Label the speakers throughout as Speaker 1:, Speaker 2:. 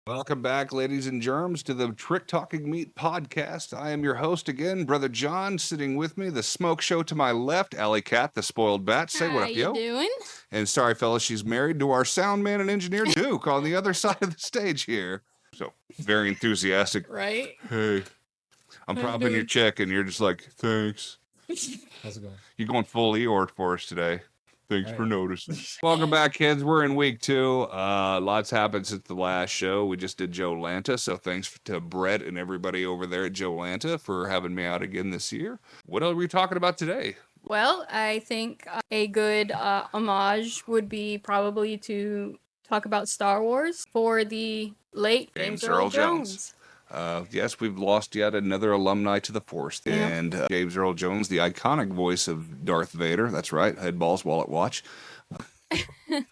Speaker 1: Welcome back, ladies and germs, to the Trick Talking Meat podcast. I am your host again, Brother John, sitting with me, the smoke show to my left, Alley Cat, the spoiled bat. Say what
Speaker 2: How
Speaker 1: up,
Speaker 2: you
Speaker 1: yo.
Speaker 2: doing?
Speaker 1: And sorry, fellas, she's married to our sound man and engineer, Duke, on the other side of the stage here. So, very enthusiastic.
Speaker 2: Right?
Speaker 1: Hey, I'm
Speaker 2: How you
Speaker 1: propping your
Speaker 2: doing?
Speaker 1: check, and you're just like, thanks.
Speaker 3: How's it going?
Speaker 1: You're going full Eeyore for us today. Thanks
Speaker 3: All
Speaker 1: for
Speaker 3: right.
Speaker 1: noticing. Welcome back, kids. We're in week 2. Lots happened since the last show. We just did Joe Lanta, so thanks to Brett and everybody over there at Joe Lanta for having me out again this year. What are we talking about today?
Speaker 2: Well, I think a good homage would be probably to talk about Star Wars for the late
Speaker 1: James
Speaker 2: James
Speaker 1: Earl
Speaker 2: Earl
Speaker 1: Jones.
Speaker 2: Jones.
Speaker 1: Yes, we've lost yet another alumni to the Force.
Speaker 2: Yeah.
Speaker 1: And James Earl Jones, the iconic voice of Darth Vader. That's right. Head balls, wallet watch. I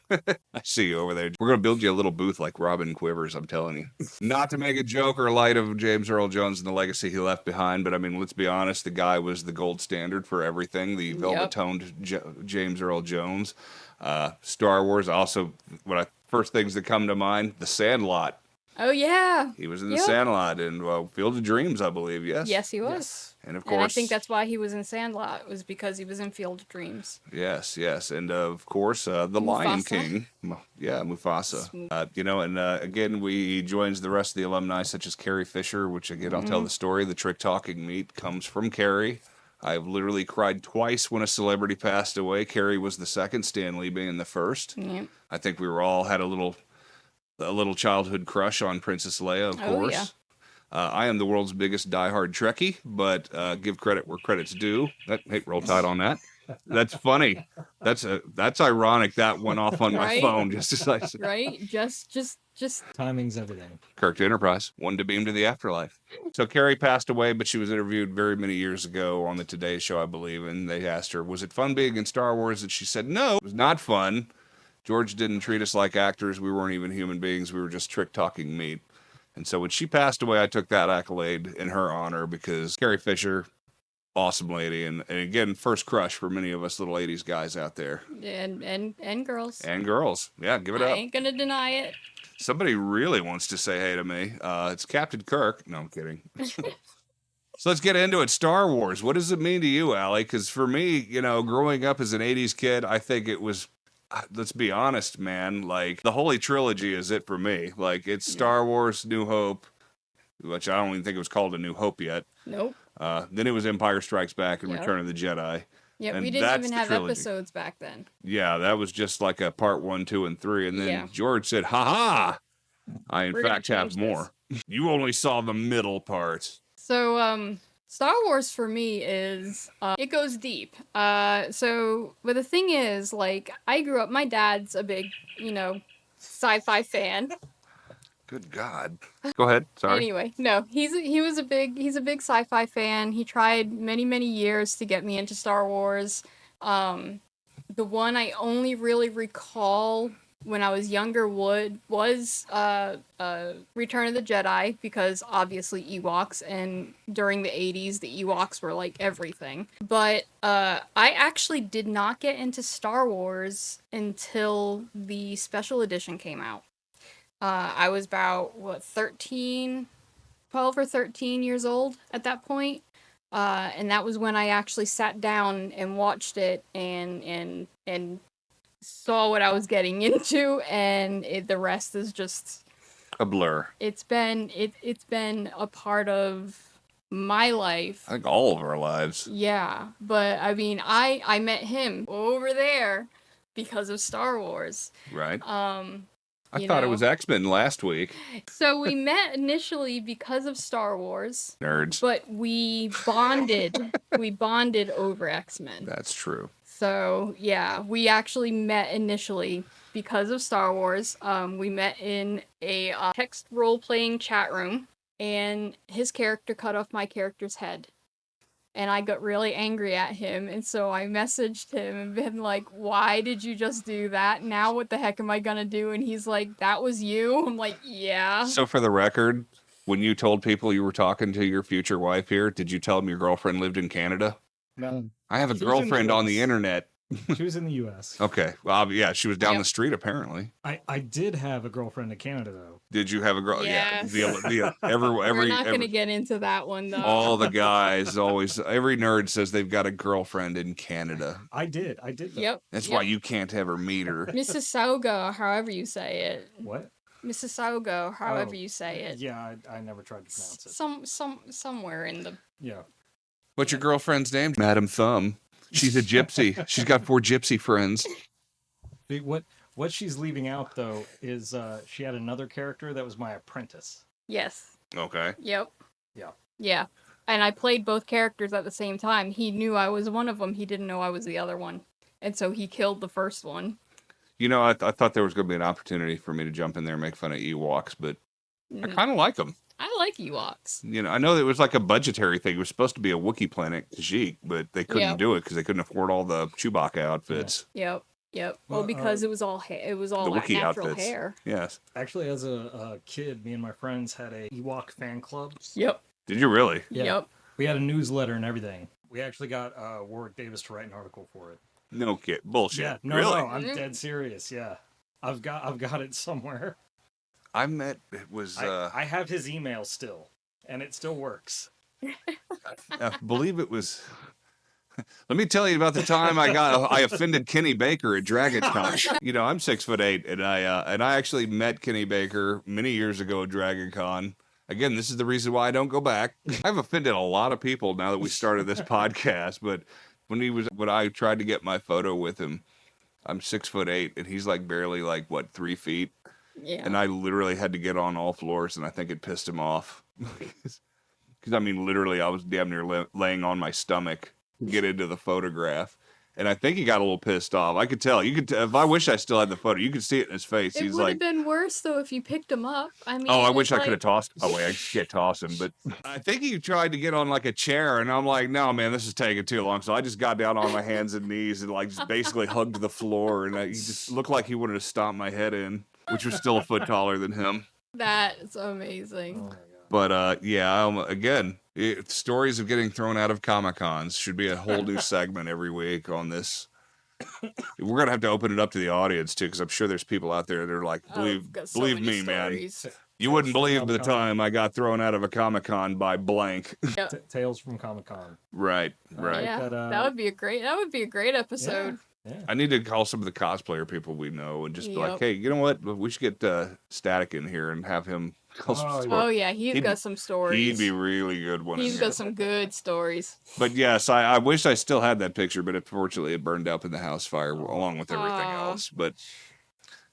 Speaker 1: see you over there. We're going to build you a little booth like Robin Quivers, I'm telling you. Not to make a joke or light of James Earl Jones and the legacy he left behind, but I mean, let's be honest, the guy was the gold standard for everything. The velvet-toned James Earl Jones. Star Wars, also, first things that come to mind, The Sandlot.
Speaker 2: Oh, yeah.
Speaker 1: He was in The
Speaker 2: Yep.
Speaker 1: Sandlot and Field of Dreams, I believe, yes?
Speaker 2: Yes, he was.
Speaker 3: Yes.
Speaker 1: And of course,
Speaker 2: And I think that's why he was in Sandlot, was because he was in Field of Dreams.
Speaker 1: yes. And of course, The Lion
Speaker 2: Mufasa.
Speaker 1: King. Yeah, Mufasa. Again, he joins the rest of the alumni, such as Carrie Fisher, which again, I'll tell the story. The Trick Talking Meat comes from Carrie. I've literally cried twice when a celebrity passed away. Carrie was the second, Stan Lee being the first.
Speaker 2: Yep.
Speaker 1: I think we were all had a little childhood crush on Princess Leia, of
Speaker 2: Oh,
Speaker 1: course.
Speaker 2: yeah.
Speaker 1: I am the world's biggest diehard Trekkie, but give credit where credit's due. Hey, roll tide on that. That's funny. That's ironic. That went off on my
Speaker 2: Right?
Speaker 1: phone just as I said.
Speaker 2: Right? Just
Speaker 3: Timing's everything.
Speaker 1: Kirk to Enterprise, one to beam to the afterlife. So Carrie passed away, but she was interviewed very many years ago on the Today Show, I believe, and they asked her, was it fun being in Star Wars? And she said, no, it was not fun. George didn't treat us like actors. We weren't even human beings. We were just trick-talking meat. And so when she passed away, I took that accolade in her honor because Carrie Fisher, awesome lady. And again, first crush for many of us little 80s guys out there.
Speaker 2: and girls.
Speaker 1: And girls. Yeah, give it
Speaker 2: I
Speaker 1: up.
Speaker 2: ain't gonna deny it.
Speaker 1: Somebody really wants to say hey to me. It's Captain Kirk. No, I'm kidding. So let's get into it. Star Wars. What does it mean to you, Allie? Because for me, growing up as an 80s kid, I think it was, let's be honest, man, like the Holy Trilogy is it for me. Like it's Star Wars, New Hope, which I don't even think it was called A New Hope yet.
Speaker 2: Nope.
Speaker 1: Then it was Empire Strikes Back and
Speaker 2: Yep.
Speaker 1: Return of the Jedi.
Speaker 2: Yeah,
Speaker 1: And
Speaker 2: we didn't
Speaker 1: that's
Speaker 2: even
Speaker 1: the
Speaker 2: have
Speaker 1: trilogy.
Speaker 2: episodes back then.
Speaker 1: Yeah, that was just like a part 1, 2, and 3. And then
Speaker 2: Yeah.
Speaker 1: George said, ha, I in
Speaker 2: We're gonna
Speaker 1: fact have
Speaker 2: change
Speaker 1: more. You only saw the middle part.
Speaker 2: So, Star Wars for me is, it goes deep. But the thing is, like, I grew up, my dad's a big, sci-fi fan.
Speaker 1: Good God. Go ahead. Sorry.
Speaker 2: Anyway, no, he's a big sci-fi fan. He tried many years to get me into Star Wars. The one I only really recall when I was younger was Return of the Jedi, because obviously Ewoks, and during the 80s the Ewoks were like everything. But I actually did not get into Star Wars until the special edition came out. I was about 12 or 13 years old at that point. And that was when I actually sat down and watched it and saw what I was getting into, and the rest is just
Speaker 1: A blur.
Speaker 2: it's been a part of my life.
Speaker 1: I think all of our lives.
Speaker 2: Yeah, but I mean, I met him over there because of Star Wars.
Speaker 1: Right. I
Speaker 2: You
Speaker 1: thought it
Speaker 2: know.
Speaker 1: was X-Men last week.
Speaker 2: So we met initially because of Star Wars,
Speaker 1: Nerds.
Speaker 2: but we bonded. We bonded over X-Men.
Speaker 1: That's true.
Speaker 2: So yeah, we actually met initially because of Star Wars. We met in a text role-playing chat room, and his character cut off my character's head. And I got really angry at him, and so I messaged him and been like, why did you just do that? Now what the heck am I gonna do? And he's like, that was you? I'm like, yeah.
Speaker 1: So for the record, when you told people you were talking to your future wife here, did you tell them your girlfriend lived in Canada?
Speaker 3: No.
Speaker 1: I have a
Speaker 3: She's in the
Speaker 1: girlfriend on the
Speaker 3: US.
Speaker 1: internet
Speaker 3: She was in the U.S.
Speaker 1: Okay. Well, yeah, she was down
Speaker 2: Yep.
Speaker 1: the street apparently.
Speaker 3: I did have a girlfriend in Canada though.
Speaker 1: Did you have a girl?
Speaker 2: Yes.
Speaker 1: Yeah.
Speaker 2: We're not going to get into that one, though.
Speaker 1: all the guys always. Every nerd says they've got a girlfriend in Canada.
Speaker 3: I did. Though.
Speaker 2: Yep.
Speaker 1: That's
Speaker 2: yep.
Speaker 1: why you can't ever meet her.
Speaker 2: Mississauga, however you say it.
Speaker 3: What?
Speaker 2: Mississauga, however
Speaker 3: Oh,
Speaker 2: you say it.
Speaker 3: Yeah, I never tried to pronounce it.
Speaker 2: Somewhere in the.
Speaker 3: Yeah.
Speaker 1: What's your girlfriend's name? Madam Thumb. She's a gypsy. She's got 4 gypsy friends.
Speaker 3: What she's leaving out though is she had another character that was my apprentice.
Speaker 2: Yes.
Speaker 1: Okay.
Speaker 2: Yep.
Speaker 3: Yeah.
Speaker 2: Yeah. And I played both characters at the same time. He knew I was one of them. He didn't know I was the other one. And so he killed the first one.
Speaker 1: You know, I thought there was going to be an opportunity for me to jump in there and make fun of Ewoks, but I kind of like them.
Speaker 2: I like Ewoks.
Speaker 1: You know, I know it was like a budgetary thing. It was supposed to be a Wookiee planet, Kashyyyk, but they couldn't
Speaker 2: Yep.
Speaker 1: do it because they couldn't afford all the Chewbacca outfits.
Speaker 2: Yep. Well,
Speaker 3: Well,
Speaker 2: because it was all it was all
Speaker 1: The
Speaker 2: like
Speaker 1: Wookiee
Speaker 2: natural
Speaker 1: outfits.
Speaker 2: hair.
Speaker 1: Yes.
Speaker 3: Actually, as a kid, me and my friends had a Ewok fan club.
Speaker 2: Yep.
Speaker 1: Did you really?
Speaker 3: Yeah.
Speaker 2: Yep.
Speaker 3: We had a newsletter and everything. We actually got Warwick Davis to write an article for it.
Speaker 1: No kid. Bullshit.
Speaker 3: Yeah, no,
Speaker 1: really?
Speaker 3: no, I'm dead serious. Yeah, I've got it somewhere.
Speaker 1: I met, it was,
Speaker 3: I have his email still, and it still works.
Speaker 1: I believe it was. Let me tell you about the time I offended Kenny Baker at Dragon Con. You know, I'm 6'8", and I actually met Kenny Baker many years ago at Dragon Con. Again, this is the reason why I don't go back. I've offended a lot of people now that we started this podcast, but when I tried to get my photo with him, I'm 6'8", and he's like barely 3 feet.
Speaker 2: Yeah.
Speaker 1: And I literally had to get on all floors, and I think it pissed him off. Because, I mean, literally, I was damn near laying on my stomach to get into the photograph. And I think he got a little pissed off. I could tell. If I wish I still had the photo, you could see it in his face.
Speaker 2: It
Speaker 1: He's
Speaker 2: would have
Speaker 1: like,
Speaker 2: been worse though if you picked him up. I mean,
Speaker 1: oh, I
Speaker 2: it's
Speaker 1: wish I
Speaker 2: like-
Speaker 1: could have tossed him. Oh, wait, I can't toss him. But I think he tried to get on like a chair, and I'm like, no, man, this is taking too long. So I just got down on my hands and knees and just basically hugged the floor. And he just looked like he wanted to stomp my head in, which was still a foot taller than him.
Speaker 2: That's amazing.
Speaker 3: Oh my god.
Speaker 1: But yeah, again, stories of getting thrown out of Comic-Cons should be a whole new segment every week on this. We're gonna have to open it up to the audience too, because I'm sure there's people out there that are like,
Speaker 2: Oh,
Speaker 1: believe,
Speaker 2: I've got so
Speaker 1: believe
Speaker 2: many
Speaker 1: me, man.
Speaker 2: stories.
Speaker 1: You wouldn't believe the
Speaker 3: Comic-Con.
Speaker 1: time I got thrown out of a Comic-Con by blank.
Speaker 3: Tales from Comic Con.
Speaker 1: Right.
Speaker 2: Yeah,
Speaker 3: That,
Speaker 2: that would be a great episode.
Speaker 3: Yeah.
Speaker 1: I need to call some of the cosplayer people we know and just be like,
Speaker 2: Yep.
Speaker 1: hey, you know what? We should get Static in here and have him tell some
Speaker 3: Oh,
Speaker 1: stories.
Speaker 2: Oh yeah, he's
Speaker 1: He'd-
Speaker 2: got some stories.
Speaker 1: He'd be really good one. in
Speaker 2: He's
Speaker 1: here.
Speaker 2: got some good stories.
Speaker 1: But yes, I wish I still had that picture, but unfortunately it burned up in the house fire along with everything
Speaker 2: Aw.
Speaker 1: else. But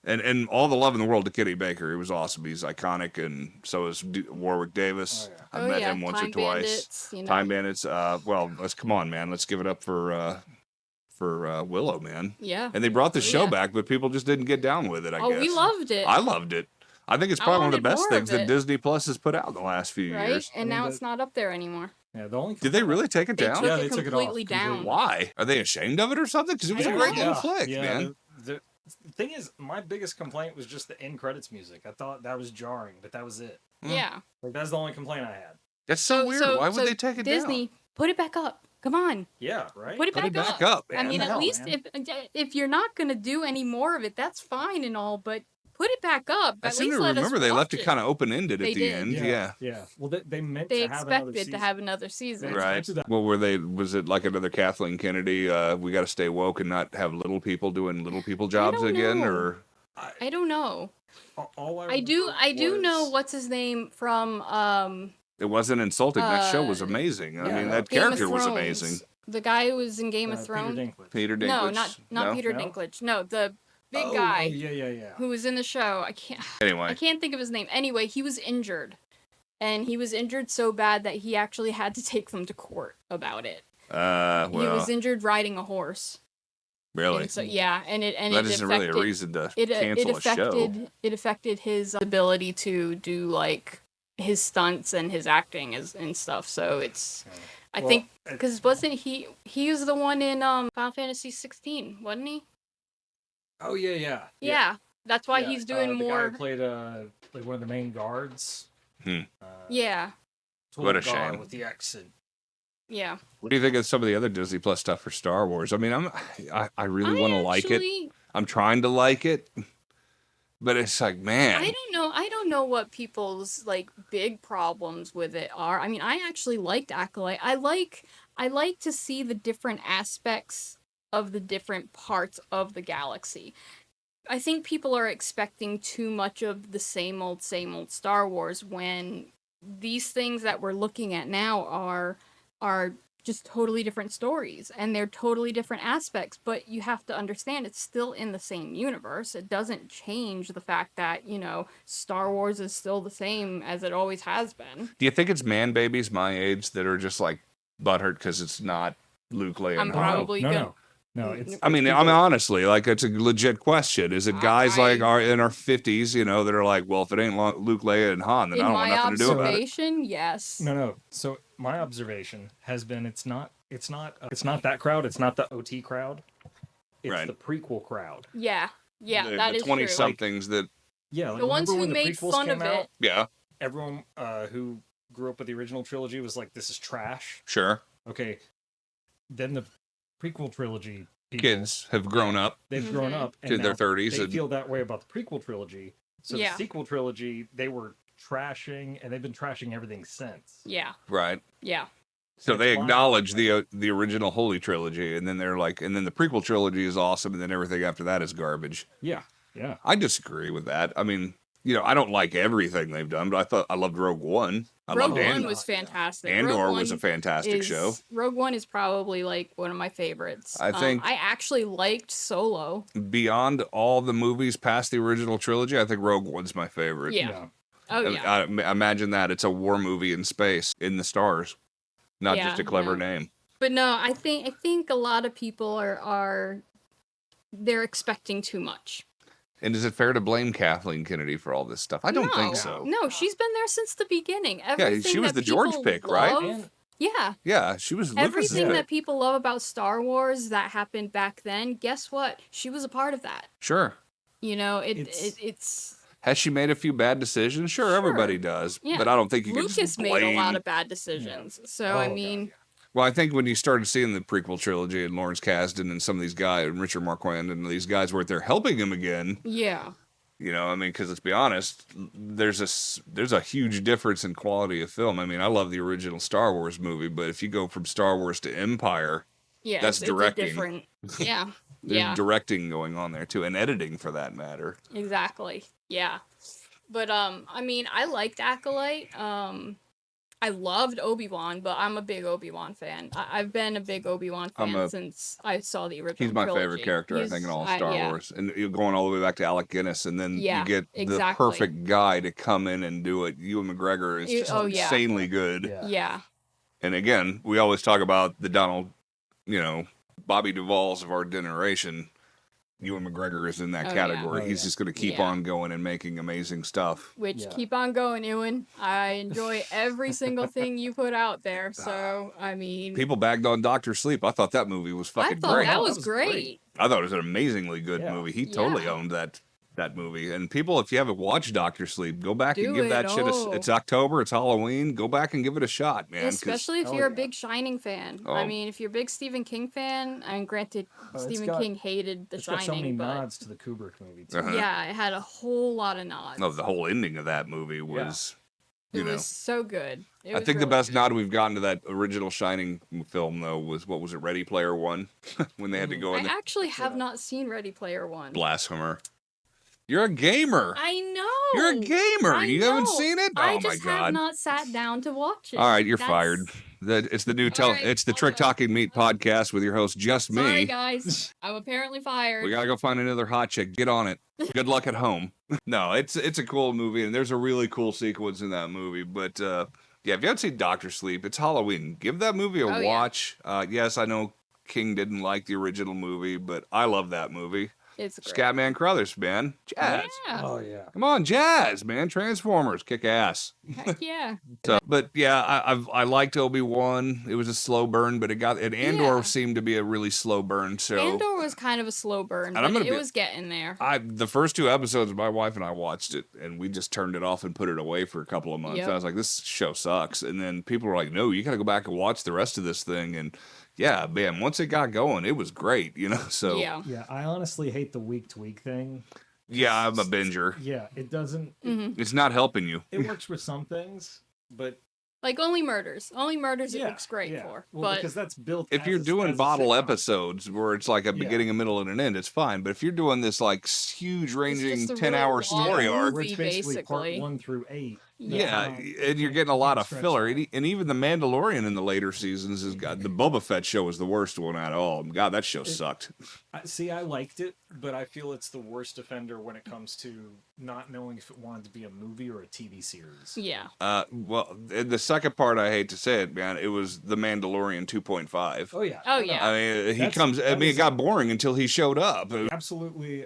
Speaker 1: and all the love in the world to Kenny Baker. He was awesome. He's iconic, and so is Warwick Davis.
Speaker 3: Oh, yeah.
Speaker 1: I
Speaker 2: Oh
Speaker 1: met
Speaker 2: yeah,
Speaker 1: him once
Speaker 2: Time
Speaker 1: or twice.
Speaker 2: Bandits, you know.
Speaker 1: Time Bandits. Well, let's come on, man. Let's give it up for Willow, man.
Speaker 2: Yeah.
Speaker 1: And they brought the show
Speaker 2: Yeah.
Speaker 1: back, but people just didn't get down with it. I
Speaker 2: Oh,
Speaker 1: guess
Speaker 2: we loved it.
Speaker 1: I loved it. I think it's
Speaker 2: I
Speaker 1: probably one of the
Speaker 2: wanted
Speaker 1: best
Speaker 2: more
Speaker 1: things
Speaker 2: of
Speaker 1: that
Speaker 2: it.
Speaker 1: Disney Plus has put out in the last few
Speaker 2: right?
Speaker 1: years.
Speaker 2: And
Speaker 3: I mean,
Speaker 2: now it's not up there anymore.
Speaker 3: Yeah, the only
Speaker 1: Did they really take it
Speaker 2: They
Speaker 1: down?
Speaker 2: took
Speaker 3: Yeah,
Speaker 2: it
Speaker 3: they took it off
Speaker 2: completely down.
Speaker 3: completely.
Speaker 1: Why? Are they ashamed of it or something? Because it was
Speaker 2: I
Speaker 1: a
Speaker 2: don't
Speaker 1: great
Speaker 2: know.
Speaker 1: little flick,
Speaker 3: yeah,
Speaker 1: man.
Speaker 3: The thing is, my biggest complaint was just the end credits music. I thought that was jarring, but that was it.
Speaker 1: Hmm.
Speaker 2: Yeah.
Speaker 3: Like that's the only complaint I had.
Speaker 1: That's so weird. Why would
Speaker 2: so
Speaker 1: they take it
Speaker 2: Disney,
Speaker 1: down?
Speaker 2: put it back up. Come on.
Speaker 3: Yeah, right.
Speaker 2: Put it
Speaker 1: Put
Speaker 2: back,
Speaker 1: it back up,
Speaker 2: I
Speaker 1: man.
Speaker 2: mean,
Speaker 3: The
Speaker 2: at
Speaker 3: hell,
Speaker 2: least
Speaker 3: man.
Speaker 2: if you're not gonna do any more of it, that's fine and all, but put it back up.
Speaker 1: I
Speaker 2: At
Speaker 1: seem
Speaker 2: least
Speaker 1: to
Speaker 2: let us
Speaker 1: remember they left
Speaker 2: watch
Speaker 1: it kind of open ended
Speaker 2: They
Speaker 1: at the
Speaker 2: did.
Speaker 1: end. Yeah.
Speaker 3: Yeah. Well, they meant
Speaker 2: They
Speaker 3: to have another
Speaker 2: expected
Speaker 3: season.
Speaker 2: to have another season.
Speaker 3: They
Speaker 1: Right.
Speaker 3: expected that.
Speaker 1: Well, was it like another Kathleen Kennedy? We got to stay woke and not have little people doing little people jobs
Speaker 2: don't
Speaker 1: again,
Speaker 2: know.
Speaker 1: or
Speaker 2: I don't know.
Speaker 3: All
Speaker 2: I do
Speaker 3: remember
Speaker 2: know
Speaker 3: was-
Speaker 2: what's his name from
Speaker 1: it wasn't insulting. That show was amazing. I
Speaker 3: yeah,
Speaker 1: mean,
Speaker 3: no.
Speaker 1: that
Speaker 2: Game of
Speaker 1: character was
Speaker 2: Thrones.
Speaker 1: amazing.
Speaker 2: The guy who was in Game of
Speaker 3: Peter
Speaker 2: Thrones.
Speaker 3: Dinklage.
Speaker 1: Peter Dinklage.
Speaker 2: No, not
Speaker 1: No?
Speaker 2: Peter
Speaker 3: No?
Speaker 2: Dinklage. No, the big
Speaker 3: Oh,
Speaker 2: guy
Speaker 3: Oh, yeah.
Speaker 2: who was in the show. I
Speaker 1: Anyway,
Speaker 2: can't think of his name. Anyway, he was injured. And he was injured so bad that he actually had to take them to court about it. He
Speaker 1: well,
Speaker 2: was injured riding a horse.
Speaker 1: really,
Speaker 2: And so yeah, and it
Speaker 1: that isn't really a
Speaker 2: affected-
Speaker 1: reason to
Speaker 2: it
Speaker 1: cancel a show.
Speaker 2: affected his ability to do like his stunts and his acting and stuff. So it's I
Speaker 3: Well,
Speaker 2: think because wasn't he was the one in Final Fantasy 16, wasn't he?
Speaker 3: Oh yeah.
Speaker 2: Yeah, that's why
Speaker 3: Yeah,
Speaker 2: he's doing
Speaker 3: the
Speaker 2: more.
Speaker 3: Guy who played like one of the main guards.
Speaker 1: Hmm.
Speaker 2: Yeah,
Speaker 1: What a
Speaker 3: Tulgar
Speaker 1: shame.
Speaker 3: with the accent.
Speaker 2: Yeah.
Speaker 1: What do you think of some of the other Disney Plus stuff for Star Wars? I mean, I really want to like it.
Speaker 2: actually-
Speaker 1: I'm trying to like it, but it's like, man,
Speaker 2: I don't know what people's like big problems with it are. I mean, I actually liked Acolyte. I like to see the different aspects of the different parts of the galaxy. I think people are expecting too much of the same old Star Wars when these things that we're looking at now are just totally different stories and they're totally different aspects, but you have to understand it's still in the same universe. It doesn't change the fact that, Star Wars is still the same as it always has been.
Speaker 1: do you think it's man babies my age that are just like butthurt because it's not Luke, Leia,
Speaker 2: I'm
Speaker 1: and Han?
Speaker 2: probably good.
Speaker 3: No, it's.
Speaker 1: I mean, honestly, like, it's a legit question. Is it guys like in our 50s, that are like, well, if it ain't Luke, Leia, and Han, then I
Speaker 2: In
Speaker 1: don't want
Speaker 2: my
Speaker 1: nothing to do about it.
Speaker 2: observation, yes.
Speaker 3: No. So my observation has been it's not that crowd. It's not the OT crowd. It's
Speaker 1: Right.
Speaker 3: the prequel crowd.
Speaker 2: Yeah. Yeah,
Speaker 1: the,
Speaker 2: that
Speaker 1: the
Speaker 2: is
Speaker 1: 20
Speaker 2: true.
Speaker 1: somethings that,
Speaker 3: Yeah, like,
Speaker 2: The ones
Speaker 3: remember
Speaker 2: who
Speaker 3: when the
Speaker 2: made
Speaker 3: prequels
Speaker 2: fun
Speaker 3: came
Speaker 2: of
Speaker 3: out?
Speaker 2: it.
Speaker 1: yeah,
Speaker 3: Everyone who grew up with the original trilogy was like, "This is trash."
Speaker 1: sure.
Speaker 3: Okay, then the prequel trilogy people,
Speaker 1: Kids have grown up
Speaker 3: they've grown
Speaker 2: Mhm.
Speaker 3: up and
Speaker 1: to their
Speaker 3: now
Speaker 1: 30s.
Speaker 3: they
Speaker 1: And,
Speaker 3: feel that way about the prequel trilogy. So
Speaker 2: Yeah.
Speaker 3: the sequel trilogy, they were trashing, and they've been trashing everything since.
Speaker 2: Yeah.
Speaker 1: right.
Speaker 2: Yeah.
Speaker 1: So
Speaker 3: It's
Speaker 1: they
Speaker 3: why-
Speaker 1: acknowledge the original Holy Trilogy, and then they're like, and then the prequel trilogy is awesome, and then everything after that is garbage.
Speaker 3: Yeah.
Speaker 1: I disagree with that. I mean, I don't like everything they've done, but I loved Rogue One. I
Speaker 2: Rogue
Speaker 1: loved
Speaker 2: One
Speaker 1: Andor.
Speaker 2: was fantastic.
Speaker 1: Andor
Speaker 2: Rogue
Speaker 1: was a
Speaker 2: One
Speaker 1: fantastic show.
Speaker 2: Rogue One is probably like one of my favorites.
Speaker 1: I think-
Speaker 2: I actually liked Solo.
Speaker 1: Beyond all the movies past the original trilogy, I think Rogue One's my favorite.
Speaker 2: Yeah. Oh yeah.
Speaker 1: Imagine that. It's a war movie in space, in the stars. Not
Speaker 2: Yeah,
Speaker 1: just a clever
Speaker 2: yeah.
Speaker 1: name.
Speaker 2: But no, I think a lot of people are they're expecting too much.
Speaker 1: And is it fair to blame Kathleen Kennedy for all this stuff? I don't think
Speaker 2: No.
Speaker 1: so.
Speaker 2: No, she's been there since the beginning. Everything
Speaker 1: she was
Speaker 2: that
Speaker 1: the George
Speaker 2: people
Speaker 1: pick, right?
Speaker 2: love-
Speaker 3: And
Speaker 2: Yeah.
Speaker 1: Yeah, she was Lucas's
Speaker 2: Everything
Speaker 1: pick.
Speaker 2: that people love about Star Wars that happened back then, guess what? She was a part of that.
Speaker 1: Sure.
Speaker 2: It's
Speaker 1: Has she made a few bad decisions? Sure,
Speaker 2: Sure.
Speaker 1: everybody does.
Speaker 2: Yeah.
Speaker 1: But I don't think you can
Speaker 2: Lucas
Speaker 1: just
Speaker 2: made
Speaker 1: blame...
Speaker 2: a lot of bad decisions. So
Speaker 3: Oh,
Speaker 2: I
Speaker 3: God,
Speaker 2: mean,
Speaker 3: yeah.
Speaker 1: Well, I think when you started seeing the prequel trilogy and Lawrence Kasdan and some of these guys, and Richard Marquand and these guys were there helping him again,
Speaker 2: yeah.
Speaker 1: I mean, because let's be honest, there's a huge difference in quality of film. I mean, I love the original Star Wars movie, but if you go from Star Wars to Empire,
Speaker 2: Yeah.
Speaker 1: That's
Speaker 2: it's a
Speaker 1: directing.
Speaker 2: different. Yeah.
Speaker 1: there's
Speaker 2: Yeah.
Speaker 1: directing going on there too, and editing for that matter.
Speaker 2: Exactly. Yeah. But I mean, I liked Acolyte. I loved Obi-Wan, but I'm a big Obi-Wan fan. I've been a big Obi-Wan fan since I saw the original
Speaker 1: He's my
Speaker 2: trilogy.
Speaker 1: favorite character, I think, in all Star
Speaker 2: yeah.
Speaker 1: Wars. And you're going all the way back to Alec Guinness, and then
Speaker 2: Yeah,
Speaker 1: you get
Speaker 2: exactly.
Speaker 1: the perfect guy to come in and do it. Ewan McGregor is just
Speaker 2: Oh, yeah.
Speaker 1: insanely good.
Speaker 3: Yeah.
Speaker 2: Yeah.
Speaker 1: And again, we always talk about the Donald, Bobby Duvall's of our generation. Ewan McGregor is in that
Speaker 2: Oh, yeah.
Speaker 1: category.
Speaker 3: Oh,
Speaker 1: He's
Speaker 3: yeah.
Speaker 1: just going to keep
Speaker 2: Yeah.
Speaker 1: on going and making amazing stuff.
Speaker 2: Which
Speaker 3: Yeah.
Speaker 2: keep on going, Ewan. I enjoy every single thing you put out there. So I mean,
Speaker 1: People bagged on Doctor Sleep. I thought that movie was
Speaker 2: I
Speaker 1: fucking
Speaker 2: thought
Speaker 1: great.
Speaker 2: that
Speaker 3: Oh,
Speaker 2: was
Speaker 3: that was
Speaker 2: great.
Speaker 3: great.
Speaker 1: I thought it was an amazingly good
Speaker 3: Yeah.
Speaker 1: movie. He totally
Speaker 2: Yeah.
Speaker 1: owned that movie. And people, if you haven't watched Doctor Sleep, go back and
Speaker 2: Do
Speaker 1: give
Speaker 2: it.
Speaker 1: that shit.
Speaker 2: Oh.
Speaker 1: It's October. It's Halloween. Go back and give it a shot, man. 'cause
Speaker 2: Especially if
Speaker 3: Oh,
Speaker 2: you're a
Speaker 3: yeah.
Speaker 2: big Shining fan.
Speaker 1: Oh.
Speaker 2: I mean, if you're a big Stephen King fan, and granted,
Speaker 3: it's
Speaker 2: Stephen
Speaker 3: got-
Speaker 2: King hated The
Speaker 3: It's got so many
Speaker 2: Shining, but
Speaker 3: nods to the Kubrick movie too.
Speaker 1: Uh-huh.
Speaker 2: yeah, it had a whole lot of nods.
Speaker 1: the whole ending of that movie was,
Speaker 2: It was so good. It
Speaker 1: I
Speaker 2: was
Speaker 1: think the
Speaker 2: really
Speaker 1: best
Speaker 2: good.
Speaker 1: nod we've gotten to that original Shining film, though, was, what was it, Ready Player One? When they had to go
Speaker 2: I
Speaker 1: in the
Speaker 2: actually have not seen Ready Player One.
Speaker 1: blasphemer. You're a gamer.
Speaker 2: I know.
Speaker 1: You're a gamer.
Speaker 2: I
Speaker 1: You haven't
Speaker 2: know.
Speaker 1: seen it?
Speaker 2: I
Speaker 1: Oh my
Speaker 2: just have
Speaker 1: god.
Speaker 2: not sat down to watch it.
Speaker 1: All right, you're
Speaker 2: That's-
Speaker 1: fired. It's the new
Speaker 2: All right,
Speaker 1: it's the
Speaker 2: I'll
Speaker 1: Trick
Speaker 2: go.
Speaker 1: Talking Meat podcast with your host, just me.
Speaker 2: Sorry, guys. I'm apparently fired.
Speaker 1: We gotta go find another hot chick. Get on it. Good luck at home. No, it's a cool movie, and there's a really cool sequence in that movie. But yeah, if you haven't seen Doctor Sleep, it's Halloween. Give that movie a
Speaker 2: Oh, yeah.
Speaker 1: watch. Yes, I know King didn't like the original movie, but I love that movie.
Speaker 2: It's great.
Speaker 1: Scatman Crothers, man. Jazz.
Speaker 2: Yeah.
Speaker 3: Oh yeah.
Speaker 1: Come on, Jazz, man. Transformers, kick ass.
Speaker 2: Heck yeah.
Speaker 1: So, but yeah, I liked Obi-Wan. It was a slow burn, but Andor
Speaker 2: Yeah.
Speaker 1: seemed to be a really slow burn. So
Speaker 2: Andor was kind of a slow burn,
Speaker 1: And
Speaker 2: but
Speaker 1: I'm gonna
Speaker 2: it
Speaker 1: be-
Speaker 2: was getting there.
Speaker 1: the first 2 episodes, my wife and I watched it, and we just turned it off and put it away for a couple of months.
Speaker 2: Yep.
Speaker 1: I was like, this show sucks. And then people were like, no, you got to go back and watch the rest of this thing. And yeah, man, once it got going, it was great, you know? So
Speaker 2: Yeah.
Speaker 3: Yeah, I honestly hate the week to week thing.
Speaker 1: yeah, I'm a binger.
Speaker 3: Yeah, it doesn't.
Speaker 2: hmm
Speaker 1: It's not helping you.
Speaker 3: It works for some things, but
Speaker 2: Like Only Murders. Only Murders it
Speaker 3: yeah,
Speaker 2: works great
Speaker 3: yeah.
Speaker 2: for.
Speaker 3: Well,
Speaker 2: But
Speaker 3: because that's built.
Speaker 1: If
Speaker 3: as
Speaker 1: you're
Speaker 3: a-
Speaker 1: doing
Speaker 3: as a
Speaker 1: bottle
Speaker 3: sitcom.
Speaker 1: episodes where it's like a
Speaker 3: Yeah.
Speaker 1: beginning, a middle, and an end, it's fine. But if you're doing this like huge ranging
Speaker 2: just a
Speaker 1: 10-hour
Speaker 2: really long
Speaker 1: story
Speaker 3: Yeah,
Speaker 1: arc,
Speaker 3: where it's
Speaker 2: movie,
Speaker 3: basically part
Speaker 2: basically.
Speaker 3: 1 through 8.
Speaker 1: yeah,
Speaker 3: not-
Speaker 1: and you're getting a lot of
Speaker 3: stretch
Speaker 1: filler.
Speaker 3: out.
Speaker 1: And even the Mandalorian in the later seasons has got the Boba Fett show was the worst one at all. God, that show sucked.
Speaker 3: See, I liked it, but I feel it's the worst offender when it comes to not knowing if it wanted to be a movie or a TV series.
Speaker 2: yeah.
Speaker 1: Well, the second part, I hate to say it, man, it was the Mandalorian 2.5.
Speaker 3: Oh yeah.
Speaker 2: Oh,
Speaker 3: no,
Speaker 2: yeah.
Speaker 1: I mean, he
Speaker 3: That's-
Speaker 1: comes. I
Speaker 3: that
Speaker 1: mean, it
Speaker 3: is-
Speaker 1: got boring until he showed up, and
Speaker 3: Absolutely.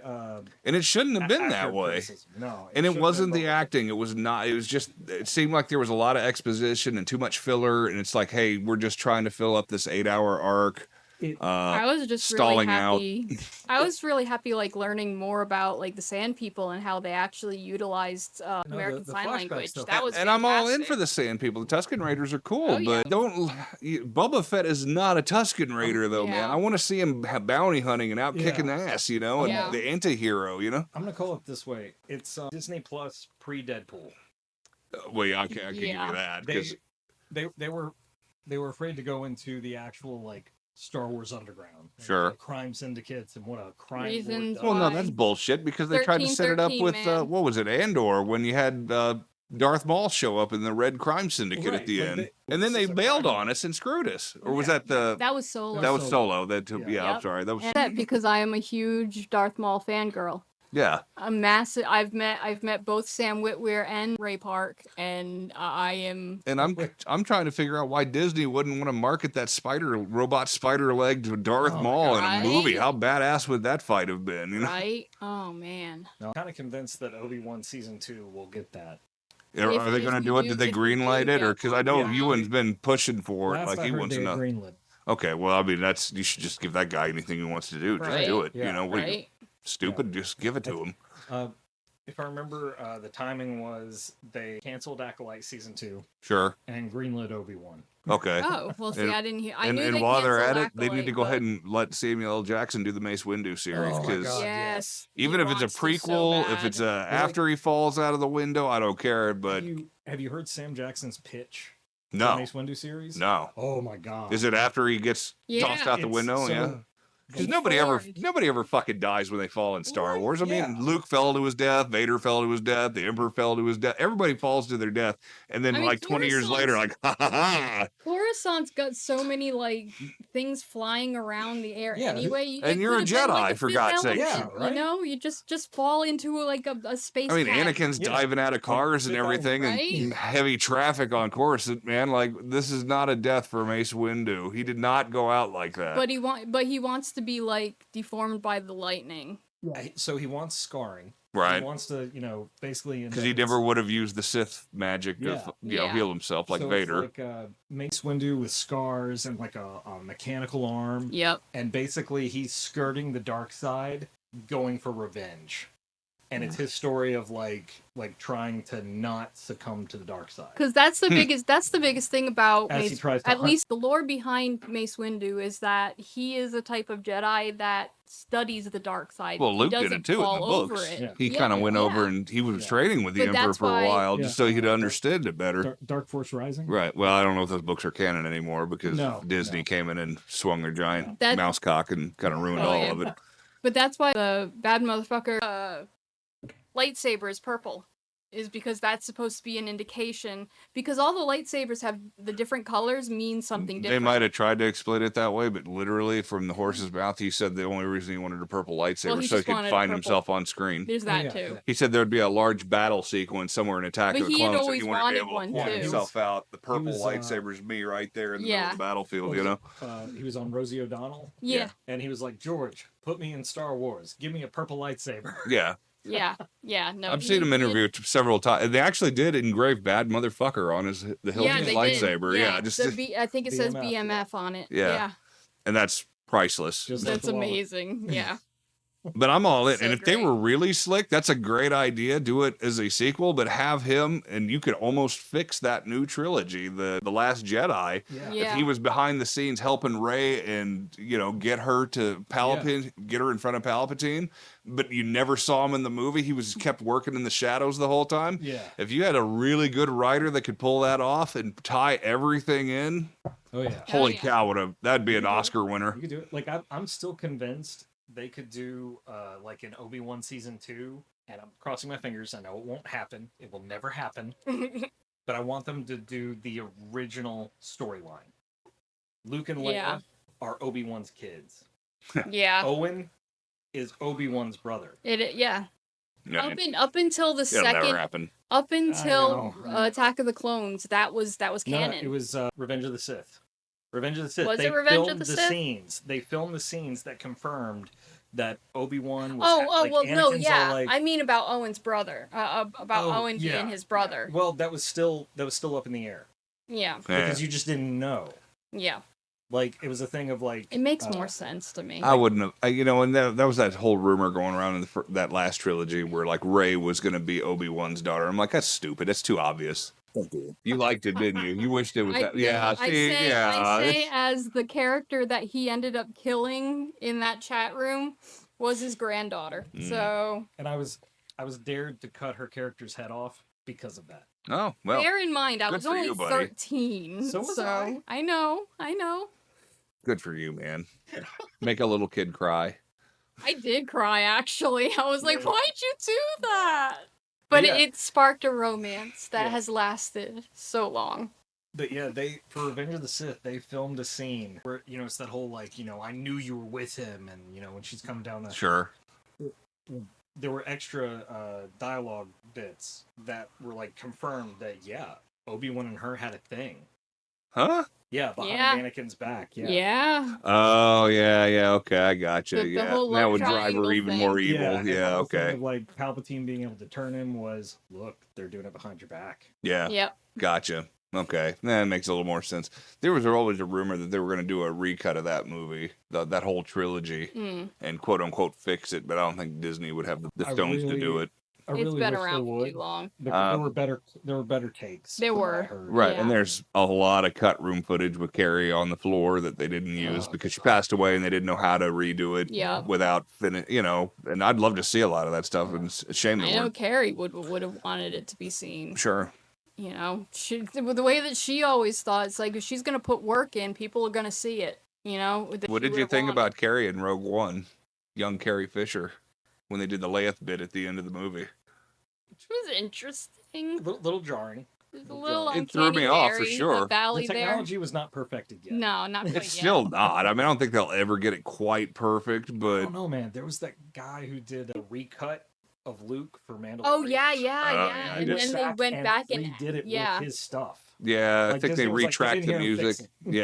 Speaker 1: it shouldn't have been that
Speaker 3: accurate
Speaker 1: way.
Speaker 3: criticism. No,
Speaker 1: And it
Speaker 3: shouldn't
Speaker 1: wasn't
Speaker 3: have
Speaker 1: the
Speaker 3: been.
Speaker 1: acting. It was not. It was just. It seemed like there was a lot of exposition and too much filler. And it's like, hey, we're just trying to fill up this 8-hour arc.
Speaker 3: It-
Speaker 2: I was just
Speaker 1: stalling out.
Speaker 2: really happy. I was really happy, like learning more about like the Sand People and how they actually utilized
Speaker 3: the
Speaker 2: American Sign
Speaker 3: flashback
Speaker 2: Language.
Speaker 3: stuff.
Speaker 2: That was
Speaker 1: And I'm all in
Speaker 2: fantastic.
Speaker 1: for the Sand People. The Tusken Raiders are cool,
Speaker 2: Oh, yeah.
Speaker 1: but don't. Boba Fett is not a Tusken Raider, though, man.
Speaker 2: Yeah.
Speaker 1: I want to see him bounty hunting and out
Speaker 3: Yeah.
Speaker 1: kicking ass, you know, and
Speaker 2: Yeah.
Speaker 1: the anti-hero, you know.
Speaker 3: I'm gonna call it this way. It's Disney Plus pre Deadpool.
Speaker 1: Well, yeah, I can give
Speaker 2: Yeah.
Speaker 1: you that
Speaker 3: They,
Speaker 1: because
Speaker 3: they were afraid to go into the actual like Star Wars Underground. and
Speaker 1: Sure.
Speaker 3: the crime syndicates and what a crime. lord
Speaker 2: Reasons
Speaker 3: does.
Speaker 1: well, no,
Speaker 2: why.
Speaker 1: that's bullshit because they tried to set it up
Speaker 2: 1313,
Speaker 1: with
Speaker 2: man.
Speaker 1: what was it, Andor, when you had Darth Maul show up in the Red Crime Syndicate
Speaker 3: Right,
Speaker 1: at the
Speaker 3: but
Speaker 1: end,
Speaker 3: they-
Speaker 1: and then
Speaker 3: this
Speaker 1: they
Speaker 3: is a
Speaker 1: bailed
Speaker 3: crime
Speaker 1: on
Speaker 3: lord.
Speaker 1: us and screwed us, or was
Speaker 3: Yeah.
Speaker 1: that the
Speaker 2: That was Solo.
Speaker 1: that was
Speaker 3: Solo.
Speaker 1: Solo? That
Speaker 3: Yeah.
Speaker 1: yeah, I'm
Speaker 2: Yep.
Speaker 1: sorry, that was
Speaker 2: And that because I am a huge Darth Maul fangirl.
Speaker 1: yeah.
Speaker 2: A massive. I've met both Sam Witwer and Ray Park, and I am.
Speaker 1: And I'm trying to figure out why Disney wouldn't want to market that robot spider leg to Darth
Speaker 3: Oh my
Speaker 1: Maul in
Speaker 2: God.
Speaker 1: a movie. How badass would that fight have been? You know,
Speaker 2: Right? Oh man.
Speaker 3: No, I'm kind of convinced that Obi-Wan season 2 will get that.
Speaker 1: are
Speaker 2: If
Speaker 1: they going to
Speaker 2: Disney
Speaker 1: do it?
Speaker 2: do-
Speaker 1: Did they
Speaker 2: if they
Speaker 1: greenlight
Speaker 2: do,
Speaker 1: it, or
Speaker 2: yeah.
Speaker 1: because I know
Speaker 3: Yeah.
Speaker 1: Ewan's been pushing for it,
Speaker 3: Last
Speaker 1: like
Speaker 3: I
Speaker 1: he
Speaker 3: heard,
Speaker 1: wants
Speaker 3: they
Speaker 1: to know.
Speaker 3: greenlit.
Speaker 1: Okay, well, I mean, you should just give that guy anything he wants to do. Just
Speaker 2: Right.
Speaker 1: do it.
Speaker 3: Yeah.
Speaker 1: You know, what are you,
Speaker 2: Right?
Speaker 1: stupid? Just give it to him.
Speaker 3: If I remember, the timing was they canceled Acolyte season 2
Speaker 1: Sure.
Speaker 3: and greenlit Obi-Wan.
Speaker 1: Okay.
Speaker 2: Oh well. See,
Speaker 1: And-
Speaker 2: I didn't hear. I
Speaker 1: and
Speaker 2: knew
Speaker 1: and
Speaker 2: they
Speaker 1: while they're at
Speaker 2: canceled
Speaker 1: it, they need to
Speaker 2: Acolyte,
Speaker 1: go ahead
Speaker 2: but-
Speaker 1: and let Samuel L. Jackson do the Mace Windu series
Speaker 3: Oh my
Speaker 1: because
Speaker 3: God.
Speaker 2: Yes.
Speaker 1: even
Speaker 2: he
Speaker 1: if it's a
Speaker 2: wants to so
Speaker 1: prequel, if
Speaker 2: bad.
Speaker 1: it's after he falls out of the window, I don't care. But
Speaker 3: Have you heard Sam Jackson's pitch? For
Speaker 1: no,
Speaker 3: the Mace Windu series.
Speaker 1: no.
Speaker 3: Oh my god.
Speaker 1: Is it after he gets
Speaker 2: Yeah.
Speaker 1: tossed out the
Speaker 3: It's
Speaker 1: window?
Speaker 3: so-
Speaker 1: Yeah. Because
Speaker 2: Before-
Speaker 1: nobody ever fucking dies when they fall in Star
Speaker 3: Right,
Speaker 1: Wars. I
Speaker 3: yeah.
Speaker 1: mean, Luke fell to his death, Vader fell to his death, the Emperor fell to his death. Everybody falls to their death, and then
Speaker 2: I mean,
Speaker 1: like 20 years later, like, ha ha ha.
Speaker 2: Coruscant's got so many like things flying around the air
Speaker 3: Yeah,
Speaker 2: anyway.
Speaker 1: and
Speaker 2: it
Speaker 1: you're a
Speaker 2: could've been, like,
Speaker 1: Jedi, for God's
Speaker 2: physiology,
Speaker 1: sake.
Speaker 3: Yeah, right?
Speaker 2: You know, you just fall into like a space.
Speaker 1: I mean,
Speaker 2: cat.
Speaker 1: Anakin's
Speaker 3: Yeah.
Speaker 1: diving out of cars and
Speaker 3: Right.
Speaker 1: everything, and heavy traffic on Coruscant. Man, like this is not a death for Mace Windu. He did not go out like that.
Speaker 2: But he wants to be like deformed by the lightning.
Speaker 3: So he wants scarring.
Speaker 1: Right.
Speaker 3: He wants to, basically.
Speaker 1: Because he never would have used the Sith magic to,
Speaker 2: Yeah.
Speaker 1: heal himself like
Speaker 3: so
Speaker 1: Vader.
Speaker 3: It's like Mace Windu with scars and like a mechanical arm,
Speaker 2: Yep.
Speaker 3: and basically he's skirting the dark side, going for revenge, and it's his story of like trying to not succumb to the dark side.
Speaker 2: Because that's the biggest thing about
Speaker 3: As he
Speaker 2: Mace.
Speaker 3: tries to
Speaker 2: At
Speaker 3: hunt-
Speaker 2: least the lore behind Mace Windu is that he is a type of Jedi that studies the dark side.
Speaker 1: Well,
Speaker 2: He
Speaker 1: Luke did
Speaker 2: doesn't
Speaker 1: it too in the
Speaker 2: fall over
Speaker 1: books.
Speaker 2: it.
Speaker 3: Yeah.
Speaker 1: He
Speaker 2: Yeah,
Speaker 1: kind of went over
Speaker 2: yeah.
Speaker 1: and he was
Speaker 3: Yeah.
Speaker 1: trading with the
Speaker 2: But
Speaker 1: Emperor
Speaker 2: that's
Speaker 1: for a
Speaker 2: why-
Speaker 1: while
Speaker 3: Yeah.
Speaker 1: just so he'd understood it better.
Speaker 3: Dark Force Rising.
Speaker 1: Right. Well, I don't know if those books are canon anymore because
Speaker 3: No,
Speaker 1: Disney
Speaker 3: no.
Speaker 1: came in and swung their giant
Speaker 2: That-
Speaker 1: mouse cock and kind of ruined
Speaker 2: Oh,
Speaker 1: all
Speaker 2: yeah.
Speaker 1: of it.
Speaker 2: But that's why the bad motherfucker lightsaber is purple. is because that's supposed to be an indication, because all the lightsabers have the different colors mean something
Speaker 1: They
Speaker 2: different.
Speaker 1: might have tried to explain it that way, but literally from the horse's mouth, he said the only reason he wanted a purple lightsaber
Speaker 2: Well, he
Speaker 1: so he
Speaker 2: just
Speaker 1: could
Speaker 2: wanted a
Speaker 1: find
Speaker 2: purple.
Speaker 1: himself on screen.
Speaker 2: There's
Speaker 3: Oh,
Speaker 2: that
Speaker 3: yeah,
Speaker 2: too.
Speaker 3: yeah.
Speaker 1: He said there'd be a large battle sequence somewhere in Attack
Speaker 2: But
Speaker 1: of the
Speaker 2: he had
Speaker 1: Clones, so
Speaker 2: always
Speaker 1: he wanted to be
Speaker 2: wanted
Speaker 1: able to
Speaker 2: one,
Speaker 1: point
Speaker 2: too.
Speaker 1: himself out. The purple
Speaker 3: was,
Speaker 1: lightsaber's me right there in the middle
Speaker 2: Yeah.
Speaker 1: of the battlefield,
Speaker 3: What
Speaker 1: you
Speaker 3: was
Speaker 1: know?
Speaker 3: it? He was on Rosie O'Donnell,
Speaker 2: Yeah.
Speaker 3: and he was like, George, put me in Star Wars. Give me a purple lightsaber.
Speaker 1: Yeah.
Speaker 2: Yeah. No,
Speaker 1: I've seen him interviewed several times. They actually did engrave "bad motherfucker" on the hilt
Speaker 2: Yeah,
Speaker 1: of his
Speaker 2: they
Speaker 1: lightsaber.
Speaker 2: did.
Speaker 1: Yeah, just
Speaker 2: I think it says
Speaker 3: BMF,
Speaker 2: BMF on it.
Speaker 1: Yeah.
Speaker 2: Yeah.
Speaker 1: and that's priceless.
Speaker 3: Just like
Speaker 2: That's
Speaker 3: the wallet.
Speaker 2: amazing. Yeah.
Speaker 1: But I'm all in.
Speaker 2: So
Speaker 1: And if they
Speaker 2: great.
Speaker 1: were really slick, that's a great idea. Do it as a sequel, but have him, and you could almost fix that new trilogy, the Last Jedi.
Speaker 3: Yeah.
Speaker 2: Yeah.
Speaker 1: If he was behind the scenes helping Rey and get her to Palpatine, get her in front of Palpatine, but you never saw him in the movie. He was kept working in the shadows the whole time.
Speaker 3: Yeah.
Speaker 1: If you had a really good writer that could pull that off and tie everything in,
Speaker 3: Oh yeah.
Speaker 1: holy
Speaker 2: yeah.
Speaker 1: cow, that'd be an
Speaker 3: You could do it.
Speaker 1: Oscar winner.
Speaker 3: You could do it. Like I'm still convinced they could do like an Obi-Wan season 2, and I'm crossing my fingers. I know it won't happen. It will never happen. But I want them to do the original storyline. Luke and Leia
Speaker 2: Yeah.
Speaker 3: are Obi-Wan's kids.
Speaker 2: Yeah.
Speaker 3: Owen is Obi-Wan's brother.
Speaker 2: Yeah.
Speaker 1: Yeah,
Speaker 2: Up until the
Speaker 1: it'll never
Speaker 2: second,
Speaker 1: happen.
Speaker 2: up until
Speaker 3: know.
Speaker 2: Attack of the Clones, that was
Speaker 3: No,
Speaker 2: canon.
Speaker 3: it was Revenge of the Sith. Revenge of the Sith.
Speaker 2: Was
Speaker 3: They
Speaker 2: it Revenge of
Speaker 3: filmed
Speaker 2: the
Speaker 3: the
Speaker 2: Sith?
Speaker 3: scenes. They filmed the scenes that confirmed that Obi-Wan was.
Speaker 2: Oh,
Speaker 3: like,
Speaker 2: well, no,
Speaker 3: Anakin's
Speaker 2: yeah.
Speaker 3: all like,
Speaker 2: I mean about Owen's brother. About
Speaker 3: Oh,
Speaker 2: Owen
Speaker 3: yeah.
Speaker 2: being his brother.
Speaker 3: Well, that was still up in the air
Speaker 2: Yeah.
Speaker 1: Yeah.
Speaker 3: because you just didn't know.
Speaker 2: Yeah.
Speaker 3: Like it was a thing of like
Speaker 2: It makes more sense to me.
Speaker 1: I wouldn't have, and that was that whole rumor going around in that last trilogy where like Rey was going to be Obi-Wan's daughter. I'm like, that's stupid. That's too obvious. You liked it, didn't you? You wished it was that. Yeah,
Speaker 2: I
Speaker 1: see,
Speaker 2: say,
Speaker 1: yeah.
Speaker 2: I say
Speaker 1: it's-
Speaker 2: as the character that he ended up killing in that chat room was his granddaughter.
Speaker 1: Mm.
Speaker 2: So
Speaker 3: and I was dared to cut her character's head off because of that.
Speaker 1: Oh, well.
Speaker 2: bear in mind, I
Speaker 1: good
Speaker 2: was
Speaker 1: for
Speaker 2: only
Speaker 1: you, buddy.
Speaker 2: 13.
Speaker 3: So was I.
Speaker 2: I know.
Speaker 1: Good for you, man. Make a little kid cry.
Speaker 2: I did cry, actually. I was like,
Speaker 3: Yeah.
Speaker 2: why'd you do that? But
Speaker 3: Yeah.
Speaker 2: it sparked a romance that
Speaker 3: Yeah.
Speaker 2: has lasted so long.
Speaker 3: But yeah, for Revenge of the Sith, they filmed a scene where it's that whole like I knew you were with him, and when she's coming down the
Speaker 1: Sure.
Speaker 3: there were extra dialogue bits that were like confirmed that Obi-Wan and her had a thing.
Speaker 1: Huh?
Speaker 3: Yeah, behind
Speaker 2: Yeah.
Speaker 3: Anakin's back.
Speaker 2: Yeah.
Speaker 1: Oh, yeah. Okay, I gotcha.
Speaker 2: The
Speaker 1: Yeah.
Speaker 2: whole
Speaker 1: That
Speaker 2: love
Speaker 1: would drive her
Speaker 2: triangle
Speaker 1: even
Speaker 2: thing.
Speaker 1: more evil.
Speaker 3: and the
Speaker 1: Yeah,
Speaker 3: whole thing
Speaker 1: okay.
Speaker 3: of, like Palpatine being able to turn him was, look, they're doing it behind your back.
Speaker 1: Yeah.
Speaker 2: Yep.
Speaker 1: Gotcha. Okay, that makes a little more sense. There was always a rumor that they were going to do a recut of that movie, that whole trilogy,
Speaker 2: Mm.
Speaker 1: and quote unquote fix it. But I don't think Disney would have the
Speaker 3: I
Speaker 1: stones to do
Speaker 3: really-
Speaker 1: it.
Speaker 3: I
Speaker 2: It's
Speaker 3: really
Speaker 2: been
Speaker 3: wish
Speaker 2: around
Speaker 3: they
Speaker 2: for
Speaker 3: would.
Speaker 2: too long.
Speaker 3: There were better takes.
Speaker 2: There
Speaker 3: from what I
Speaker 2: were.
Speaker 3: heard.
Speaker 1: Right, and
Speaker 2: Yeah.
Speaker 1: there's a lot of cut room footage with Carrie on the floor that they didn't use
Speaker 3: Oh,
Speaker 1: because she passed away and they didn't know how to redo it
Speaker 2: Yeah.
Speaker 1: without and I'd love to see a lot of that stuff, and it's a shame
Speaker 2: I
Speaker 1: that
Speaker 2: know
Speaker 1: we're
Speaker 2: Carrie would have wanted it to be seen.
Speaker 1: sure.
Speaker 2: The way that she always thought, it's like if she's gonna put work in, people are gonna see it. That
Speaker 1: What
Speaker 2: she
Speaker 1: did you
Speaker 2: would've
Speaker 1: think
Speaker 2: wanted.
Speaker 1: about Carrie in Rogue One, young Carrie Fisher, when they did the Leia bit at the end of the movie?
Speaker 2: Which was interesting.
Speaker 3: Little jarring.
Speaker 2: It was a little
Speaker 1: It threw
Speaker 2: uncanny
Speaker 1: me off, for
Speaker 2: valley,
Speaker 1: sure.
Speaker 2: The valley
Speaker 3: The
Speaker 2: there.
Speaker 3: technology was not perfected yet.
Speaker 2: No, not quite
Speaker 1: It's
Speaker 2: yet.
Speaker 1: still not. I mean, I don't think they'll ever get it quite perfect,
Speaker 3: I
Speaker 1: but
Speaker 3: don't know, man. There was that guy who did a recut of Luke for Mandalorian.
Speaker 2: Oh yeah.
Speaker 1: yeah,
Speaker 2: And
Speaker 1: just
Speaker 2: then they went back and
Speaker 3: redid it
Speaker 2: yeah.
Speaker 3: with his stuff.
Speaker 1: yeah, I
Speaker 3: Like,
Speaker 1: think they
Speaker 3: Disney was like,
Speaker 1: retracked
Speaker 3: "Get
Speaker 1: the
Speaker 3: in here and fix
Speaker 1: music.
Speaker 3: it."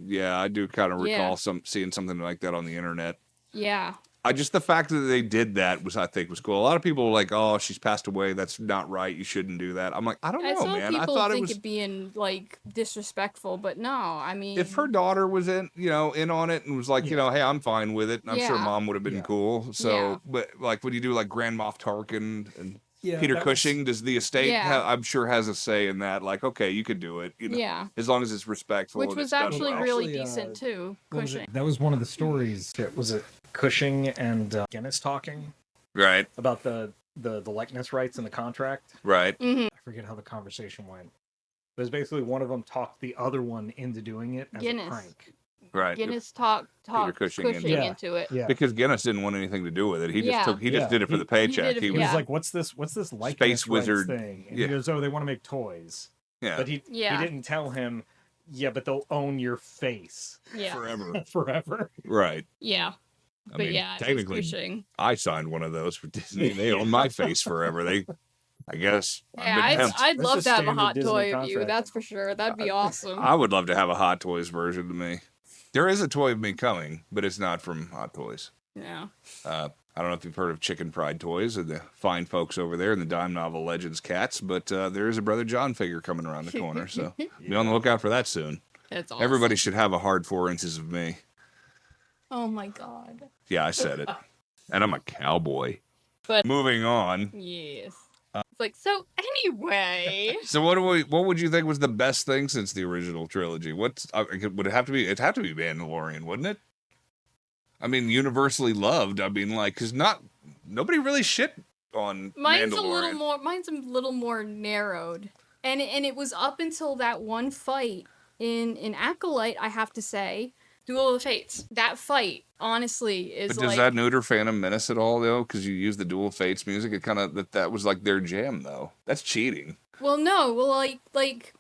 Speaker 1: Yeah, I do kind of
Speaker 2: Yeah.
Speaker 1: recall seeing something like that on the internet.
Speaker 2: Yeah.
Speaker 1: Just the fact that they did that I think was cool. A lot of people were like, "Oh, she's passed away. That's not right. You shouldn't do that." I'm like, I don't
Speaker 2: I
Speaker 1: know,
Speaker 2: saw
Speaker 1: man. I
Speaker 2: people
Speaker 1: thought it
Speaker 2: think
Speaker 1: was
Speaker 2: it being like disrespectful, but no, I mean,
Speaker 1: if her daughter was in on it and was like,
Speaker 3: Yeah.
Speaker 1: hey, I'm fine with it. And I'm sure
Speaker 2: Yeah.
Speaker 1: mom would have been
Speaker 3: Yeah.
Speaker 1: cool. So,
Speaker 2: Yeah.
Speaker 1: but like, when you do like Grand Moff Tarkin and
Speaker 3: Yeah,
Speaker 1: Peter
Speaker 3: that was-
Speaker 1: Cushing, does the estate
Speaker 2: Yeah.
Speaker 1: I'm sure has a say in that? Like, okay, you could do it.
Speaker 2: yeah,
Speaker 1: As long as it's respectful.
Speaker 2: which
Speaker 1: and
Speaker 2: was
Speaker 1: it's done
Speaker 2: actually
Speaker 1: well.
Speaker 2: really
Speaker 3: Actually,
Speaker 2: decent too.
Speaker 3: what was
Speaker 2: Cushing.
Speaker 3: it? That was one of the stories. Was it Cushing and Guinness talking
Speaker 1: Right,
Speaker 3: about the likeness rights in the contract?
Speaker 1: right.
Speaker 2: Hmm.
Speaker 3: I forget how the conversation went. But it's basically one of them talked the other one into doing it as
Speaker 2: Guinness.
Speaker 3: a prank.
Speaker 1: Right.
Speaker 2: Guinness talked
Speaker 1: Cushing
Speaker 2: Cushing
Speaker 3: Yeah.
Speaker 2: into it.
Speaker 3: Yeah.
Speaker 1: Because Guinness didn't want anything to do with it. He just
Speaker 2: Yeah.
Speaker 1: he just
Speaker 3: Yeah.
Speaker 1: did it for the paycheck.
Speaker 2: did it
Speaker 1: He
Speaker 2: for-
Speaker 1: was
Speaker 3: He was
Speaker 2: Yeah.
Speaker 3: like, "What's this likeness
Speaker 1: Space
Speaker 3: rights
Speaker 1: wizard.
Speaker 3: thing?" And
Speaker 1: Yeah.
Speaker 3: he goes, "Oh, they want to make toys."
Speaker 1: yeah,
Speaker 3: But he
Speaker 2: Yeah.
Speaker 3: didn't tell him. Yeah, but they'll own your face
Speaker 2: Yeah.
Speaker 1: forever.
Speaker 3: forever.
Speaker 1: Right.
Speaker 2: Yeah.
Speaker 1: I
Speaker 2: But
Speaker 1: mean,
Speaker 2: yeah, it was
Speaker 1: technically,
Speaker 2: Cushing.
Speaker 1: I signed one of those for Disney. They own my face forever. I guess.
Speaker 2: Yeah,
Speaker 1: I've been tempted.
Speaker 2: I'd
Speaker 3: That's
Speaker 2: love
Speaker 3: a
Speaker 2: to have a
Speaker 3: standard
Speaker 2: hot
Speaker 3: Disney
Speaker 2: toy of you.
Speaker 3: contract.
Speaker 2: That's for sure. That'd be awesome.
Speaker 1: I would love to have a Hot Toys version of me. There is a toy of me coming, but it's not from Hot Toys.
Speaker 2: Yeah.
Speaker 1: I don't know if you've heard of Chicken Fried Toys and the fine folks over there in the Dime Novel Legends Cats, but there is a Brother John figure coming around the corner, so be on the lookout for that soon.
Speaker 2: That's awesome.
Speaker 1: Everybody should have a hard 4 inches of me.
Speaker 2: Oh my god.
Speaker 1: Yeah, I said it. And I'm a cowboy.
Speaker 2: But-
Speaker 1: Moving on.
Speaker 2: Yes. It's like, so anyway.
Speaker 1: So what would you think was the best thing since the original trilogy? Would it have to be? It'd have to be Mandalorian, wouldn't it? I mean, universally loved. I mean, like, because nobody really shit on
Speaker 2: Mine's
Speaker 1: Mandalorian.
Speaker 2: Mine's a little more narrowed. And it was up until that one fight in Acolyte, I have to say. Duel of the Fates. That fight, honestly, is
Speaker 1: But does
Speaker 2: like
Speaker 1: that neuter Phantom Menace at all, though? Because you use the Duel of Fates music. It kind of that was like their jam, though. That's cheating.
Speaker 2: Well, no, well, like,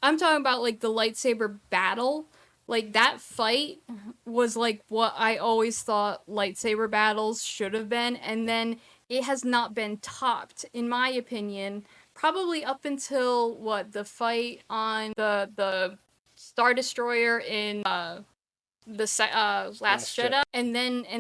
Speaker 2: I'm talking about, like, the lightsaber battle. Like, that fight was, like, what I always thought lightsaber battles should have been, and then it has not been topped, in my opinion, probably up until, the fight on the Star Destroyer in, Last Jedi, and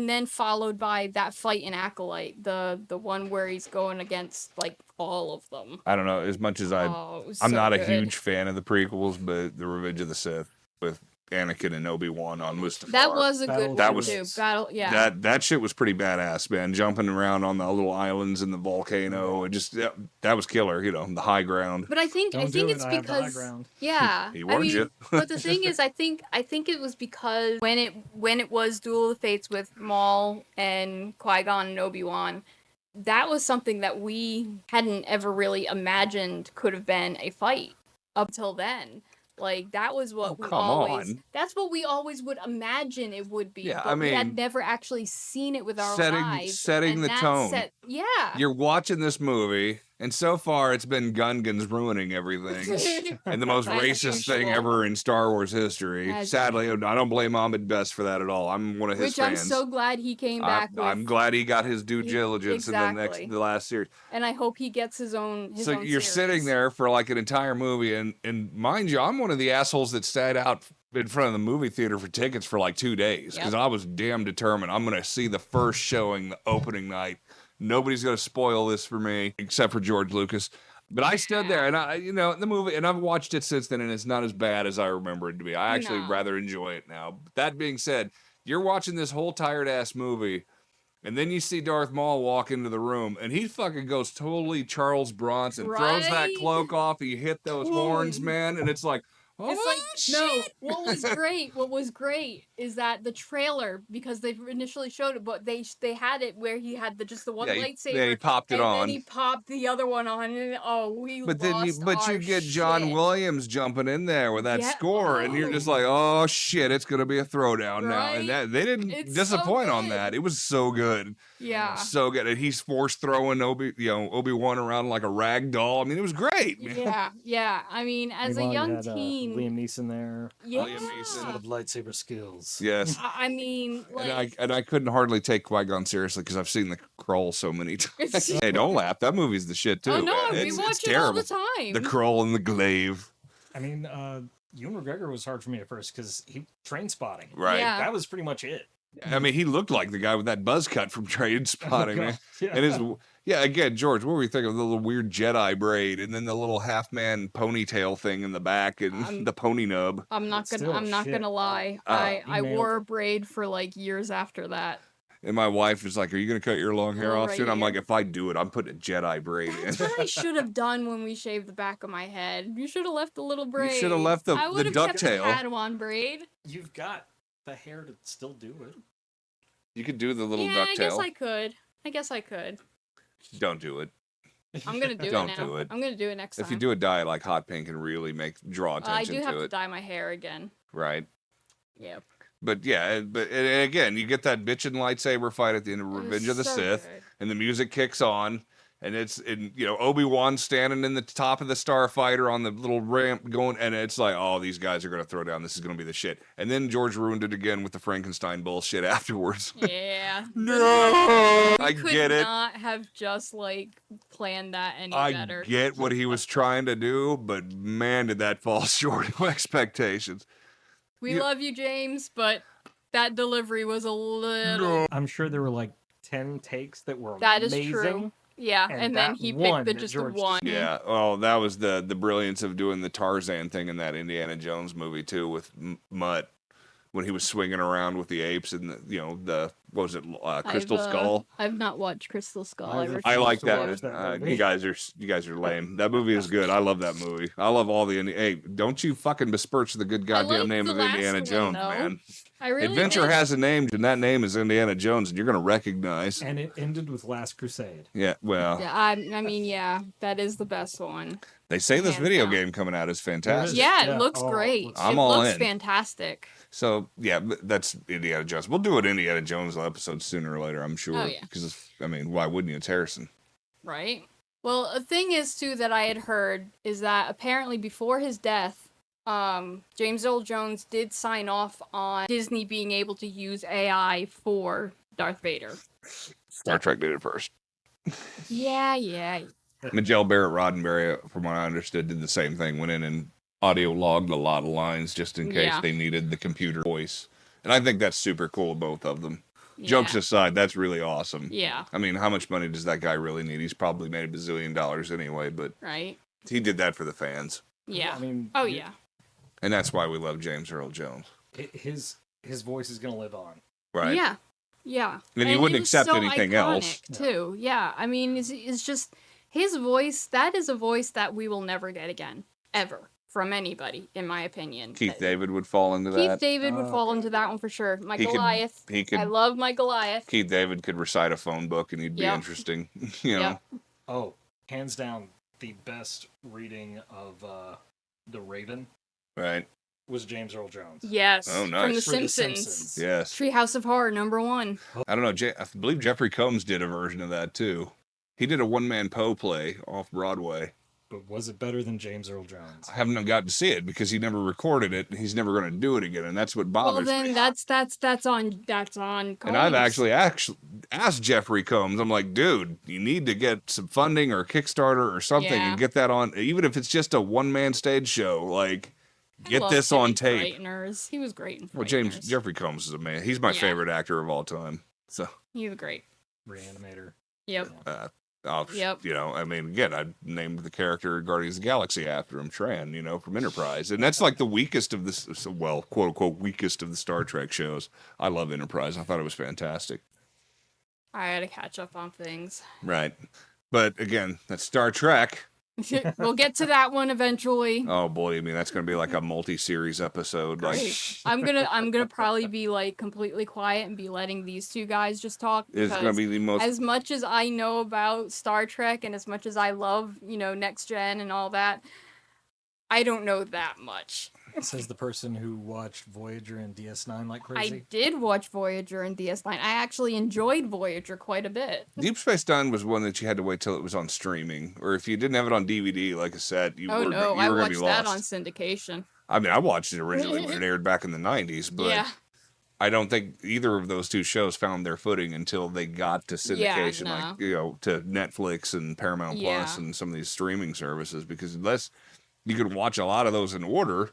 Speaker 2: then followed by that fight in Acolyte, the one where he's going against, like, all of them.
Speaker 1: I don't know. As much as
Speaker 2: Oh, it was
Speaker 1: I'm
Speaker 2: so
Speaker 1: not a
Speaker 2: good.
Speaker 1: huge fan of the prequels, but the Revenge of the Sith with Anakin and Obi-Wan on Mustafar.
Speaker 2: That was a
Speaker 3: Battle
Speaker 2: good
Speaker 1: That
Speaker 2: one
Speaker 1: was-
Speaker 2: too. Battle, yeah.
Speaker 1: That shit was pretty badass, man. Jumping around on the little islands in the volcano, and just that was killer. You know, the high ground.
Speaker 2: But I think
Speaker 3: Don't do it,
Speaker 2: it's
Speaker 3: I have the high
Speaker 2: because
Speaker 3: ground.
Speaker 2: yeah.
Speaker 1: He
Speaker 2: I
Speaker 1: warned
Speaker 2: mean,
Speaker 1: you.
Speaker 2: but the thing is, I think it was because when it was Duel of the Fates with Maul and Qui-Gon and Obi-Wan, that was something that we hadn't ever really imagined could have been a fight up till then. Like, that was what we
Speaker 1: come
Speaker 2: always
Speaker 1: on.
Speaker 2: that's what we always would imagine it would be.
Speaker 1: Yeah,
Speaker 2: but
Speaker 1: I
Speaker 2: we had
Speaker 1: mean,
Speaker 2: never actually seen it with our eyes.
Speaker 1: setting
Speaker 2: and
Speaker 1: the
Speaker 2: that
Speaker 1: tone.
Speaker 2: yeah.
Speaker 1: You're watching this movie, and so far it's been Gungans ruining everything. And the most
Speaker 2: As
Speaker 1: racist thing
Speaker 2: usual.
Speaker 1: ever in Star Wars history.
Speaker 2: As
Speaker 1: Sadly, I don't blame Ahmed Best for that at all. I'm one of his
Speaker 2: Which I'm
Speaker 1: fans.
Speaker 2: so glad he came back with.
Speaker 1: I'm glad he got his due diligence in
Speaker 2: Exactly.
Speaker 1: the last series.
Speaker 2: And I hope he gets his own.
Speaker 1: So you're sitting there for like an entire movie, and mind you, I'm one of the assholes that sat out in front of the movie theater for tickets for like 2 days because
Speaker 2: Yep.
Speaker 1: I was damn determined. I'm going to see the first showing, the opening night. Nobody's going to spoil this for me except for George Lucas. But I stood there, and the movie, and I've watched it since then, and it's not as bad as I remember it to be. I actually
Speaker 2: No.
Speaker 1: rather enjoy it now. That being said, you're watching this whole tired ass movie. And then you see Darth Maul walk into the room, and he fucking goes totally Charles Bronson, throws that
Speaker 2: Right?
Speaker 1: cloak off, he hit those horns, man, and it's like, oh,
Speaker 2: It's like no.
Speaker 1: shit.
Speaker 2: What was great is that the trailer, because they initially showed it, but they had it where he had just the one
Speaker 1: Yeah,
Speaker 2: lightsaber.
Speaker 1: he popped it
Speaker 2: and
Speaker 1: on.
Speaker 2: then he popped the other one on, and we
Speaker 1: But then you
Speaker 2: lost our
Speaker 1: get John
Speaker 2: shit.
Speaker 1: Williams jumping in there with that
Speaker 2: Yeah.
Speaker 1: score, and you're just like, oh shit, it's gonna be a throwdown now. And
Speaker 2: Right?
Speaker 1: they didn't
Speaker 2: It's
Speaker 1: disappoint
Speaker 2: so
Speaker 1: on
Speaker 2: good.
Speaker 1: that. It was so good.
Speaker 2: Yeah.
Speaker 1: So good. And he's force throwing Obi-Wan around like a rag doll. I mean, it was great, man.
Speaker 2: Yeah. I mean, as a
Speaker 3: Meanwhile, you
Speaker 2: young
Speaker 3: had,
Speaker 2: teen,
Speaker 3: Liam Neeson there.
Speaker 2: yeah.
Speaker 1: Liam Neeson.
Speaker 3: Lot of lightsaber skills.
Speaker 1: Yes.
Speaker 2: I mean, like,
Speaker 1: And I couldn't hardly take Qui-Gon seriously because I've seen the Krull so many times. Hey, don't laugh. That movie's the shit too.
Speaker 2: oh no,
Speaker 1: man.
Speaker 2: we
Speaker 1: It's
Speaker 2: watch it
Speaker 1: terrible.
Speaker 2: all the time.
Speaker 1: The Krull and the Glaive.
Speaker 3: I mean, Ewan McGregor was hard for me at first because he train spotting.
Speaker 1: Right.
Speaker 2: Yeah.
Speaker 3: That was pretty much it.
Speaker 1: I mean, he looked like the guy with that buzz cut from Train Spotting, man.
Speaker 3: Yeah.
Speaker 1: And again, George, what were you thinking of the little weird Jedi braid and then the little half-man ponytail thing in the back and the pony nub?
Speaker 2: I'm not
Speaker 3: Still,
Speaker 2: gonna. I'm not
Speaker 3: shit.
Speaker 2: gonna lie.
Speaker 1: You
Speaker 2: I
Speaker 3: nailed
Speaker 2: wore a braid for like years after that.
Speaker 1: And my wife was like, "Are you going to cut your long hair
Speaker 2: Oh,
Speaker 1: off
Speaker 2: right
Speaker 1: soon?" I'm like,
Speaker 2: here.
Speaker 1: "If I do it, I'm putting a Jedi braid in."
Speaker 2: That's what I should have done when we shaved the back of my head. You should have left the little braid.
Speaker 1: should have left the
Speaker 2: I would have kept the
Speaker 1: ducktail.
Speaker 2: Padawan braid.
Speaker 3: You've got the hair to still do it.
Speaker 1: You could do the little
Speaker 2: Yeah, I guess
Speaker 1: ducktail.
Speaker 2: I could.
Speaker 1: Don't do it.
Speaker 2: I'm gonna do
Speaker 1: Don't
Speaker 2: it now.
Speaker 1: do it.
Speaker 2: I'm gonna do it next time.
Speaker 1: If you do a dye like hot pink and really draw
Speaker 2: I
Speaker 1: attention
Speaker 2: do have
Speaker 1: to
Speaker 2: to
Speaker 1: it,
Speaker 2: dye my hair again.
Speaker 1: right?
Speaker 2: Yep.
Speaker 1: But yeah, and again, you get that bitchin' lightsaber fight at the end of
Speaker 2: It was
Speaker 1: Revenge of the
Speaker 2: so
Speaker 1: Sith,
Speaker 2: good.
Speaker 1: and the music kicks on, and Obi-Wan standing in the top of the starfighter on the little ramp going, and it's like, oh, these guys are gonna throw down. This is gonna be the shit. And then George ruined it again with the Frankenstein bullshit afterwards.
Speaker 2: Yeah.
Speaker 1: No,
Speaker 2: We
Speaker 1: I
Speaker 2: could
Speaker 1: get it.
Speaker 2: not have just like planned that any
Speaker 1: I
Speaker 2: better.
Speaker 1: get what he was trying to do, but man, did that fall short of expectations.
Speaker 2: We
Speaker 1: You-
Speaker 2: love you, James, but that delivery was a little.
Speaker 3: I'm sure there were like 10 takes that were
Speaker 2: That is
Speaker 3: amazing.
Speaker 2: true. Yeah,
Speaker 3: and
Speaker 2: and then
Speaker 3: that
Speaker 2: he
Speaker 3: one
Speaker 2: picked the
Speaker 3: that
Speaker 2: just
Speaker 3: George-
Speaker 2: one.
Speaker 1: Yeah, well, that was the brilliance of doing the Tarzan thing in that Indiana Jones movie too, with Mutt when he was swinging around with the apes and the what was it, Crystal Skull.
Speaker 2: I've not watched Crystal Skull.
Speaker 3: I
Speaker 2: I
Speaker 3: refuse
Speaker 1: I like
Speaker 3: to
Speaker 1: that.
Speaker 3: watch that movie.
Speaker 1: You guys are lame. That movie is good. I love that movie. I love all the Hey, don't you fucking besmirch the good goddamn
Speaker 2: liked
Speaker 1: name
Speaker 2: the
Speaker 1: of
Speaker 2: last
Speaker 1: Indiana
Speaker 2: one,
Speaker 1: Jones,
Speaker 2: though.
Speaker 1: man.
Speaker 2: I really
Speaker 1: Adventure
Speaker 2: did.
Speaker 1: has a name, and that name is Indiana Jones, and you're gonna recognize.
Speaker 3: And it ended with Last Crusade.
Speaker 1: Yeah, well,
Speaker 2: Yeah, I mean, yeah, that is the best one.
Speaker 1: they say this
Speaker 2: hands
Speaker 1: video
Speaker 2: down.
Speaker 1: game coming out is fantastic.
Speaker 2: Yeah,
Speaker 3: Yeah.
Speaker 2: it looks
Speaker 3: Oh,
Speaker 2: great.
Speaker 1: I'm
Speaker 2: it
Speaker 1: all
Speaker 2: looks
Speaker 1: in.
Speaker 2: fantastic.
Speaker 1: So yeah, that's Indiana Jones. We'll do an Indiana Jones episode sooner or later, I'm sure.
Speaker 2: Oh, yeah.
Speaker 1: Because I mean, why wouldn't you? It's Harrison.
Speaker 2: Right. Well, a thing is too that I had heard is that apparently before his death, James Earl Jones did sign off on Disney being able to use AI for Darth Vader.
Speaker 1: Star Trek did it first.
Speaker 2: Yeah.
Speaker 1: Miguel Barrett Roddenberry, from what I understood, did the same thing. Went in and audio logged a lot of lines just in case
Speaker 2: Yeah.
Speaker 1: they needed the computer voice. And I think that's super cool, both of them. Jokes
Speaker 2: Yeah.
Speaker 1: aside, that's really awesome.
Speaker 2: Yeah.
Speaker 1: I mean, how much money does that guy really need? He's probably made $1 bazillion anyway, but
Speaker 2: Right.
Speaker 1: he did that for the fans.
Speaker 2: Yeah.
Speaker 3: I mean,
Speaker 2: Oh yeah.
Speaker 1: And that's why we love James Earl Jones.
Speaker 3: his voice is going to live on.
Speaker 1: Right?
Speaker 2: Yeah. Yeah.
Speaker 1: And you
Speaker 2: it
Speaker 1: wouldn't
Speaker 2: was
Speaker 1: accept
Speaker 2: so
Speaker 1: anything else.
Speaker 2: iconic, too. Yeah. I mean, it's just his voice. That is a voice that we will never get again, ever, from anybody, in my opinion.
Speaker 1: Keith
Speaker 2: That-
Speaker 1: David would fall into
Speaker 2: Keith
Speaker 1: that.
Speaker 2: David would fall into that one for sure. My
Speaker 1: He could-
Speaker 2: Goliath.
Speaker 1: He could.
Speaker 2: I love my Goliath.
Speaker 1: Keith David could recite a phone book and he'd be
Speaker 2: Yep.
Speaker 1: interesting. You know.
Speaker 2: Yep.
Speaker 3: Oh, hands down, the best reading of The Raven
Speaker 1: Right.
Speaker 3: was James Earl Jones.
Speaker 2: Yes.
Speaker 1: Oh,
Speaker 2: From
Speaker 1: nice.
Speaker 2: The
Speaker 3: For The
Speaker 2: Simpsons.
Speaker 3: Simpsons.
Speaker 1: Yes.
Speaker 2: Treehouse of Horror #1.
Speaker 1: I don't know. I believe Jeffrey Combs did a version of that too. He did a one-man Poe play off Broadway.
Speaker 3: But was it better than James Earl Jones?
Speaker 1: I haven't got to see it because he never recorded it. And he's never going to do it again, and that's what
Speaker 2: Well,
Speaker 1: bothers
Speaker 2: then
Speaker 1: me.
Speaker 2: that's on Combs.
Speaker 1: And I've actually asked Jeffrey Combs. I'm like, dude, you need to get some funding or Kickstarter or something
Speaker 2: Yeah.
Speaker 1: and get that on, even if it's just a one-man stage show. Like,
Speaker 2: I
Speaker 1: get
Speaker 2: loved
Speaker 1: this
Speaker 2: him
Speaker 1: on
Speaker 2: in
Speaker 1: tape.
Speaker 2: Frighteners. He was great in Frighteners.
Speaker 1: Well, Jeffrey Combs is a man. He's my
Speaker 2: Yeah.
Speaker 1: favorite actor of all time. So,
Speaker 2: He was great.
Speaker 3: Reanimator.
Speaker 2: Yep. Yep.
Speaker 1: I mean, again, I named the character Guardians of the Galaxy after him, Tran, from Enterprise. And that's like the weakest of this, well, quote unquote, weakest of the Star Trek shows. I love Enterprise. I thought it was fantastic.
Speaker 2: I had to catch up on things.
Speaker 1: Right. But again, that's Star Trek.
Speaker 2: We'll get to that one eventually.
Speaker 1: Oh boy, I mean, that's going to be like a multi-series episode. Like,
Speaker 2: Great. I'm gonna probably be like completely quiet and be letting these two guys just talk.
Speaker 1: it's going to
Speaker 2: because
Speaker 1: be the most.
Speaker 2: as much as I know about Star Trek and as much as I love, Next Gen and all that, I don't know that much.
Speaker 3: Says the person who watched Voyager and DS9 like
Speaker 2: I
Speaker 3: crazy.
Speaker 2: did watch Voyager and DS9. I actually enjoyed Voyager quite a bit.
Speaker 1: Deep Space Nine was one that you had to wait till it was on streaming, or if you didn't have it on DVD, like I said, you
Speaker 2: Oh
Speaker 1: were
Speaker 2: no,
Speaker 1: you
Speaker 2: I
Speaker 1: were going to
Speaker 2: watched
Speaker 1: be
Speaker 2: that
Speaker 1: lost.
Speaker 2: on syndication.
Speaker 1: I mean, I watched it originally when it aired back in the 90s, but
Speaker 2: Yeah.
Speaker 1: I don't think either of those two shows found their footing until they got to
Speaker 2: Yeah,
Speaker 1: syndication,
Speaker 2: no.
Speaker 1: like, to Netflix and Paramount Plus
Speaker 2: Yeah.
Speaker 1: and some of these streaming services, because unless you could watch a lot of those in order,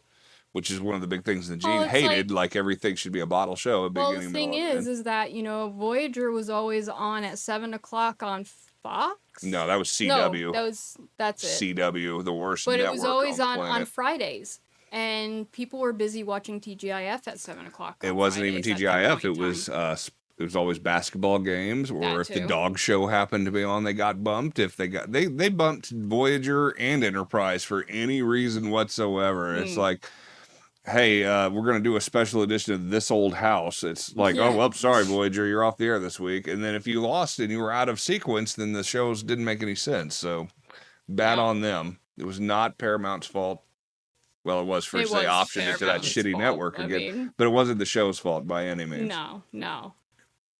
Speaker 1: which is one of the big things that Gene
Speaker 2: Well, it's
Speaker 1: hated, like everything should be a bottle show. A
Speaker 2: Well, the
Speaker 1: beginning,
Speaker 2: thing
Speaker 1: middle, and
Speaker 2: is
Speaker 1: end.
Speaker 2: that Voyager was always on at 7 o'clock on Fox.
Speaker 1: No, that was CW.
Speaker 2: No, that's it.
Speaker 1: CW, the worst
Speaker 2: But it
Speaker 1: network
Speaker 2: was always
Speaker 1: on, the
Speaker 2: on
Speaker 1: planet.
Speaker 2: Fridays, and people were busy watching TGIF at 7 o'clock.
Speaker 1: It
Speaker 2: on
Speaker 1: wasn't even
Speaker 2: Fridays at that
Speaker 1: TGIF.
Speaker 2: point
Speaker 1: It
Speaker 2: in
Speaker 1: was
Speaker 2: time.
Speaker 1: it was always basketball games, or
Speaker 2: That
Speaker 1: if the
Speaker 2: too.
Speaker 1: dog show happened to be on, they got bumped. If they bumped Voyager and Enterprise for any reason whatsoever. It's
Speaker 2: Hmm.
Speaker 1: like, hey, we're gonna do a special edition of This Old House. It's like,
Speaker 2: Yeah.
Speaker 1: oh well, sorry Voyager, you're off the air this week. And then if you lost and you were out of sequence, then the shows didn't make any sense. So bad
Speaker 2: Yeah.
Speaker 1: on them. It was not Paramount's fault Well, it was
Speaker 2: It
Speaker 1: first they
Speaker 2: was
Speaker 1: optioned it to that
Speaker 2: Paramount's
Speaker 1: shitty
Speaker 2: fault.
Speaker 1: network
Speaker 2: I
Speaker 1: again.
Speaker 2: mean,
Speaker 1: But it wasn't the show's fault by any means.
Speaker 2: no.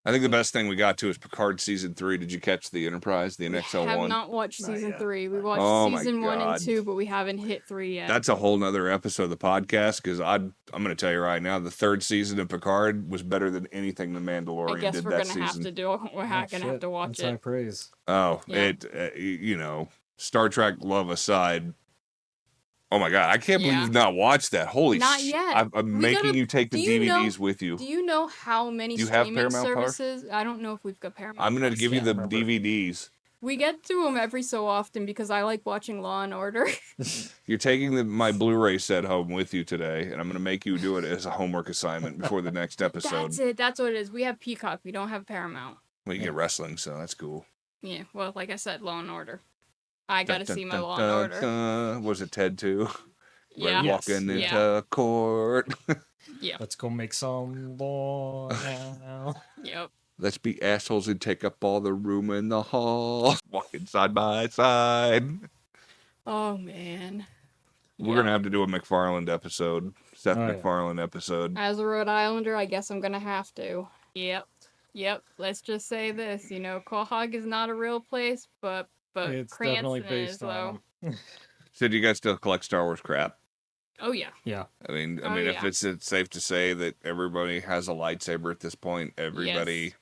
Speaker 1: I think the best thing we got to is Picard season 3. Did you catch the Enterprise, the
Speaker 2: We
Speaker 1: NXL
Speaker 2: have
Speaker 1: one?
Speaker 2: not watched
Speaker 3: Not
Speaker 2: season
Speaker 3: yet.
Speaker 2: 3. We
Speaker 3: Not
Speaker 2: watched
Speaker 1: Oh my
Speaker 2: season 1 and
Speaker 1: God.
Speaker 2: 2, but we haven't hit 3 yet.
Speaker 1: That's a whole nother episode of the podcast because I'm going to tell you right now, the 3rd season of Picard was better than anything The Mandalorian
Speaker 2: I guess
Speaker 1: did
Speaker 2: we're
Speaker 1: that
Speaker 2: gonna have
Speaker 1: season.
Speaker 2: to do. We're gonna have to watch
Speaker 3: That's high
Speaker 2: it.
Speaker 3: praise.
Speaker 1: Oh,
Speaker 2: Yeah.
Speaker 1: Star Trek love aside. Oh my God, I can't believe
Speaker 2: Yeah.
Speaker 1: you've not watched that. Holy
Speaker 2: Not
Speaker 1: shit.
Speaker 2: yet.
Speaker 1: I'm
Speaker 2: We
Speaker 1: making
Speaker 2: gotta-
Speaker 1: you take the
Speaker 2: do you know-
Speaker 1: DVDs with you.
Speaker 2: Do you know how many
Speaker 1: Do you have
Speaker 2: streaming
Speaker 1: Paramount Plus?
Speaker 2: services? I don't know if we've got Paramount.
Speaker 1: I'm going to
Speaker 2: Plus
Speaker 1: give you
Speaker 2: yet.
Speaker 1: the
Speaker 3: Remember.
Speaker 1: DVDs.
Speaker 2: We get to them every so often because I like watching Law and Order.
Speaker 1: You're taking my Blu-ray set home with you today, and I'm going to make you do it as a homework assignment before the next episode.
Speaker 2: That's it. That's what it is. We have Peacock. We don't have Paramount.
Speaker 1: Well, you get wrestling, so that's cool.
Speaker 2: Yeah. Well, like I said, Law and Order. I gotta
Speaker 1: Dun,
Speaker 2: see
Speaker 1: dun,
Speaker 2: my
Speaker 1: dun,
Speaker 2: Law
Speaker 1: dun,
Speaker 2: and Order.
Speaker 1: dun. Was it Ted 2?
Speaker 2: Yeah.
Speaker 3: Yes.
Speaker 1: Walking into
Speaker 2: Yeah.
Speaker 1: court.
Speaker 2: Yeah.
Speaker 3: Let's go make some law now.
Speaker 2: Yep.
Speaker 1: Let's be assholes and take up all the room in the hall. Walking side by side.
Speaker 2: Oh man.
Speaker 1: We're going to have to do a McFarland episode. Seth
Speaker 3: Oh, yeah.
Speaker 1: MacFarlane episode.
Speaker 2: As a Rhode Islander, I guess I'm gonna have to. Yep. Let's just say this. Quahog is not a real place, but
Speaker 3: It's
Speaker 2: Cranston
Speaker 3: definitely
Speaker 2: is
Speaker 3: based
Speaker 2: though.
Speaker 3: on.
Speaker 1: So do you guys still collect Star Wars crap?
Speaker 2: Oh yeah.
Speaker 3: Yeah.
Speaker 1: I mean,
Speaker 2: Oh,
Speaker 1: if
Speaker 2: yeah.
Speaker 1: it's safe to say that everybody has a lightsaber at this point, everybody
Speaker 2: Yes.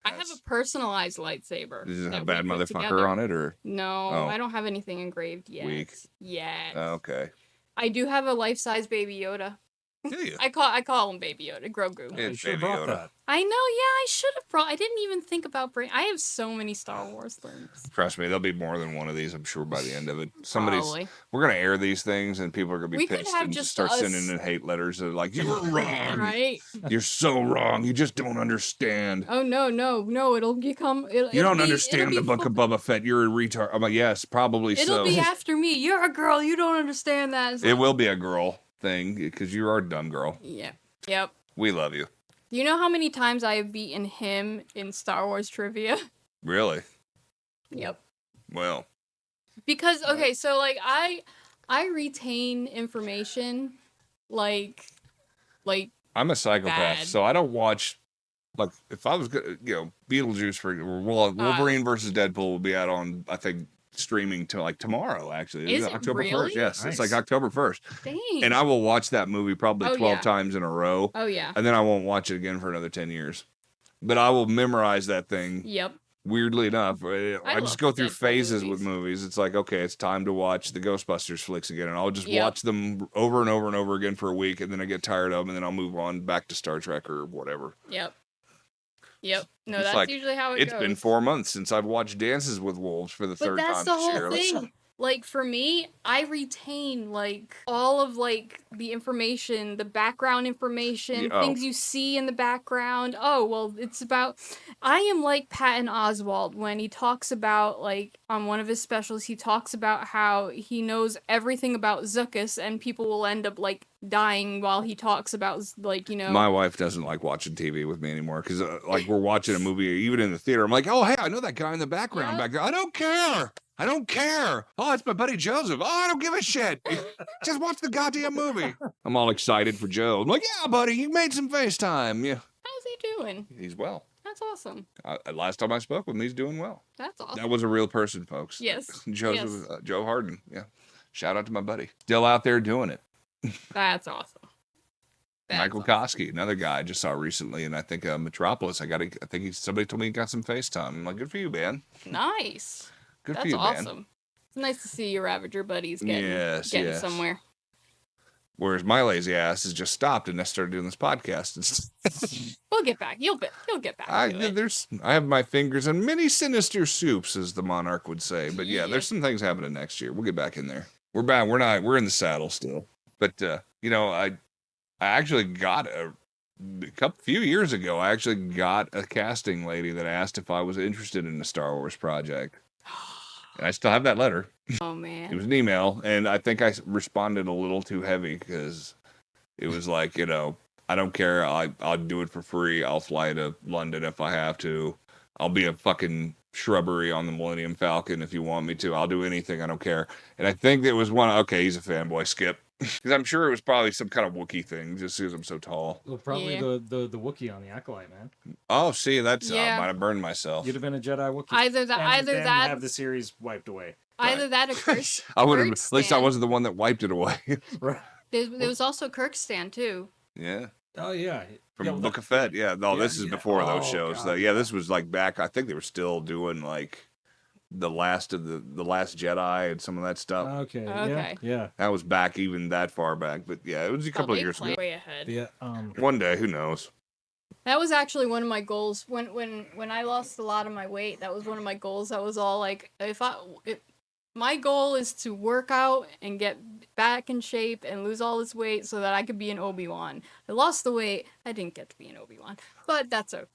Speaker 2: I have
Speaker 1: has-
Speaker 2: a personalized lightsaber.
Speaker 1: Does it
Speaker 2: that
Speaker 1: have
Speaker 2: we
Speaker 1: bad
Speaker 2: put
Speaker 1: motherfucker
Speaker 2: together.
Speaker 1: on it, or
Speaker 2: No,
Speaker 1: Oh.
Speaker 2: I don't have anything engraved yet.
Speaker 1: Weak.
Speaker 2: Yet.
Speaker 1: oh, okay?
Speaker 2: I do have a life-size Baby Yoda.
Speaker 1: Do you?
Speaker 2: I call him Baby Yoda, Grogu.
Speaker 1: Yeah.
Speaker 3: You should have
Speaker 1: Baby
Speaker 3: brought
Speaker 1: Yoda.
Speaker 3: that.
Speaker 2: I know, yeah, I should have brought. I didn't even think about bringing. I have so many Star Wars things.
Speaker 1: Trust me, there'll be more than one of these. I'm sure by the end of it,
Speaker 2: Probably.
Speaker 1: we're gonna air these things, and people are gonna be
Speaker 2: We could
Speaker 1: pissed
Speaker 2: have
Speaker 1: and
Speaker 2: just
Speaker 1: start
Speaker 2: us-
Speaker 1: sending in hate letters. That are like, "You're wrong.
Speaker 2: Right?
Speaker 1: You're so wrong. You just don't understand.
Speaker 2: Oh no! It'll become.
Speaker 1: You don't understand the book of Boba Fett. You're a retard." I'm like, yes, probably
Speaker 2: It'll
Speaker 1: so.
Speaker 2: be after me. You're a girl. You don't understand that. It's
Speaker 1: It
Speaker 2: like-
Speaker 1: will be a girl thing because you are a dumb girl.
Speaker 2: Yeah. Yep.
Speaker 1: We love you.
Speaker 2: You know how many times I have beaten him in Star Wars trivia?
Speaker 1: Really?
Speaker 2: Yep.
Speaker 1: Well,
Speaker 2: Because okay, so like I retain information like
Speaker 1: I'm a psychopath,
Speaker 2: Bad.
Speaker 1: so I don't watch. Like, if I was, Beetlejuice Wolverine versus Deadpool will be out on, I think, streaming to like tomorrow. Actually,
Speaker 2: Is it
Speaker 1: October
Speaker 2: really?
Speaker 1: 1st. Yes, it's like
Speaker 3: Nice.
Speaker 1: October 1st,
Speaker 2: dang.
Speaker 1: and I will watch that movie probably
Speaker 2: Oh,
Speaker 1: 12
Speaker 2: yeah.
Speaker 1: times in a row,
Speaker 2: Oh yeah.
Speaker 1: and then I won't watch it again for another 10 years. But I will memorize that thing.
Speaker 2: Yep.
Speaker 1: Weirdly enough, I
Speaker 2: love
Speaker 1: just go through
Speaker 2: Deadpool
Speaker 1: phases with
Speaker 2: movies.
Speaker 1: movies. It's like, okay, it's time to watch the Ghostbusters flicks again, and I'll just
Speaker 2: Yep.
Speaker 1: watch them over and over and over again for a week, and then I get tired of them, and then I'll move on back to Star Trek or whatever.
Speaker 2: Yep. No,
Speaker 1: It's
Speaker 2: that's
Speaker 1: like,
Speaker 2: usually how it
Speaker 1: It's
Speaker 2: goes.
Speaker 1: been 4 months since I've watched Dances with Wolves for the
Speaker 2: But
Speaker 1: third
Speaker 2: that's
Speaker 1: time
Speaker 2: the
Speaker 1: this
Speaker 2: whole
Speaker 1: year. Let's-
Speaker 2: thing. Like for me, I retain like all of like the information, the background information,
Speaker 1: Yeah, oh.
Speaker 2: things you see in the background. Oh, well, it's about I am like Patton Oswalt when he talks about like on one of his specials, he talks about how he knows everything about Zuckuss and people will end up like dying while he talks about
Speaker 1: My wife doesn't like watching TV with me anymore because, like, we're watching a movie, even in the theater. I'm like, oh, hey, I know that guy in the background
Speaker 2: Yeah.
Speaker 1: back there. I don't care. I don't care. Oh, it's my buddy Joseph. Oh, I don't give a shit. Just watch the goddamn movie. I'm all excited for Joe. I'm like, yeah, buddy, you made some FaceTime. Yeah,
Speaker 2: How's he doing?
Speaker 1: he's well.
Speaker 2: That's awesome.
Speaker 1: Last time I spoke with him, he's doing well.
Speaker 2: That's awesome.
Speaker 1: That was a real person, folks.
Speaker 2: Yes.
Speaker 1: Joseph, Joe Harden. Yeah. Shout out to my buddy. Still out there doing it.
Speaker 2: That's awesome.
Speaker 1: Michael Koski, another guy I just saw recently, and I think Metropolis. Somebody told me he got some FaceTime. I'm like, good for you, man.
Speaker 2: Nice.
Speaker 1: Good
Speaker 2: That's
Speaker 1: for you,
Speaker 2: awesome.
Speaker 1: man.
Speaker 2: It's nice to see your Ravager buddies getting
Speaker 1: Yes.
Speaker 2: somewhere.
Speaker 1: Whereas my lazy ass has just stopped and I started doing this podcast.
Speaker 2: We'll get back. You'll get back to it.
Speaker 1: I have my fingers in many sinister soups, as the monarch would say. But yeah,
Speaker 2: Yeah.
Speaker 1: there's some things happening next year. We'll get back in there. We're back. We're in the saddle still. But I actually got a few years ago. I actually got a casting lady that asked if I was interested in the Star Wars project. And I still have that letter.
Speaker 2: Oh
Speaker 1: It
Speaker 2: man.
Speaker 1: was an email, and I think I responded a little too heavy because it was like, I don't care. I'll do it for free. I'll fly to London if I have to. I'll be a fucking shrubbery on the Millennium Falcon if you want me to. I'll do anything. I don't care. And I think there was one. Okay, he's a fanboy. Skip. Because I'm sure it was probably some kind of Wookiee thing, just because I'm so tall.
Speaker 3: Well, probably
Speaker 2: Yeah.
Speaker 3: the Wookiee on the Acolyte, man.
Speaker 1: Oh, see, that's
Speaker 2: Yeah.
Speaker 1: might have burned myself.
Speaker 3: You'd have been a Jedi Wookiee.
Speaker 2: Either that,
Speaker 3: and
Speaker 2: either
Speaker 3: then
Speaker 2: that,
Speaker 3: have the series wiped away.
Speaker 2: either
Speaker 1: Right.
Speaker 2: that or Kirk.
Speaker 1: I would have.
Speaker 2: Kirk
Speaker 1: At least I
Speaker 2: stand.
Speaker 1: wasn't the one that wiped it away.
Speaker 3: Right.
Speaker 2: There was also Kirkstand too.
Speaker 1: Yeah.
Speaker 3: Oh yeah.
Speaker 1: From
Speaker 3: Yeah,
Speaker 1: Book of Fett. Yeah. No,
Speaker 3: Yeah,
Speaker 1: this is
Speaker 3: yeah.
Speaker 1: before those
Speaker 3: Oh,
Speaker 1: shows.
Speaker 3: God,
Speaker 1: Though. Yeah,
Speaker 3: yeah.
Speaker 1: this was like back. I think they were still doing like the last of the Last Jedi and some of that stuff.
Speaker 3: Okay.
Speaker 2: Okay.
Speaker 3: Yeah.
Speaker 1: That was back even that far back. But yeah, it was a couple of
Speaker 2: they
Speaker 1: years
Speaker 2: play
Speaker 1: ago.
Speaker 2: way ahead.
Speaker 3: Yeah.
Speaker 1: One day, who knows?
Speaker 2: That was actually one of my goals when I lost a lot of my weight. That was one of my goals. I was all like, my goal is to work out and get back in shape and lose all this weight so that I could be an Obi-Wan. I lost the weight. I didn't get to be an Obi-Wan, but that's okay.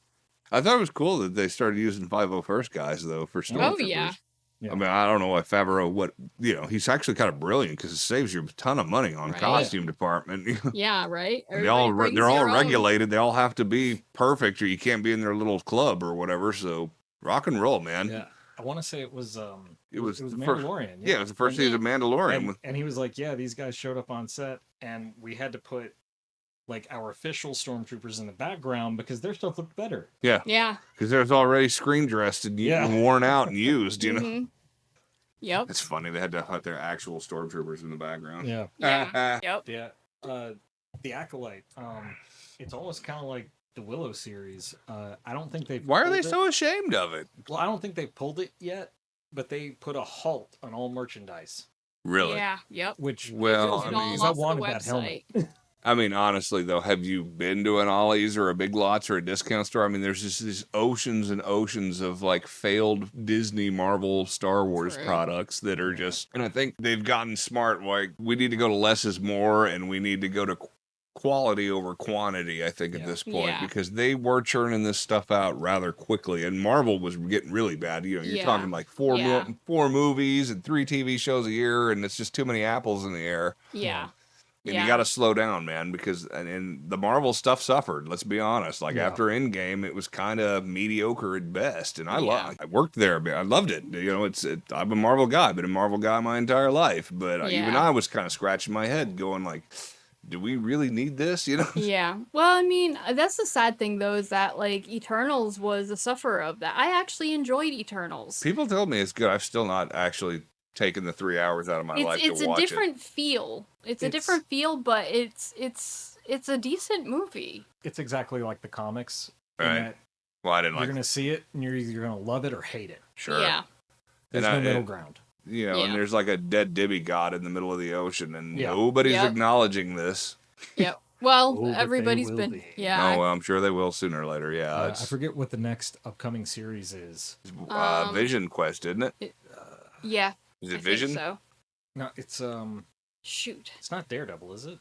Speaker 1: I thought it was cool that they started using 501st guys though for stormtroopers.
Speaker 2: Oh yeah,
Speaker 3: Yeah.
Speaker 1: I mean, I don't know why Favreau. He's actually kind of brilliant because it saves you a ton of money on
Speaker 2: Right.
Speaker 1: costume department.
Speaker 2: yeah, right.
Speaker 1: And they're all
Speaker 2: Everybody brings
Speaker 1: they're all
Speaker 2: their own.
Speaker 1: regulated. They all have to be perfect, or you can't be in their little club or whatever. So rock and roll, man.
Speaker 3: Yeah. I want to say it was
Speaker 1: It was
Speaker 3: it was
Speaker 1: the first-
Speaker 3: Mandalorian.
Speaker 1: Yeah, it was the first season of Mandalorian.
Speaker 3: And he was like, yeah, these guys showed up on set, and we had to put like our official stormtroopers in the background because their stuff looked better.
Speaker 1: Yeah,
Speaker 2: Yeah.
Speaker 1: because there's already screen dressed and
Speaker 3: Yeah.
Speaker 1: worn out and used. You know,
Speaker 2: Mhm. Yep.
Speaker 1: it's funny they had to put their actual stormtroopers in the background.
Speaker 3: Yeah.
Speaker 2: Yeah. Yep.
Speaker 3: Yeah. The Acolyte. It's almost kind of like the Willow series. I don't think they've.
Speaker 1: Why are they
Speaker 3: pulled it.
Speaker 1: so ashamed of it?
Speaker 3: Well, I don't think they've pulled it yet, but they put a halt on all merchandise.
Speaker 1: Really?
Speaker 2: Yeah. Yep.
Speaker 3: Which
Speaker 1: Well,
Speaker 2: It
Speaker 1: I
Speaker 2: all
Speaker 1: mean,
Speaker 3: because
Speaker 2: off
Speaker 3: I
Speaker 2: the
Speaker 3: wanted that helmet.
Speaker 2: website.
Speaker 1: I mean, honestly, though, have you been to an Ollie's or a Big Lots or a discount store? I mean, there's just these oceans and oceans of like failed Disney, Marvel, Star Wars
Speaker 2: True.
Speaker 1: products that are just, and I think they've gotten smart. Like, we need to go to less is more and we need to go to quality over quantity, I think, at
Speaker 3: Yeah.
Speaker 1: this point,
Speaker 2: Yeah.
Speaker 1: because they were churning this stuff out rather quickly. And Marvel was getting really bad. You know, you're
Speaker 2: Yeah.
Speaker 1: talking like four
Speaker 2: Yeah.
Speaker 1: movies and 3 TV shows a year, and it's just too many apples in the air.
Speaker 2: Yeah.
Speaker 1: And
Speaker 2: Yeah.
Speaker 1: you got to slow down, man, because and the Marvel stuff suffered. Let's be honest. Like
Speaker 3: Yeah.
Speaker 1: after Endgame, it was kind of mediocre at best. And
Speaker 2: Yeah.
Speaker 1: I worked there, but I loved it. You know, I'm a Marvel guy, been a Marvel guy my entire life. But even
Speaker 2: Yeah.
Speaker 1: I was kind of scratching my head, going like, do we really need this? You know?
Speaker 2: Yeah. Well, I mean, that's the sad thing though, is that like Eternals was a sufferer of that. I actually enjoyed Eternals.
Speaker 1: People told me it's good. I've still not actually taken the 3 hours out of my life
Speaker 2: It's
Speaker 1: to
Speaker 2: a
Speaker 1: watch
Speaker 2: different feel. It's a different feel, but it's a decent movie.
Speaker 3: it's exactly like the comics.
Speaker 1: it.
Speaker 3: in
Speaker 1: Right?
Speaker 3: that
Speaker 1: Well, I didn't
Speaker 3: You're
Speaker 1: like.
Speaker 3: gonna see it, and you're either gonna love it or hate it.
Speaker 1: Sure.
Speaker 2: Yeah.
Speaker 3: There's
Speaker 1: And
Speaker 3: no
Speaker 1: I-
Speaker 3: middle ground.
Speaker 1: You know,
Speaker 2: Yeah.
Speaker 1: and there's like a dead Dibby god in the middle of the ocean, and
Speaker 3: Yeah.
Speaker 1: nobody's
Speaker 2: Yep.
Speaker 1: acknowleding this.
Speaker 2: Yep. Well,
Speaker 3: Oh, but they
Speaker 2: everybody's
Speaker 3: will
Speaker 2: been.
Speaker 3: be.
Speaker 2: Yeah.
Speaker 1: Oh, well, I'm sure they will sooner or later. Yeah,
Speaker 3: I
Speaker 1: it's
Speaker 3: forget what the next upcoming series is.
Speaker 1: Vision Quest, isn't it?
Speaker 2: Yeah.
Speaker 1: Is
Speaker 2: I
Speaker 1: it Vision?
Speaker 2: think so.
Speaker 3: No, it's
Speaker 2: Shoot.
Speaker 3: not Daredevil, is it?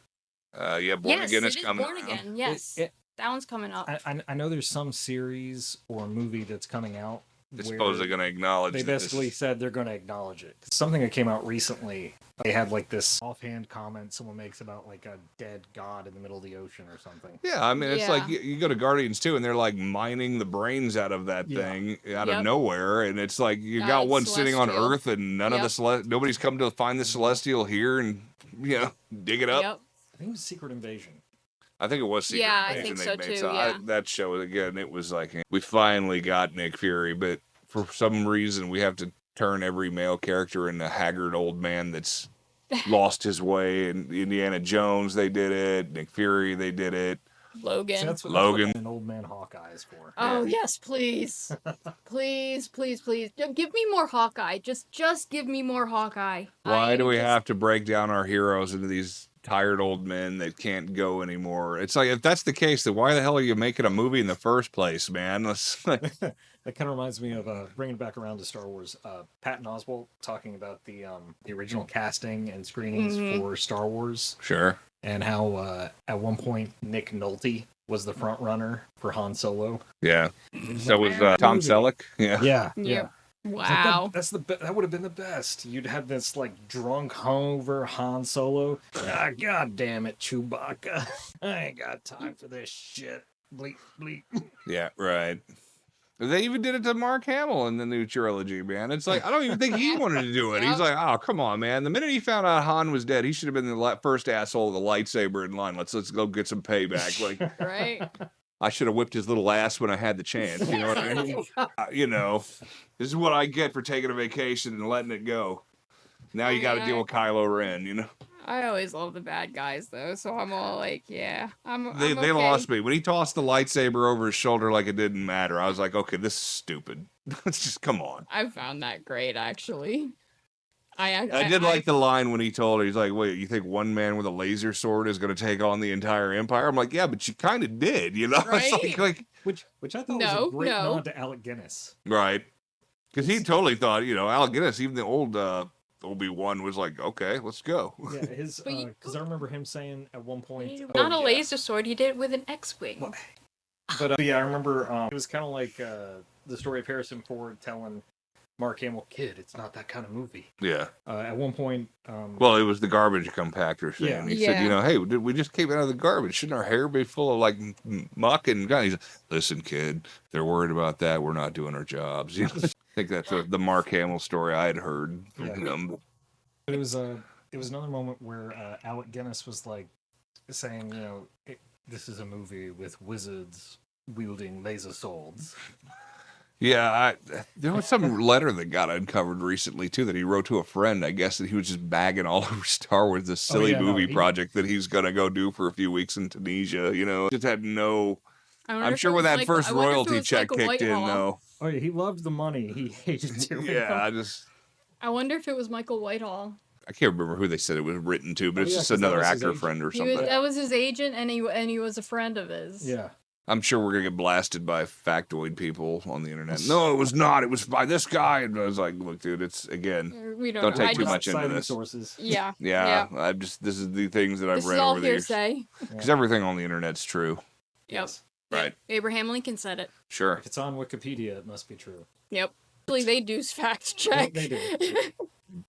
Speaker 1: Yeah, Born
Speaker 2: yes,
Speaker 1: Again
Speaker 2: it
Speaker 1: is
Speaker 2: is
Speaker 1: coming.
Speaker 2: Born
Speaker 1: out.
Speaker 2: Again. Yes.
Speaker 3: It-
Speaker 2: That one's coming up.
Speaker 3: I know there's some series or movie that's coming out.
Speaker 1: They're
Speaker 3: where
Speaker 1: supposedly going to acknowledge.
Speaker 3: They
Speaker 1: that this-
Speaker 3: basically said they're going to acknowledge it. Something that came out recently. They had like this offhand comment someone makes about like a dead god in the middle of the ocean or something.
Speaker 1: Yeah, I mean, it's like
Speaker 2: Yeah.
Speaker 1: you go to Guardians 2, and they're like mining the brains out of that
Speaker 3: Yeah.
Speaker 1: thing out of
Speaker 2: Yep.
Speaker 1: nowhere, and it's like you
Speaker 2: Out
Speaker 1: got
Speaker 2: of
Speaker 1: one sitting on
Speaker 2: Celestial.
Speaker 1: Earth, and none of
Speaker 2: Yep.
Speaker 1: nobody's come to find the Celestial here and dig it up.
Speaker 2: Yep.
Speaker 3: I think it was Secret Invasion.
Speaker 1: I think it was Secret
Speaker 2: Yeah, I
Speaker 1: Invasion
Speaker 2: think
Speaker 1: they
Speaker 2: so
Speaker 1: made.
Speaker 2: too,
Speaker 1: I-
Speaker 2: yeah.
Speaker 1: that show again, it was like we finally got Nick Fury, but for some reason we have to turn every male character into a haggard old man that's lost his way. And Indiana Jones, they did it. Nick Fury, they did it.
Speaker 2: Logan.
Speaker 3: So that's what
Speaker 1: Logan.
Speaker 3: an old man Hawkeye is for.
Speaker 2: Oh
Speaker 1: Yeah.
Speaker 2: yes, please, please, please, please. Give me more Hawkeye. Just give me more Hawkeye.
Speaker 1: Why do we
Speaker 2: just-
Speaker 1: have to break down our heroes into these tired old men that can't go anymore? It's like, if that's the case, then why the hell are you making a movie in the first place, man?
Speaker 3: That kind of reminds me of bringing it back around to Star Wars. Patton Oswalt talking about the original casting and screenings
Speaker 2: Mhm.
Speaker 3: for Star Wars,
Speaker 1: Sure.
Speaker 3: and how at one point Nick Nolte was the front runner for Han Solo.
Speaker 1: Yeah. So was Tom Selleck. Yeah.
Speaker 3: Yeah,
Speaker 2: Yep.
Speaker 3: It's like,
Speaker 2: Wow.
Speaker 3: that would have been the best. You'd have this like drunk hungover Han Solo. Ah, God damn it, Chewbacca! I ain't got time for this shit. Bleep bleep.
Speaker 1: Yeah. Right. They even did it to Mark Hamill in the new trilogy, man. It's like, I don't even think he wanted to do it. He's like, oh, come on, man. The minute he found out Han was dead, he should have been the first asshole with a lightsaber in line. Let's go get some payback. Like,
Speaker 2: Right?
Speaker 1: I should have whipped his little ass when I had the chance. You know what I mean? You know, this is what I get for taking a vacation and letting it go. Now you got to deal with Kylo Ren, you know?
Speaker 2: I always love the bad guys though, so I'm all like, yeah,
Speaker 1: They
Speaker 2: okay.
Speaker 1: lost me. When he tossed the lightsaber over his shoulder like it didn't matter, I was like, okay, this is stupid. Let's just, come on.
Speaker 2: I found that great actually. I
Speaker 1: did like the line when he told her, he's like, wait, you think one man with a laser sword is going to take on the entire empire? I'm like, yeah, but you kind of did, you know?
Speaker 2: Right?
Speaker 1: It's like,
Speaker 3: Which I thought was
Speaker 2: No,
Speaker 3: a great
Speaker 2: no.
Speaker 3: nod to Alec Guinness.
Speaker 1: right. Because he totally thought, you know, Alec Guinness, even the old Obi-Wan was like, okay, let's go.
Speaker 3: Yeah, his
Speaker 2: But you-
Speaker 3: because I remember him saying at one point,
Speaker 2: not
Speaker 3: oh,
Speaker 2: a
Speaker 3: yeah.
Speaker 2: laser sword, he did it with an X-wing.
Speaker 3: Well, But yeah, I remember it was kind of like the story of Harrison Ford telling Mark Hamill, "Kid, it's not that kind of movie."
Speaker 1: Yeah.
Speaker 3: At one point,
Speaker 1: Well, it was the garbage compactor thing.
Speaker 3: Yeah.
Speaker 1: He said, you
Speaker 2: Yeah.
Speaker 1: know, hey, we just came out of the garbage. Shouldn't our hair be full of like muck and guys? He's like, listen, kid, they're worried about that. We're not doing our jobs. You know? I think that's the Mark Hamill story I had heard from
Speaker 3: Yeah.
Speaker 1: him.
Speaker 3: but it was another moment where Alec Guinness was like saying, you know, this is a movie with wizards wielding laser swords.
Speaker 1: Yeah, there was some letter that got uncovered recently too that he wrote to a friend. I guess that he was just bagging all over Star Wars, this silly
Speaker 3: yeah, no,
Speaker 1: movie
Speaker 3: he-
Speaker 1: project that he's gonna go do for a few weeks in Tunisia. You know, just had no.
Speaker 2: I wonder
Speaker 1: I'm
Speaker 2: if
Speaker 1: sure
Speaker 2: it
Speaker 1: when
Speaker 2: was
Speaker 1: that
Speaker 2: like-
Speaker 1: first
Speaker 2: I wonder if it
Speaker 1: royalty
Speaker 2: was
Speaker 1: check
Speaker 2: like a
Speaker 1: kicked in,
Speaker 2: Whitehall.
Speaker 1: though.
Speaker 3: Oh yeah, he loved the money. He hated doing
Speaker 1: Yeah,
Speaker 3: it.
Speaker 2: I wonder if it was Michael Whitehall.
Speaker 1: I can't remember who they said it was written to, but
Speaker 3: Oh,
Speaker 1: it's
Speaker 3: yeah,
Speaker 1: just
Speaker 3: 'cause that
Speaker 1: another
Speaker 3: was his
Speaker 1: actor
Speaker 3: agent.
Speaker 1: friend or
Speaker 2: He
Speaker 1: something.
Speaker 2: was, that was his agent, and he was a friend of his.
Speaker 3: Yeah.
Speaker 1: I'm sure we're gonna get blasted by factoid people on the internet. No, it was not. It was by this guy. And I was like, look, dude, it's again.
Speaker 2: We don't,
Speaker 1: Don't
Speaker 2: know.
Speaker 1: take
Speaker 2: I
Speaker 1: too
Speaker 2: just-
Speaker 1: much into
Speaker 3: Citing
Speaker 1: this.
Speaker 3: sources.
Speaker 2: Yeah.
Speaker 1: Yeah, I'm just. This is the things that I've
Speaker 2: This
Speaker 1: read
Speaker 2: is all
Speaker 1: over the years.
Speaker 2: hearsay.
Speaker 1: Because everything on the internet's true.
Speaker 2: Yep.
Speaker 1: Right.
Speaker 2: Yep. Abraham Lincoln said it.
Speaker 1: Sure.
Speaker 3: If it's on Wikipedia, it must be true.
Speaker 2: Yep. Actually, they do fact check.
Speaker 3: They do.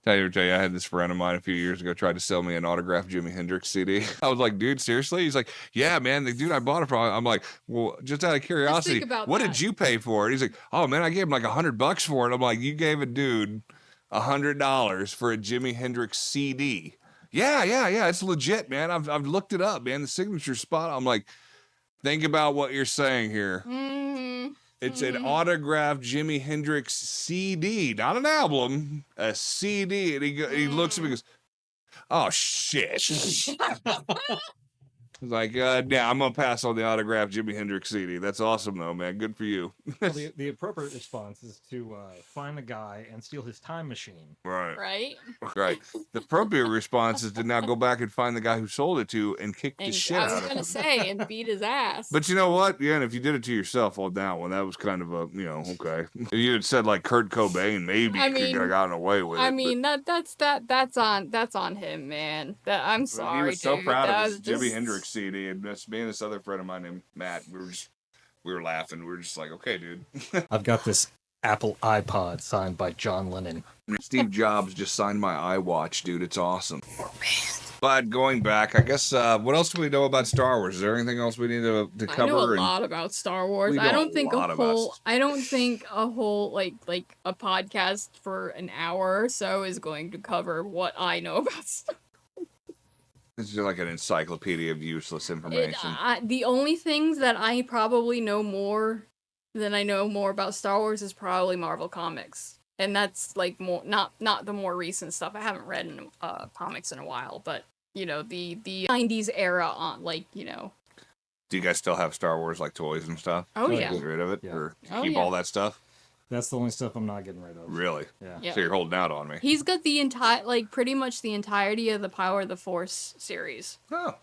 Speaker 1: Tell you, I had this friend of mine a few years ago tried to sell me an autographed Jimi Hendrix CD. I was like, dude, seriously? He's like, yeah, man, the dude I bought it from. I'm like, well, just out of curiosity,
Speaker 2: about
Speaker 1: what
Speaker 2: that.
Speaker 1: did you pay for it? He's like, oh man, I gave him like $100 for it. I'm like, you gave a dude $100 for a Jimi Hendrix CD? Yeah, it's legit, man. I've looked it up, man. The signature's spot. I'm like, think about what you're saying here.
Speaker 2: Mm,
Speaker 1: It's an autographed Jimi Hendrix CD, not an album, a CD. And he looks at me and goes, oh, shit. He's like, yeah, I'm going to pass on the autographed Jimi Hendrix CD. That's awesome, though, man. Good for you.
Speaker 3: Well, the appropriate response is to find the guy and steal his time machine.
Speaker 1: Right.
Speaker 2: right?
Speaker 1: Right. The appropriate response is to now go back and find the guy who sold it to and kick the
Speaker 2: And
Speaker 1: shit
Speaker 2: I was
Speaker 1: out of
Speaker 2: gonna
Speaker 1: him.
Speaker 2: say, and beat his ass.
Speaker 1: But you know what? Yeah, and if you did it to yourself on that one, that was kind of a, okay. If you had said like Kurt Cobain, maybe
Speaker 2: I
Speaker 1: you could
Speaker 2: mean-
Speaker 1: have gotten away with it.
Speaker 2: I
Speaker 1: but-
Speaker 2: mean, that's on him, man. I'm sorry.
Speaker 1: He was so
Speaker 2: dude.
Speaker 1: proud
Speaker 2: That
Speaker 1: of his
Speaker 2: was
Speaker 1: Jimi
Speaker 2: just-
Speaker 1: Hendrix CD, and me and this other friend of mine named Matt, we were laughing. We were just like, okay, dude.
Speaker 3: I've got this Apple iPod signed by John Lennon.
Speaker 1: Steve Jobs just signed my iWatch, dude. It's awesome. But going back, I guess, what else do we know about Star Wars? Is there anything else we need to cover?
Speaker 2: I know a
Speaker 1: And-
Speaker 2: lot about Star Wars.
Speaker 1: We
Speaker 2: I
Speaker 1: know
Speaker 2: don't
Speaker 1: a
Speaker 2: think
Speaker 1: lot
Speaker 2: a
Speaker 1: about
Speaker 2: whole.
Speaker 1: s-
Speaker 2: I don't think a whole like a podcast for an hour or so is going to cover what I know about Star.
Speaker 1: This is like an encyclopedia of useless information.
Speaker 2: The only things that I probably know more than I know more about Star Wars is probably Marvel comics, and that's like more not the more recent stuff. I haven't read in, comics in a while, but the 90s era on
Speaker 1: Do you guys still have Star Wars like toys and stuff?
Speaker 2: Oh,
Speaker 3: yeah.
Speaker 1: Get rid of it?
Speaker 3: Yeah.
Speaker 1: Or
Speaker 2: Oh,
Speaker 1: keep
Speaker 2: yeah.
Speaker 1: all that stuff?
Speaker 3: That's the only stuff I'm not getting rid of.
Speaker 1: Really?
Speaker 3: Yeah.
Speaker 2: Yeah.
Speaker 1: So you're holding out on me.
Speaker 2: He's got the entire pretty much the entirety of the Power of the Force series.
Speaker 1: Oh.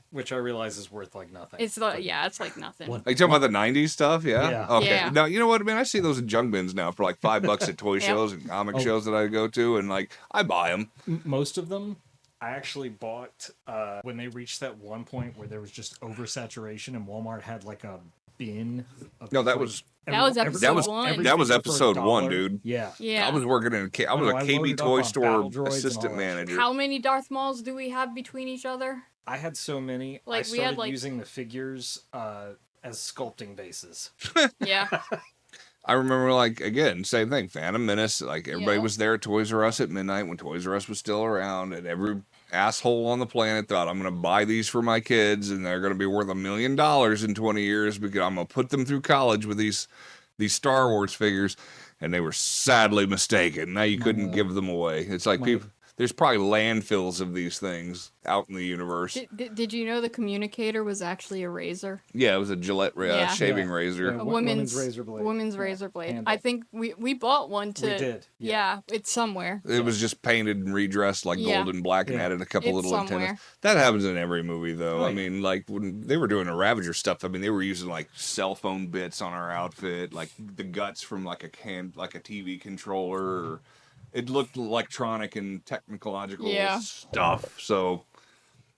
Speaker 3: Which I realize is worth like nothing.
Speaker 2: It's it's like nothing.
Speaker 3: What?
Speaker 1: Are you talking about the 90s stuff? Yeah?
Speaker 3: Yeah.
Speaker 1: Okay.
Speaker 2: Yeah.
Speaker 1: Now, you know what? I mean, I see those in junk bins now for like $5 at toy
Speaker 2: Yep.
Speaker 1: shows and comic
Speaker 3: Oh.
Speaker 1: shows that I go to, and like, I buy them.
Speaker 3: Most of them I actually bought when they reached that one point where there was just oversaturation and Walmart had like a bin of
Speaker 1: No, that
Speaker 3: like,
Speaker 1: was
Speaker 2: That was episode
Speaker 1: was-
Speaker 2: one.
Speaker 1: that was
Speaker 3: everything for
Speaker 1: episode one,
Speaker 3: $1.
Speaker 1: dude.
Speaker 3: Yeah.
Speaker 2: Yeah.
Speaker 1: I was working in I was
Speaker 3: know,
Speaker 1: a
Speaker 3: I
Speaker 1: KB
Speaker 3: loaded up
Speaker 1: Toy
Speaker 3: on
Speaker 1: Store
Speaker 3: Battle Droids and
Speaker 1: assistant
Speaker 3: all that shit.
Speaker 1: manager.
Speaker 2: How many Darth Mauls do we have between each other?
Speaker 3: I had so many. I
Speaker 2: Like, we
Speaker 3: started
Speaker 2: had, like-
Speaker 3: using the figures as sculpting bases.
Speaker 2: Yeah.
Speaker 1: I remember, like, again, same thing. Phantom Menace. Like, everybody
Speaker 2: Yep.
Speaker 1: was there at Toys R Us at midnight when Toys R Us was still around, and every asshole on the planet thought, I'm going to buy these for my kids, and they're going to be worth $1 million in 20 years because I'm going to put them through college with these Star Wars figures. And they were sadly mistaken. Now you couldn't give them away. It's like
Speaker 3: my-
Speaker 1: people. There's probably landfills of these things out in the universe.
Speaker 2: Did you know the communicator was actually a razor?
Speaker 1: Yeah, it was a Gillette
Speaker 2: Yeah.
Speaker 1: shaving
Speaker 3: Yeah.
Speaker 1: razor.
Speaker 3: Yeah.
Speaker 2: A
Speaker 3: Women's
Speaker 2: women's
Speaker 3: razor blade.
Speaker 2: Women's
Speaker 3: Yeah.
Speaker 2: razor blade.
Speaker 3: Handle.
Speaker 2: I think we bought one to.
Speaker 3: We did.
Speaker 2: Yeah, it's somewhere.
Speaker 1: It was just painted and redressed like
Speaker 2: Yeah.
Speaker 1: gold and black and
Speaker 3: Yeah.
Speaker 1: added a couple
Speaker 2: It's
Speaker 1: little
Speaker 2: somewhere.
Speaker 1: antennas. That happens in every movie, though.
Speaker 3: Oh,
Speaker 1: I
Speaker 3: yeah.
Speaker 1: mean, like when they were doing the Ravager stuff, I mean, they were using like cell phone bits on our outfit, like the guts from like a TV controller. Or, it looked electronic and technological
Speaker 2: Yeah.
Speaker 1: stuff. So,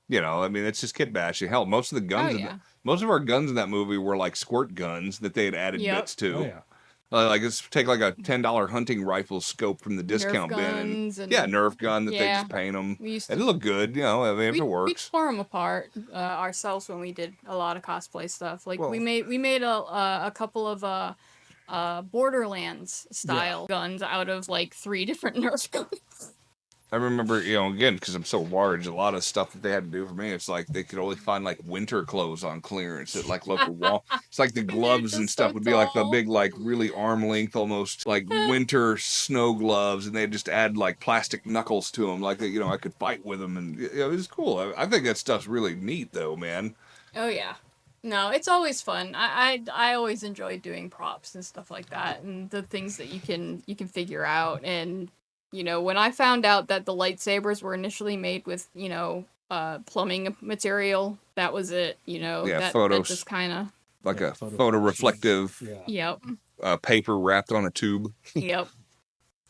Speaker 1: you know, I mean, it's just kit bashing. Hell, most of the guns,
Speaker 2: Oh, yeah.
Speaker 1: most of our guns in that movie were like squirt guns that they had added
Speaker 2: Yep.
Speaker 1: bits to.
Speaker 3: Oh yeah.
Speaker 1: Like, let's take like a $10 hunting rifle scope from the discount bin,
Speaker 2: guns
Speaker 1: and
Speaker 2: and-
Speaker 1: Nerf gun that they
Speaker 2: Yeah.
Speaker 1: just paint them.
Speaker 2: We used
Speaker 1: It
Speaker 2: to.
Speaker 1: looked good, you know. I mean, if
Speaker 2: We'd
Speaker 1: it works.
Speaker 2: tore them apart ourselves when we did a lot of cosplay stuff. Like
Speaker 1: Well-
Speaker 2: we made a couple of Borderlands style guns out of like 3 different Nerf guns.
Speaker 1: I remember, you know, again, because I'm so large, a lot of stuff that they had to do for me, it's like they could only find like winter clothes on clearance at like local wall. It's like the gloves and
Speaker 2: just
Speaker 1: stuff
Speaker 2: so
Speaker 1: would be like the
Speaker 2: tall.
Speaker 1: big, like really arm length, almost like winter snow gloves, and they'd just add like plastic knuckles to them, like you know, I could fight with them, and it was cool. I think that stuff's really neat, though, man.
Speaker 2: Oh yeah. No, it's always fun. I always enjoy doing props and stuff like that, and the things that you can figure out. And you know, when I found out that the lightsabers were initially made with plumbing material, that was it. You know,
Speaker 1: Yeah,
Speaker 2: that
Speaker 1: photos.
Speaker 2: just kind of.
Speaker 1: Like
Speaker 3: Yeah,
Speaker 1: a
Speaker 3: photo
Speaker 1: photo-reflective
Speaker 3: Yeah.
Speaker 2: Yep.
Speaker 1: paper wrapped on a tube.
Speaker 2: Yep.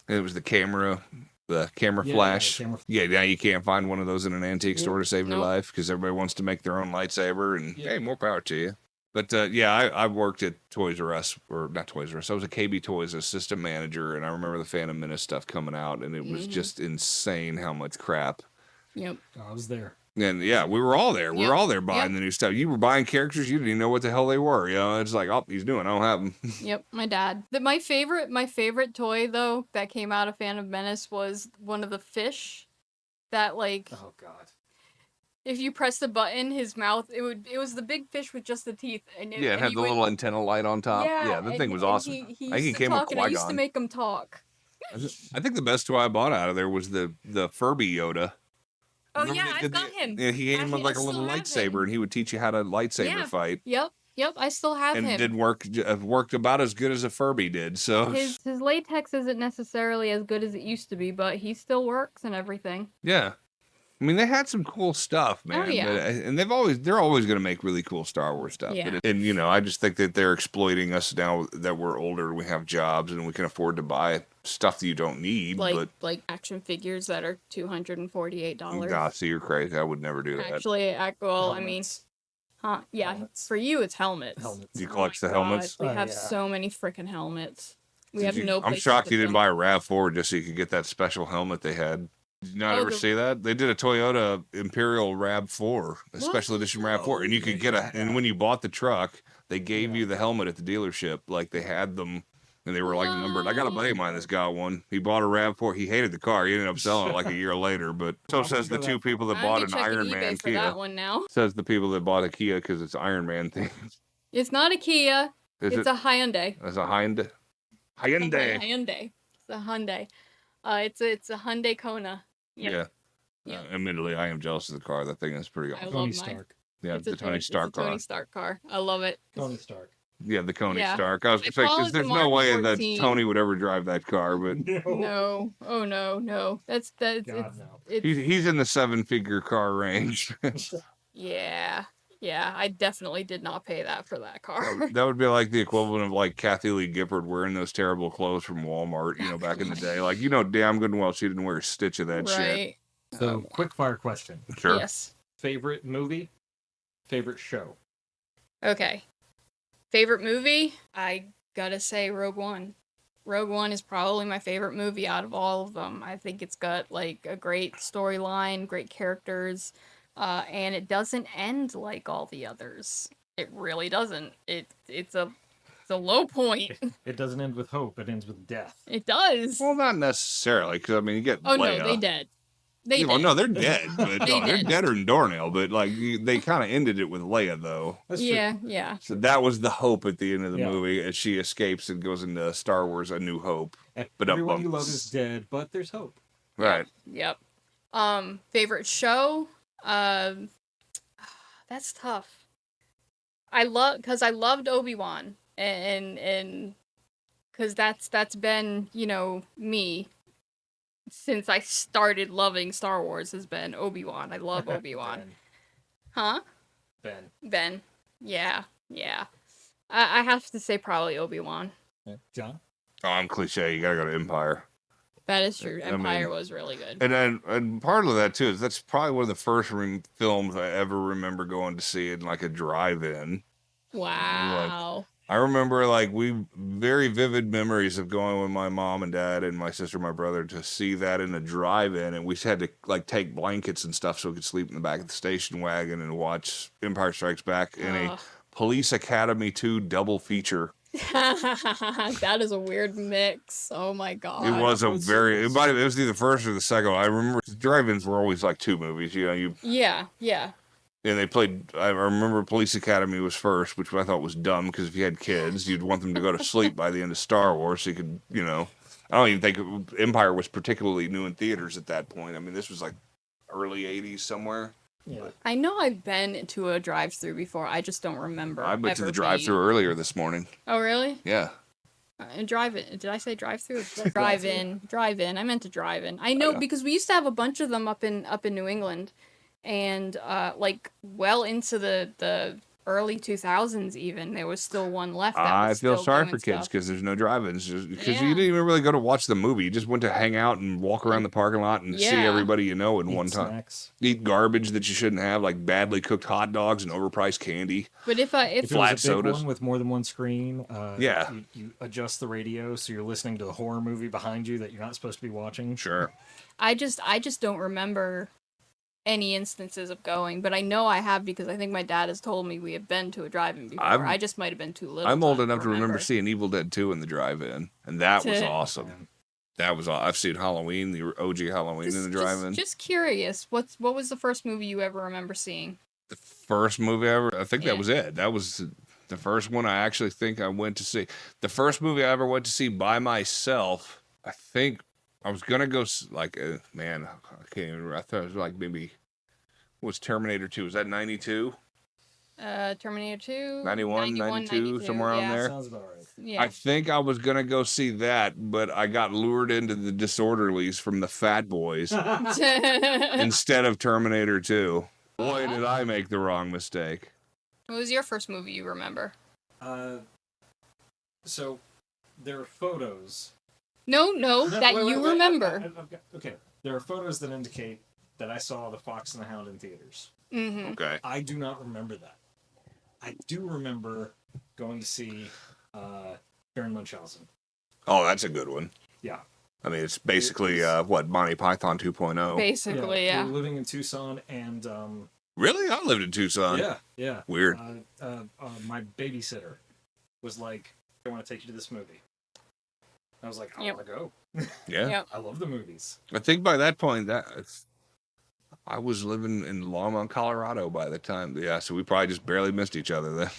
Speaker 1: It was the camera flash.
Speaker 3: camera-
Speaker 1: Yeah, now you can't find one of those in an antique store to save your
Speaker 2: Nope.
Speaker 1: life because everybody wants to make their own lightsaber, and
Speaker 3: Yeah.
Speaker 1: hey, more power to you. But yeah, I worked at Toys R Us, or not Toys R Us. I was a KB Toys assistant manager, and I remember the Phantom Menace stuff coming out, and it was
Speaker 2: Mhm.
Speaker 1: just insane how much crap.
Speaker 2: Yep.
Speaker 3: I was there.
Speaker 1: And yeah, we were all there. We were
Speaker 2: Yep.
Speaker 1: all there buying
Speaker 2: Yep.
Speaker 1: the new stuff. You were buying characters you didn't even know what the hell they were. You know, it's like, oh, he's doing. I don't have them.
Speaker 2: Yep, my dad. My favorite toy though that came out of Phantom Menace was one of the fish that like
Speaker 3: Oh god.
Speaker 2: if you press the button, his mouth it was the big fish with just the teeth and
Speaker 1: Yeah, it
Speaker 2: and
Speaker 1: had
Speaker 2: he
Speaker 1: the
Speaker 2: would-
Speaker 1: little antenna light on top. Yeah, the
Speaker 2: and
Speaker 1: thing was
Speaker 2: and
Speaker 1: awesome.
Speaker 2: He
Speaker 1: I think
Speaker 2: used
Speaker 1: he
Speaker 2: to
Speaker 1: came with
Speaker 2: talk, and I used to
Speaker 1: Qui-Gon.
Speaker 2: make him talk.
Speaker 1: I think the best toy I bought out of there was the Furby Yoda.
Speaker 2: Oh
Speaker 1: Remember
Speaker 2: yeah,
Speaker 1: they
Speaker 2: I've
Speaker 1: did
Speaker 2: got him.
Speaker 1: Yeah, he came with like a
Speaker 2: I
Speaker 1: little
Speaker 2: still have
Speaker 1: lightsaber,
Speaker 2: him.
Speaker 1: and he would teach you how to lightsaber
Speaker 2: Yeah.
Speaker 1: fight.
Speaker 2: Yep, I still have
Speaker 1: And
Speaker 2: him.
Speaker 1: it did worked about as good as a Furby did. So
Speaker 2: His latex isn't necessarily as good as it used to be, but he still works and everything.
Speaker 1: yeah, I mean they had some cool stuff, man.
Speaker 2: yeah.
Speaker 1: And they're always going to make really cool Star Wars stuff.
Speaker 2: Yeah.
Speaker 1: And you know, I just think that they're exploiting us now that we're older, we have jobs, and we can afford to buy stuff that you don't need.
Speaker 2: Like action figures that are $248.
Speaker 1: But God, see, you're crazy. I would never do that.
Speaker 2: Actually, well, I mean,
Speaker 3: Helmets.
Speaker 2: yeah,
Speaker 3: Helmets.
Speaker 2: for you it's helmets.
Speaker 3: Helmets.
Speaker 1: You
Speaker 2: Oh
Speaker 1: collect
Speaker 2: my
Speaker 1: the helmets?
Speaker 2: God, we
Speaker 3: Oh,
Speaker 2: have
Speaker 3: yeah.
Speaker 2: so many freaking helmets. We
Speaker 1: Did
Speaker 2: have
Speaker 1: you-
Speaker 2: no.
Speaker 1: I'm
Speaker 2: place to
Speaker 1: shocked
Speaker 2: put
Speaker 1: you didn't
Speaker 2: them.
Speaker 1: buy a RAV4 just so you could get that special helmet they had. Did you not
Speaker 2: Oh,
Speaker 1: ever see that? They did a Toyota Imperial RAV4, a special edition RAV4, and you could get and when you bought the truck, they gave you the helmet at the dealership. Like they had them, and they were like numbered. I got a buddy of mine that's got one. He bought a RAV4. He hated the car. He ended up selling it like a year later. But so says the two people that
Speaker 2: I'd
Speaker 1: bought
Speaker 2: be
Speaker 1: an
Speaker 2: checking
Speaker 1: Iron
Speaker 2: eBay
Speaker 1: Man
Speaker 2: for
Speaker 1: Kia.
Speaker 2: that one now.
Speaker 1: Says the people that bought a Kia because it's Iron Man thing.
Speaker 2: It's not a Kia.
Speaker 1: Is
Speaker 2: It's
Speaker 1: it?
Speaker 2: a Hyundai.
Speaker 1: As a Hyundai. Hyundai.
Speaker 2: Hyundai. It's a Hyundai. It's a Hyundai Kona. Yep.
Speaker 1: Yeah.
Speaker 2: Yeah.
Speaker 1: Admittedly, I am jealous of the car. That thing is pretty
Speaker 2: I
Speaker 1: awesome.
Speaker 3: Tony
Speaker 2: love mine.
Speaker 3: Stark.
Speaker 1: Yeah,
Speaker 2: It's
Speaker 1: the Tony Stark
Speaker 2: it's a
Speaker 1: car.
Speaker 2: Tony Stark car. I love it.
Speaker 3: Tony Stark.
Speaker 1: Yeah, the Tony
Speaker 2: Yeah.
Speaker 1: Stark. I was
Speaker 2: I
Speaker 1: gonna say
Speaker 2: call
Speaker 1: because
Speaker 2: it the
Speaker 1: there's no
Speaker 2: Mark
Speaker 1: way that
Speaker 2: 14.
Speaker 1: Tony would ever drive that car, but
Speaker 2: No. Oh no. That's
Speaker 3: God
Speaker 2: it's,
Speaker 3: no.
Speaker 2: it's
Speaker 1: he's in the 7-figure car range.
Speaker 2: yeah. Yeah, I definitely did not pay that for that car.
Speaker 1: That would be like the equivalent of like Kathy Lee Gifford wearing those terrible clothes from Walmart, you know, back in the day. Like, you know, damn good and well she didn't wear a stitch of that shit.
Speaker 2: Right.
Speaker 3: So, quick fire question.
Speaker 1: Sure.
Speaker 2: Yes.
Speaker 3: Favorite movie? Favorite show?
Speaker 2: Okay. Favorite movie? I gotta say Rogue One. Rogue One is probably my favorite movie out of all of them. I think it's got like a great storyline, great characters, and it doesn't end like all the others. It really doesn't. It's a the low point.
Speaker 3: It doesn't end with hope. It ends with death.
Speaker 2: It does.
Speaker 1: Well, not necessarily, because I mean, you get
Speaker 2: Oh
Speaker 1: Leia.
Speaker 2: no, they dead. They
Speaker 1: Well,
Speaker 2: dead.
Speaker 1: no, they're dead, but
Speaker 2: They
Speaker 1: no, they're
Speaker 2: dead.
Speaker 1: deader than doornail. But like, they kind of ended it with Leia, though.
Speaker 3: That's true.
Speaker 2: Yeah, yeah.
Speaker 1: So that was the hope at the end of the
Speaker 3: Yeah.
Speaker 1: movie as she escapes and goes into Star Wars: A New Hope. But
Speaker 3: Everyone you love is dead, but there's hope.
Speaker 1: Right.
Speaker 2: Yep. Favorite show? That's tough. I loved Obi-Wan and because that's been, me since I started loving Star Wars has been Obi-Wan. I love Obi-Wan.
Speaker 3: Ben.
Speaker 2: Huh? Ben. Yeah. I have to say probably Obi-Wan.
Speaker 3: John?
Speaker 1: Oh, I'm cliche. You gotta go to Empire.
Speaker 2: That is true.
Speaker 1: I mean,
Speaker 2: Empire was really good.
Speaker 1: And part of that too is that's probably one of the first films I ever remember going to see in like a drive-in.
Speaker 2: Wow.
Speaker 1: I remember like very vivid memories of going with my mom and dad and my sister and my brother to see that in a drive-in, and we had to like take blankets and stuff so we could sleep in the back of the station wagon and watch Empire Strikes Back in a
Speaker 2: Ugh.
Speaker 1: Police Academy 2 double feature.
Speaker 2: That is a weird mix. Oh my god.
Speaker 1: It was a
Speaker 3: What's
Speaker 1: very
Speaker 3: this?
Speaker 1: it was either the first or the second one. I remember drive-ins were always like two movies,
Speaker 2: Yeah.
Speaker 1: and they played. I remember Police Academy was first, which I thought was dumb because if you had kids, you'd want them to go to sleep by the end of Star Wars, so you could, I don't even think Empire was particularly new in theaters at that point. I mean, this was like early '80s somewhere.
Speaker 3: Yeah.
Speaker 2: I know I've been to a drive-through before. I just don't remember.
Speaker 1: I went to
Speaker 2: ever
Speaker 1: the drive-through earlier this morning.
Speaker 2: Oh really?
Speaker 1: Yeah,
Speaker 2: Drive-in. Did I say drive-through? Drive-in. Drive-in. I meant to drive-in. I know
Speaker 1: Yeah.
Speaker 2: because we used to have a bunch of them up in New England, and like well into the early 2000s even there was still one left. That
Speaker 1: I
Speaker 2: was
Speaker 1: feel
Speaker 2: still
Speaker 1: sorry
Speaker 2: doing
Speaker 1: for kids
Speaker 2: stuff.
Speaker 1: because there's no drive-ins. Because
Speaker 2: Yeah.
Speaker 1: you didn't even really go to watch the movie. You just went to hang out and walk around the parking lot and see
Speaker 2: Yeah.
Speaker 1: everybody in
Speaker 3: Eat
Speaker 1: one time.
Speaker 3: snacks.
Speaker 1: Eat garbage that you shouldn't have, like badly cooked hot dogs and overpriced candy.
Speaker 2: But if
Speaker 3: If it
Speaker 1: Flat
Speaker 3: was a big
Speaker 1: sodas.
Speaker 3: one with more than one screen,
Speaker 1: Yeah.
Speaker 3: you adjust the radio so you're listening to a horror movie behind you that you're not supposed to be watching.
Speaker 1: Sure.
Speaker 2: I just don't remember any instances of going, but I know I have because I think my dad has told me we have been to a drive-in before. I just might have been too little.
Speaker 1: I'm old enough to remember
Speaker 2: remember
Speaker 1: seeing Evil Dead 2 in the drive-in, and that was
Speaker 2: To-
Speaker 1: awesome. I've seen Halloween, the OG Halloween in the drive-in.
Speaker 2: Just curious, what was the first movie you ever remember seeing?
Speaker 1: The first movie I think
Speaker 2: Yeah.
Speaker 1: that was it. That was the first one I actually think I went to see. The first movie I ever went to see by myself, I think I was gonna go man, I can't even remember. I thought it was like maybe was Terminator 2. Was that 92?
Speaker 2: Terminator 2,
Speaker 1: 91, 92, somewhere around
Speaker 2: yeah.
Speaker 1: there.
Speaker 3: Sounds about right.
Speaker 2: Yeah.
Speaker 1: I think I was gonna go see that, but I got lured into the Disorderlies from the Fat Boys instead of Terminator 2. Boy, did I make the wrong mistake.
Speaker 2: What was your first movie you remember?
Speaker 3: So there are photos.
Speaker 2: No, that
Speaker 3: Wait,
Speaker 2: you
Speaker 3: wait,
Speaker 2: remember.
Speaker 3: Okay, there are photos that indicate that I saw The Fox and the Hound in theaters.
Speaker 2: Mm-hmm.
Speaker 1: Okay.
Speaker 3: I do not remember that. I do remember going to see Baron Munchausen.
Speaker 1: Oh, that's a good one.
Speaker 3: Yeah.
Speaker 1: I mean, it's basically Monty Python 2.0.
Speaker 2: Basically, yeah.
Speaker 3: We were living in Tucson, and
Speaker 1: Really? I lived in Tucson.
Speaker 3: yeah.
Speaker 1: Weird.
Speaker 3: My babysitter was like, "I want to take you to this movie." I was like, "I
Speaker 2: Yep.
Speaker 3: want to go.
Speaker 1: Yeah.
Speaker 2: Yep.
Speaker 3: I love the movies."
Speaker 1: I think by that point I was living in Longmont, Colorado by the time. Yeah, so we probably just barely missed each other then.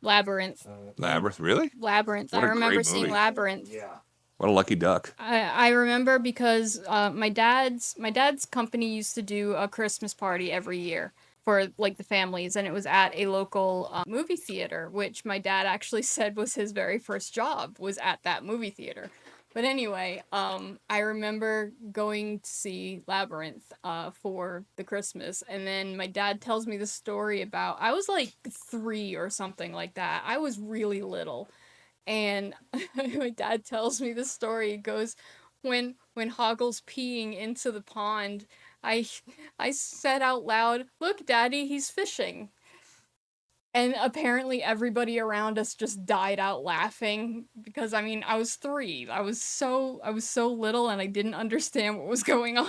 Speaker 2: Labyrinth.
Speaker 1: Labyrinth, really?
Speaker 2: Labyrinth.
Speaker 1: What
Speaker 2: I
Speaker 1: a
Speaker 2: remember
Speaker 1: great
Speaker 2: seeing
Speaker 1: movie.
Speaker 2: Labyrinth.
Speaker 3: Yeah.
Speaker 1: What a lucky duck.
Speaker 2: I remember because my dad's company used to do a Christmas party every year for like the families, and it was at a local movie theater, which my dad actually said was his very first job was at that movie theater. But anyway, I remember going to see Labyrinth for the Christmas, and then my dad tells me the story about I was like 3 or something like that. I was really little. And my dad tells me the story. He goes, when Hoggle's peeing into the pond, I said out loud, "Look, Daddy, he's fishing." And apparently everybody around us just died out laughing because I mean, I was 3. I was so little and I didn't understand what was going on.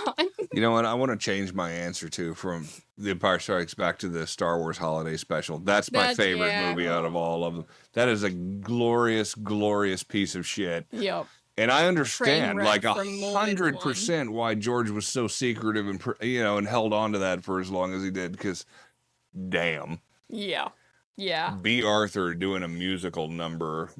Speaker 1: You know what? I want to change my answer too from The Empire Strikes Back to the Star Wars Holiday Special. That's my favorite
Speaker 2: yeah.
Speaker 1: movie out of all of them. That is a glorious, glorious piece of shit.
Speaker 2: Yep.
Speaker 1: And I understand,
Speaker 2: wreck
Speaker 1: like
Speaker 2: from moment
Speaker 1: 100%, why George was so secretive and and held on to that for as long as he did. Because, damn,
Speaker 2: Yeah. Yeah.
Speaker 1: B. Arthur doing a musical number.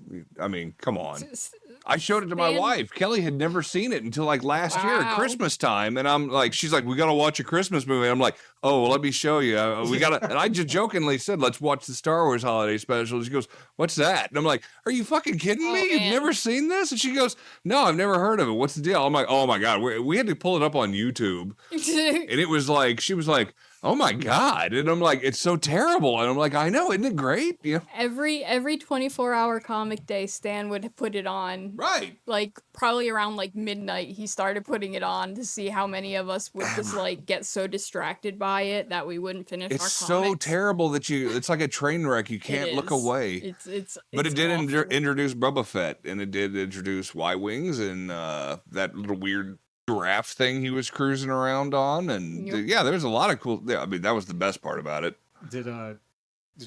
Speaker 1: I mean, come on.
Speaker 2: S-
Speaker 1: I showed it to my
Speaker 2: Stan-
Speaker 1: wife. Kelly had never seen it until like last year at
Speaker 2: Wow.
Speaker 1: Christmas time, and I'm like, she's like, "We gotta watch a Christmas movie." I'm like, "Oh, well, let me show you. We gotta." And I just jokingly said, "Let's watch the Star Wars Holiday Special." She goes, "What's that?" And I'm like, "Are you fucking kidding
Speaker 2: Oh,
Speaker 1: me? You've
Speaker 2: man.
Speaker 1: never seen this?" And she goes, "No, I've never heard of it. What's the deal?" I'm like, "Oh my god, we had to pull it up on YouTube." And it was like, she was like, "Oh my god," and I'm like, "It's so terrible," and I'm like, "I know, isn't it great?" Yeah,
Speaker 2: every 24-hour comic day, Stan would put it on.
Speaker 1: right.
Speaker 2: Like probably around like midnight, he started putting it on to see how many of us would just like get so distracted by it that we wouldn't finish our
Speaker 1: It's
Speaker 2: comics.
Speaker 1: so terrible that it's like a train wreck. You can't
Speaker 2: It
Speaker 1: look
Speaker 2: is.
Speaker 1: away. But
Speaker 2: it's
Speaker 1: it did
Speaker 2: awful.
Speaker 1: introduce Boba Fett, and it did introduce Y-Wings and that little weird giraffe thing he was cruising around on. And
Speaker 2: Yep.
Speaker 1: yeah, there's a lot of cool. Yeah, I mean, that was the best part about it.
Speaker 3: Did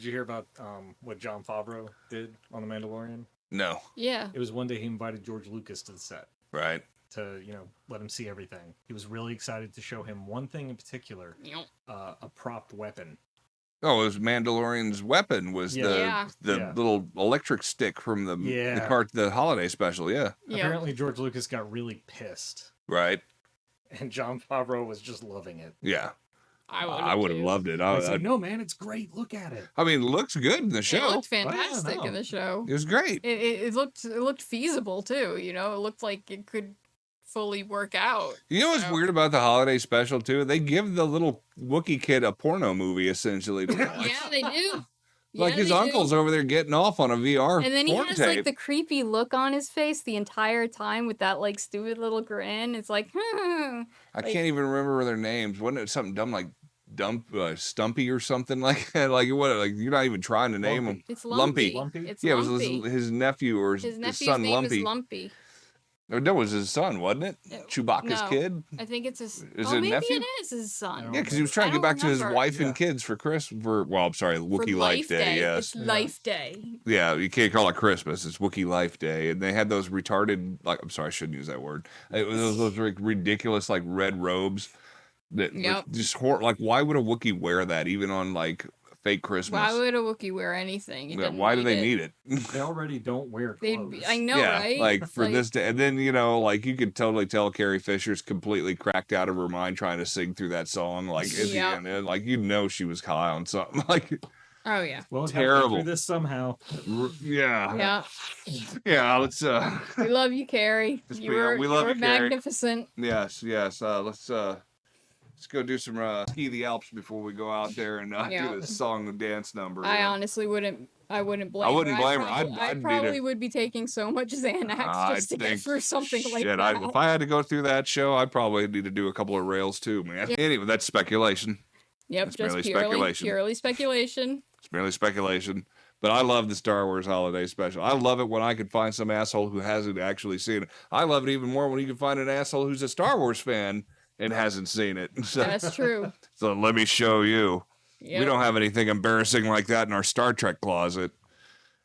Speaker 3: you hear about what Jon Favreau did on The Mandalorian?
Speaker 1: No,
Speaker 2: Yeah.
Speaker 3: It was one day he invited George Lucas to the set
Speaker 1: right?
Speaker 3: to, let him see everything. He was really excited to show him one thing in particular,
Speaker 2: Yep.
Speaker 3: a propped weapon.
Speaker 1: Oh, it was Mandalorian's weapon was
Speaker 2: Yeah.
Speaker 1: the
Speaker 3: Yeah.
Speaker 1: little electric stick from the holiday special. Yeah,
Speaker 2: Yep.
Speaker 3: Apparently George Lucas got really pissed,
Speaker 1: right.
Speaker 3: and Jon Favreau was just loving it.
Speaker 1: Yeah,
Speaker 2: I
Speaker 1: would have
Speaker 2: too.
Speaker 1: loved it.
Speaker 3: I was like, no, man, it's great. Look at it.
Speaker 1: I mean, it looks good in the
Speaker 2: It
Speaker 1: show.
Speaker 2: looked fantastic
Speaker 3: no.
Speaker 2: in the show.
Speaker 1: It was great.
Speaker 2: It looked feasible too. It looked like it could fully work out.
Speaker 1: You know what's
Speaker 2: Yeah.
Speaker 1: weird about the holiday special too? They give the little Wookiee kid a porno movie essentially to watch.
Speaker 2: Yeah, they do.
Speaker 1: Like
Speaker 2: Yeah,
Speaker 1: his
Speaker 2: they do.
Speaker 1: uncle's over there getting off on a VR
Speaker 2: And then he
Speaker 1: porn
Speaker 2: has
Speaker 1: tape.
Speaker 2: like the creepy look on his face the entire time with that like stupid little grin. It's like,
Speaker 1: I can't even remember their names. Wasn't it something dumb like Stumpy or something like that? Like what? Like you're not even trying to name him.
Speaker 2: it's
Speaker 1: Lumpy.
Speaker 2: lumpy. It's
Speaker 1: Yeah, it
Speaker 2: lumpy.
Speaker 1: was his nephew or
Speaker 2: His
Speaker 1: his
Speaker 2: nephew's
Speaker 1: son
Speaker 2: name
Speaker 1: Lumpy.
Speaker 2: is Lumpy.
Speaker 1: Or no, it was his son, wasn't it? Chewbacca's
Speaker 2: no.
Speaker 1: kid.
Speaker 2: I think it's his.
Speaker 1: Is
Speaker 2: oh,
Speaker 1: it
Speaker 2: maybe
Speaker 1: nephew?
Speaker 2: it is his son.
Speaker 1: Yeah, because he was trying
Speaker 2: I
Speaker 1: to get
Speaker 2: don't
Speaker 1: back to his
Speaker 2: remember.
Speaker 1: wife and
Speaker 3: Yeah.
Speaker 1: kids for Well, I'm sorry,
Speaker 2: For
Speaker 1: Wookiee Life Day. Yes.
Speaker 2: It's Life Day.
Speaker 1: Yeah, you can't call it Christmas. It's Wookiee Life Day, and they had those retarded. Like, I'm sorry, I shouldn't use that word. It was those like, ridiculous like red robes that
Speaker 2: Yep.
Speaker 1: just like. Why would a Wookiee wear that even on like fake Christmas?
Speaker 2: Why would a Wookiee wear anything? It
Speaker 1: Yeah,
Speaker 2: doesn't
Speaker 1: why do they
Speaker 2: it.
Speaker 1: need it?
Speaker 3: They already don't wear
Speaker 2: They'd
Speaker 3: clothes.
Speaker 2: be, I know,
Speaker 1: yeah,
Speaker 2: right?
Speaker 1: like
Speaker 2: It's
Speaker 1: for this day, and then like you could totally tell Carrie Fisher's completely cracked out of her mind trying to sing through that song. Like at the
Speaker 2: Yep.
Speaker 1: end, and, like she was high on something. Like
Speaker 2: Oh yeah.
Speaker 3: Well, have to get
Speaker 1: terrible.
Speaker 3: through this somehow.
Speaker 1: yeah,
Speaker 2: Yeah.
Speaker 1: Let's
Speaker 2: We love you, Carrie.
Speaker 1: Just
Speaker 2: You
Speaker 1: be-
Speaker 2: were,
Speaker 1: we love
Speaker 2: you were
Speaker 1: you, Carrie.
Speaker 2: magnificent.
Speaker 1: yes. Let's go do some ski the Alps before we go out there and
Speaker 2: Yeah.
Speaker 1: do the song and dance number.
Speaker 2: I
Speaker 1: yeah.
Speaker 2: honestly wouldn't. I wouldn't blame.
Speaker 1: I wouldn't
Speaker 2: her.
Speaker 1: blame her.
Speaker 2: I
Speaker 1: I'd need
Speaker 2: probably
Speaker 1: to-
Speaker 2: would be taking so much Xanax just to get through something like
Speaker 1: shit,
Speaker 2: that.
Speaker 1: if I had to go through that show, I'd probably need to do a couple of rails too, man.
Speaker 2: Yeah.
Speaker 1: Anyway, that's speculation.
Speaker 2: Yep,
Speaker 1: It's
Speaker 2: just
Speaker 1: merely
Speaker 2: purely
Speaker 1: speculation.
Speaker 2: purely speculation.
Speaker 1: It's merely speculation. But I love the Star Wars Holiday Special. I love it when I can find some asshole who hasn't actually seen it. I love it even more when you can find an asshole who's a Star Wars fan and hasn't seen it. So,
Speaker 2: That's true.
Speaker 1: so let me show you.
Speaker 2: Yep.
Speaker 1: We don't have anything embarrassing like that in our Star Trek closet,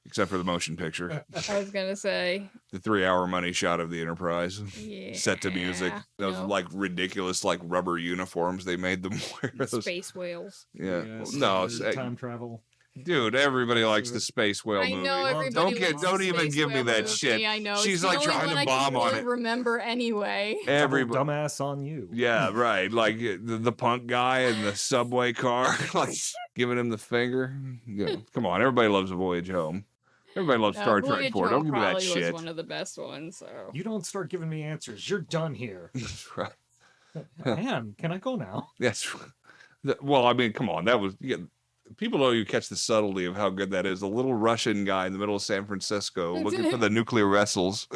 Speaker 1: except for the motion picture.
Speaker 2: I was gonna say.
Speaker 1: The 3-hour money shot of the Enterprise.
Speaker 2: Yeah.
Speaker 1: Set to music. Those
Speaker 2: no.
Speaker 1: like ridiculous like rubber uniforms they made them wear. Those,
Speaker 2: Space whales.
Speaker 1: yeah.
Speaker 3: Yes,
Speaker 1: No,
Speaker 3: there's time travel.
Speaker 1: dude, everybody likes the Space Whale
Speaker 2: I
Speaker 1: movie.
Speaker 2: know
Speaker 3: Well,
Speaker 2: everybody.
Speaker 1: don't
Speaker 2: loves the
Speaker 1: even
Speaker 2: Space
Speaker 1: give me
Speaker 2: Whale
Speaker 1: that
Speaker 2: movie,
Speaker 1: shit.
Speaker 2: I know.
Speaker 1: She's,
Speaker 2: it's the
Speaker 1: like,
Speaker 2: only
Speaker 1: trying
Speaker 2: one
Speaker 1: to
Speaker 2: I can
Speaker 1: bomb on
Speaker 2: really
Speaker 1: it.
Speaker 2: remember anyway.
Speaker 1: Everybody.
Speaker 3: Dumbass on you.
Speaker 1: Yeah, right. Like the punk guy in the subway car, like giving him the finger. Yeah, come on, everybody loves A Voyage Home. Everybody loves Star Trek
Speaker 2: Voyage
Speaker 1: 4.
Speaker 2: Home
Speaker 1: Don't give me that
Speaker 2: probably
Speaker 1: shit.
Speaker 2: was one of the best ones. So.
Speaker 3: You don't start giving me answers. You're done here.
Speaker 1: That's right.
Speaker 3: Man, can I go now?
Speaker 1: That's well. I mean, come on. That was people know you catch the subtlety of how good that is. The little Russian guy in the middle of San Francisco looking for the nuclear vessels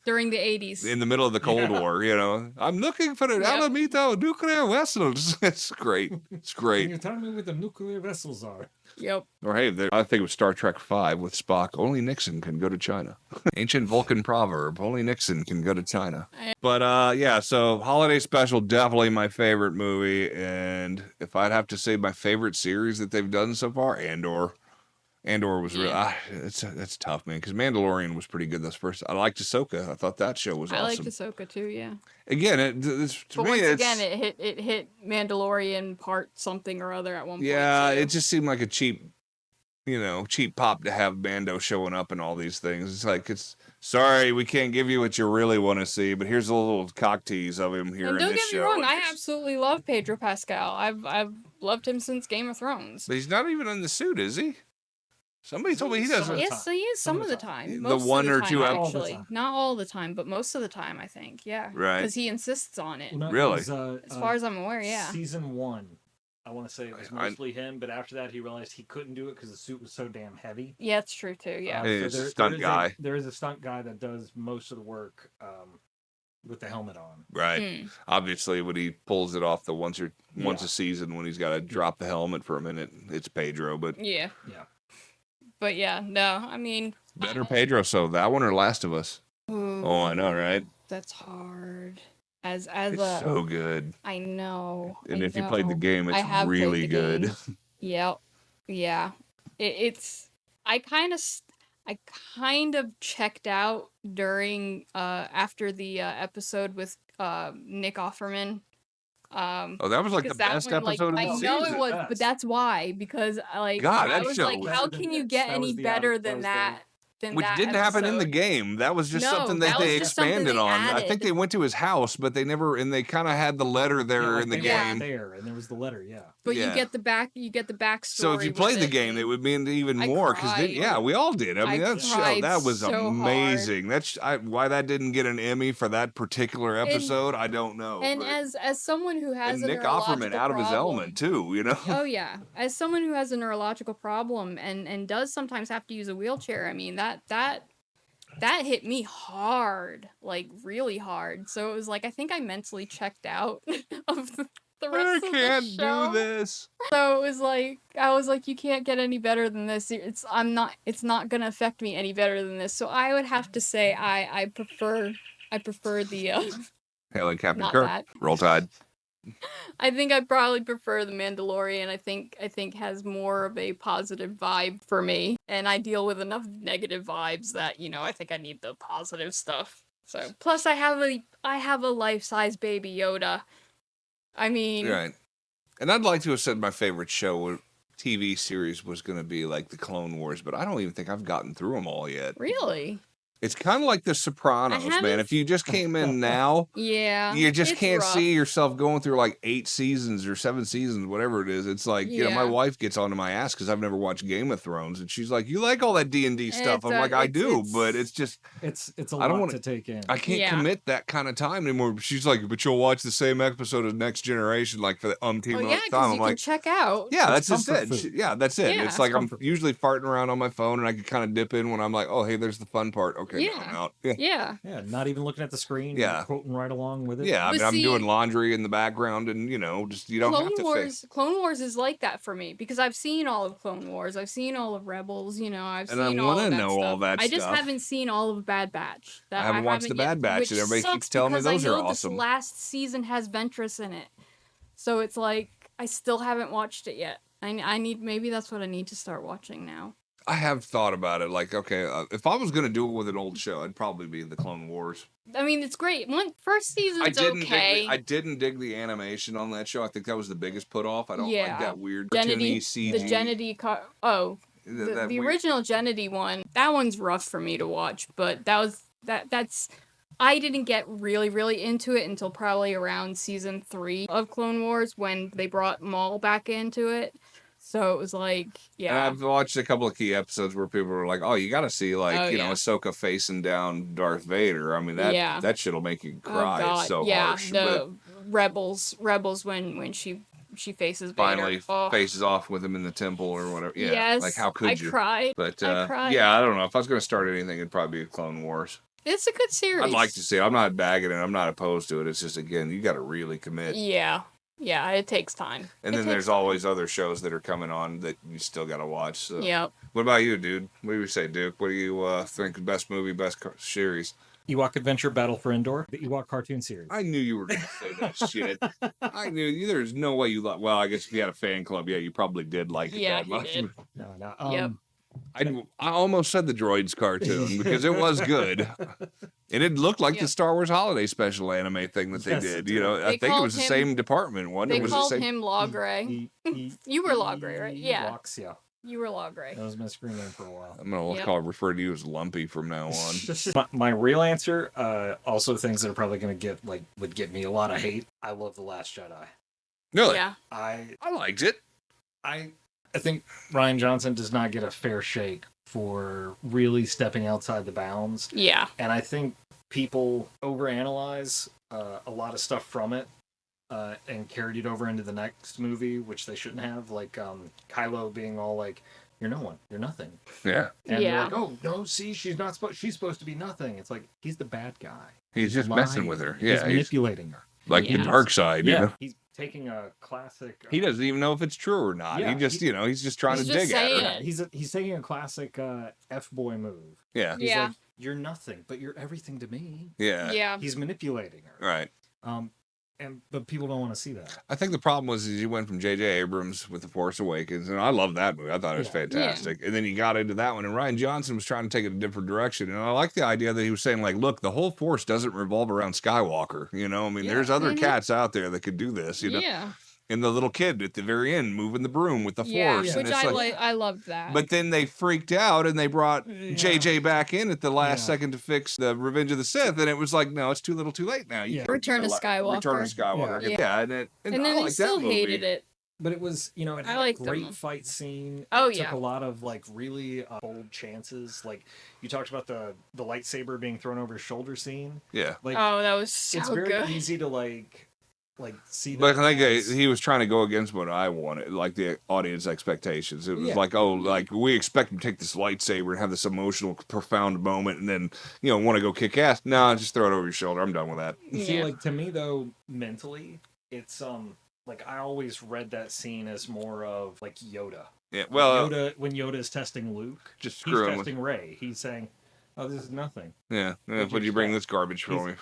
Speaker 2: During the 80s.
Speaker 1: in the middle of the Cold War. You know, I'm looking for the
Speaker 2: Yep.
Speaker 1: Alamito nuclear vessels. It's great. It's
Speaker 3: Can
Speaker 1: great.
Speaker 3: you tell me where the nuclear vessels are?
Speaker 2: Yep.
Speaker 1: Or hey, I think it was Star Trek V with Spock. Only Nixon can go to China. Ancient Vulcan proverb. Only Nixon can go to China. But yeah, so Holiday Special, definitely my favorite movie. And if I'd have to say my favorite series that they've done so far, Andor. Andor was really, that's tough, man, because Mandalorian was pretty good this first. I liked Ahsoka. I thought that show was
Speaker 2: I liked
Speaker 1: awesome.
Speaker 2: Ahsoka too, yeah.
Speaker 1: Again, to
Speaker 2: But
Speaker 1: me,
Speaker 2: once
Speaker 1: it's,
Speaker 2: again, it hit Mandalorian part something or other at one point.
Speaker 1: yeah,
Speaker 2: too.
Speaker 1: it just seemed like a cheap pop to have Mando showing up and all these things. It's like, sorry, we can't give you what you really want to see, but here's a little cock tease of him here
Speaker 2: And
Speaker 1: in
Speaker 2: don't
Speaker 1: this
Speaker 2: get me
Speaker 1: show.
Speaker 2: wrong,
Speaker 1: and
Speaker 2: I
Speaker 1: just-
Speaker 2: absolutely love Pedro Pascal. I've loved him since Game of Thrones.
Speaker 1: But he's not even in the suit, is he? Somebody told me he
Speaker 3: Some
Speaker 1: doesn't.
Speaker 3: of the
Speaker 2: Yes, he is some of the time.
Speaker 1: The
Speaker 2: Most
Speaker 1: one
Speaker 2: of the
Speaker 1: or
Speaker 2: time,
Speaker 1: two
Speaker 2: actually.
Speaker 3: episodes.
Speaker 2: Not all the time, but most of the time, I think. Yeah.
Speaker 1: Right.
Speaker 2: Because he insists on it.
Speaker 3: Well, no, it
Speaker 1: Really?
Speaker 3: was,
Speaker 2: As far as I'm aware, yeah.
Speaker 3: Season 1, I want to say it was
Speaker 1: I-
Speaker 3: mostly him, but after that he realized he couldn't do it because the suit was so damn heavy.
Speaker 2: Yeah, it's true too. Yeah.
Speaker 1: Hey, it's a stunt guy.
Speaker 3: There is a stunt guy that does most of the work with the helmet on.
Speaker 1: Right.
Speaker 2: Mm.
Speaker 1: Obviously, when he pulls it off the once a
Speaker 3: Yeah.
Speaker 1: season, when he's got to drop the helmet for a minute, it's Pedro. But
Speaker 2: Yeah.
Speaker 3: Yeah.
Speaker 2: But yeah, no, I mean,
Speaker 1: better Pedro. So that one or Last of Us? Oh, I know, right?
Speaker 2: that's hard. As
Speaker 1: It's
Speaker 2: a,
Speaker 1: so good.
Speaker 2: I know.
Speaker 1: And
Speaker 2: I
Speaker 1: if you played the
Speaker 2: know.
Speaker 1: game,
Speaker 2: I
Speaker 1: it's
Speaker 2: have played
Speaker 1: really
Speaker 2: the
Speaker 1: good.
Speaker 2: game. Yep. Yeah. It's I kind of checked out during after the episode with Nick Offerman.
Speaker 1: Oh, that was like the
Speaker 2: Because that
Speaker 1: best
Speaker 2: one, like,
Speaker 1: episode of
Speaker 2: I
Speaker 1: the
Speaker 2: know
Speaker 1: season.
Speaker 2: it was,
Speaker 3: Yes.
Speaker 2: but that's why. Because
Speaker 1: God,
Speaker 2: I
Speaker 1: that
Speaker 2: was
Speaker 1: show
Speaker 2: like,
Speaker 1: was-
Speaker 2: how can you get
Speaker 3: That
Speaker 2: any
Speaker 3: was the
Speaker 2: better
Speaker 3: out- that
Speaker 2: than
Speaker 3: was
Speaker 2: that? Than
Speaker 1: Which
Speaker 2: that
Speaker 1: didn't happen in the
Speaker 2: episode?
Speaker 1: game. That was just
Speaker 2: No,
Speaker 1: something
Speaker 2: that
Speaker 1: that
Speaker 2: was
Speaker 1: they
Speaker 2: just something
Speaker 1: expanded
Speaker 2: they
Speaker 1: on. I think
Speaker 2: added.
Speaker 1: they went to his house, but they never, and they kind of had the letter there
Speaker 3: Yeah, like
Speaker 1: in the
Speaker 3: they were
Speaker 1: game.
Speaker 3: there, and there was the letter. Yeah.
Speaker 2: But
Speaker 1: Yeah.
Speaker 2: you get the backstory.
Speaker 1: So if you
Speaker 2: with
Speaker 1: played the
Speaker 2: it.
Speaker 1: game, it would mean even
Speaker 2: I
Speaker 1: more because
Speaker 2: cried.
Speaker 1: yeah, we all did. I mean,
Speaker 2: I
Speaker 1: that show
Speaker 2: cried
Speaker 1: that was
Speaker 2: so hard.
Speaker 1: amazing. Why that didn't get an Emmy for that particular episode, I don't know.
Speaker 2: And
Speaker 1: but-
Speaker 2: as someone who has
Speaker 1: and
Speaker 2: a
Speaker 1: Nick
Speaker 2: neurological
Speaker 1: Offerman out of his
Speaker 2: problem-
Speaker 1: element too, you know.
Speaker 2: Oh yeah, as someone who has a neurological problem and does sometimes have to use a wheelchair, I mean that hit me hard, like really hard. So it was like I think I mentally checked out of the
Speaker 1: I
Speaker 2: rest of
Speaker 1: can't
Speaker 2: the show.
Speaker 1: do this.
Speaker 2: So it was like I was like, you can't get any better than this. It's not gonna affect me any better than this. So I would have to say I prefer the
Speaker 1: Hailing Captain
Speaker 2: not
Speaker 1: Kirk.
Speaker 2: that.
Speaker 1: Roll Tide.
Speaker 2: I think I probably prefer the Mandalorian. I think has more of a positive vibe for me, and I deal with enough negative vibes that I think I need the positive stuff. So plus I have a life-size baby Yoda. I mean,
Speaker 1: Right. And I'd like to have said my favorite show or TV series was going to be like the Clone Wars, but I don't even think I've gotten through them all yet.
Speaker 2: really,
Speaker 1: It's kind of like The Sopranos, man.
Speaker 2: haven't-
Speaker 1: If you just came in now,
Speaker 2: yeah,
Speaker 1: you just
Speaker 2: it's
Speaker 1: can't
Speaker 2: rough.
Speaker 1: see yourself going through like 8 seasons or 7 seasons, whatever it is. It's like, my
Speaker 2: Yeah.
Speaker 1: wife gets onto my ass because I've never watched Game of Thrones, and she's like, "You like all that D&D stuff?" I'm like, "I do," but it's just
Speaker 3: It's a
Speaker 1: I don't
Speaker 3: lot
Speaker 1: wanna-
Speaker 3: to take in.
Speaker 1: I can't
Speaker 2: Yeah.
Speaker 1: commit that kind of time anymore. She's like, "But you'll watch the same episode of Next Generation like for the umpteenth
Speaker 2: Oh yeah,
Speaker 1: time."
Speaker 2: because
Speaker 1: I'm
Speaker 2: you
Speaker 1: like,
Speaker 2: can check out.
Speaker 1: yeah,
Speaker 3: It's
Speaker 1: that's just
Speaker 3: comfort
Speaker 1: it.
Speaker 3: food.
Speaker 1: Yeah, that's it.
Speaker 2: Yeah,
Speaker 1: it's
Speaker 2: it's
Speaker 1: like I'm
Speaker 3: comfort food.
Speaker 1: usually farting around on my phone, and I can kind of dip in when I'm like, "Oh, hey, there's the fun part." Okay, now I'm
Speaker 2: Yeah.
Speaker 1: out. Yeah,
Speaker 2: Yeah.
Speaker 3: Yeah, not even looking at the screen.
Speaker 1: Yeah.
Speaker 3: You're quoting right along with it.
Speaker 1: yeah. I
Speaker 2: But
Speaker 1: mean, I'm
Speaker 2: see-
Speaker 1: doing laundry in the background, and just you don't have to.
Speaker 2: Clone Wars is like that for me because I've seen all of Clone Wars. I've seen all of Rebels. I've
Speaker 1: And I
Speaker 2: seen all
Speaker 1: wanna
Speaker 2: of that
Speaker 1: know
Speaker 2: stuff.
Speaker 1: all that
Speaker 2: I just
Speaker 1: stuff.
Speaker 2: haven't seen all of Bad Batch.
Speaker 1: I haven't watched the Bad Batch,
Speaker 2: which
Speaker 1: and everybody
Speaker 2: sucks
Speaker 1: keeps telling me
Speaker 2: because
Speaker 1: those
Speaker 2: I
Speaker 1: are
Speaker 2: know
Speaker 1: awesome.
Speaker 2: This last season has Ventress in it, so it's like I still haven't watched it yet. I need maybe that's what I need to start watching now.
Speaker 1: I have thought about it. Like, okay, if I was gonna do it with an old show, it'd probably be the Clone Wars.
Speaker 2: I mean, it's great. First season's okay.
Speaker 1: I didn't dig the animation on that show. I think that was the biggest put off. I don't like
Speaker 2: Yeah.
Speaker 1: that weird
Speaker 2: Gennady,
Speaker 1: cartoony CG.
Speaker 2: the Gennady, the
Speaker 1: that weird-
Speaker 2: original Gennady one, that one's rough for me to watch, but that's I didn't get really, really into it until probably around season 3 of Clone Wars when they brought Maul back into it. So it was like,
Speaker 1: And
Speaker 2: yeah.
Speaker 1: I've watched a couple of key episodes where people were like, "Oh, you got to see
Speaker 2: Oh, yeah.
Speaker 1: Ahsoka facing down Darth Vader." I mean, that shit'll make you cry.
Speaker 2: Oh god,
Speaker 1: It's so
Speaker 2: yeah,
Speaker 1: harsh.
Speaker 2: the Rebels when she faces
Speaker 1: But
Speaker 2: Vader.
Speaker 1: finally
Speaker 2: Oh,
Speaker 1: faces off with him in the temple or whatever. Yeah,
Speaker 2: yes,
Speaker 1: like how could
Speaker 2: I
Speaker 1: you?
Speaker 2: cried.
Speaker 1: But
Speaker 2: I cried.
Speaker 1: yeah, I don't know. If I was going to start anything, it'd probably be Clone Wars.
Speaker 2: It's a good series.
Speaker 1: I'd like to see it. I'm not bagging it. I'm not opposed to it. It's just, again, you got to really commit.
Speaker 2: Yeah. Yeah, it takes time.
Speaker 1: And
Speaker 2: It
Speaker 1: then
Speaker 2: takes
Speaker 1: there's
Speaker 2: time.
Speaker 1: always other shows that are coming on that you still got to watch. So.
Speaker 2: Yep.
Speaker 1: What about you, dude? What do you say, Duke? What do you think? Best movie, best series?
Speaker 3: Ewok Adventure Battle for Endor, the Ewok cartoon series.
Speaker 1: I knew you were going to say that shit. I knew you. There's no way you like. Well, I guess if you had a fan club, yeah, you probably did like it
Speaker 2: Yeah,
Speaker 1: that
Speaker 2: he
Speaker 1: much.
Speaker 2: did.
Speaker 3: No.
Speaker 2: Yep.
Speaker 1: I almost said the Droids cartoon because it was good, and it looked like
Speaker 2: Yep.
Speaker 1: the Star Wars Holiday Special anime thing that they
Speaker 3: Yes,
Speaker 1: did.
Speaker 3: it
Speaker 1: You know,
Speaker 3: did.
Speaker 1: I
Speaker 2: They
Speaker 1: think it was
Speaker 2: called
Speaker 1: the
Speaker 2: him-
Speaker 1: same department. One.
Speaker 2: They
Speaker 1: It was the
Speaker 2: called
Speaker 1: same.
Speaker 2: him Law Gray. You were Law Gray, right? Yeah.
Speaker 3: Ewoks, yeah.
Speaker 2: You were Law Gray.
Speaker 3: That was my screen name for a while.
Speaker 1: I'm gonna
Speaker 2: Yep.
Speaker 1: refer to you as Lumpy from now on.
Speaker 3: My real answer, also things that are probably going to would get me a lot of hate. I love The Last Jedi.
Speaker 1: Really?
Speaker 2: Yeah.
Speaker 3: I
Speaker 1: liked it.
Speaker 3: I think Ryan Johnson does not get a fair shake for really stepping outside the bounds,
Speaker 2: Yeah.
Speaker 3: and I think people overanalyze a lot of stuff from it. And carried it over into the next movie, which they shouldn't have. Like Kylo being all like, "You're no one. You're nothing."
Speaker 1: Yeah.
Speaker 3: And they're
Speaker 2: Yeah.
Speaker 3: like, "Oh no, see, she's not supposed. She's supposed to be nothing." It's like he's the bad guy.
Speaker 1: He's just
Speaker 3: lying.
Speaker 1: messing with her.
Speaker 3: He's
Speaker 1: Yeah, he's
Speaker 3: manipulating her.
Speaker 1: like the
Speaker 2: Yeah.
Speaker 1: dark side. You know?
Speaker 3: He's taking a classic.
Speaker 1: He doesn't even know if it's true or not.
Speaker 3: Yeah,
Speaker 1: he just, he's just trying
Speaker 2: He's
Speaker 1: to
Speaker 2: just
Speaker 1: dig at
Speaker 2: saying
Speaker 1: her.
Speaker 2: it.
Speaker 3: He's taking a classic F boy move.
Speaker 1: Yeah.
Speaker 3: He's
Speaker 2: Yeah.
Speaker 3: like, "You're nothing, but you're everything to me."
Speaker 1: Yeah.
Speaker 2: Yeah.
Speaker 3: He's manipulating her.
Speaker 1: Right.
Speaker 3: But people don't want to see that.
Speaker 1: I think the problem was he went from J.J. Abrams with The Force Awakens, and I love that movie. I thought it was
Speaker 3: Yeah.
Speaker 1: fantastic. And then he got into that one, and Ryan Johnson was trying to take it a different direction. And I like the idea that he was saying, like, look, the whole Force doesn't revolve around Skywalker. You know, I mean,
Speaker 3: Yeah.
Speaker 1: there's other
Speaker 2: Mhm.
Speaker 1: cats out there that could do this. You know,
Speaker 2: Yeah.
Speaker 1: and the little kid at the very end moving the broom with the
Speaker 2: Yeah.
Speaker 1: Force, and
Speaker 2: Which
Speaker 1: it's
Speaker 2: I
Speaker 1: like.
Speaker 2: I loved that.
Speaker 1: But then they freaked out and they brought JJ back in at the last
Speaker 3: Yeah.
Speaker 1: second to fix the Revenge of the Sith, and it was like, no, it's too little, too late now. You
Speaker 3: Yeah.
Speaker 1: can't
Speaker 2: Return to
Speaker 1: do that.
Speaker 2: Skywalker.
Speaker 1: Return to Skywalker.
Speaker 2: Yeah.
Speaker 1: Yeah, and
Speaker 2: and
Speaker 1: I
Speaker 2: then they
Speaker 1: like
Speaker 2: still
Speaker 1: that movie.
Speaker 2: hated it.
Speaker 3: But it was, it
Speaker 2: I
Speaker 3: had a
Speaker 2: liked
Speaker 3: great
Speaker 2: them.
Speaker 3: fight scene.
Speaker 2: Oh,
Speaker 3: It
Speaker 2: yeah.
Speaker 3: took a lot of like really bold chances. Like you talked about the lightsaber being thrown over his shoulder scene.
Speaker 1: Yeah,
Speaker 3: Like
Speaker 2: Oh, that was so
Speaker 3: it's very
Speaker 2: good.
Speaker 3: easy to like see.
Speaker 1: but
Speaker 3: that
Speaker 1: I think
Speaker 3: as-
Speaker 1: he was trying to go against what I wanted, like the audience expectations. It was
Speaker 3: Yeah.
Speaker 1: like, oh, like we expect him to take this lightsaber and have this emotional, profound moment, and then want to go kick ass. No, just throw it over your shoulder. I'm done with that.
Speaker 3: See,
Speaker 2: Yeah.
Speaker 3: like to me though, mentally, it's like I always read that scene as more of like Yoda.
Speaker 1: Yeah, well,
Speaker 3: Yoda when Yoda is testing Luke,
Speaker 1: just
Speaker 3: he's
Speaker 1: screw him with.
Speaker 3: testing Ray. He's saying, "Oh, this is nothing."
Speaker 1: Yeah,
Speaker 3: What'd
Speaker 1: but
Speaker 3: you
Speaker 1: you bring
Speaker 3: expect?
Speaker 1: this garbage for me.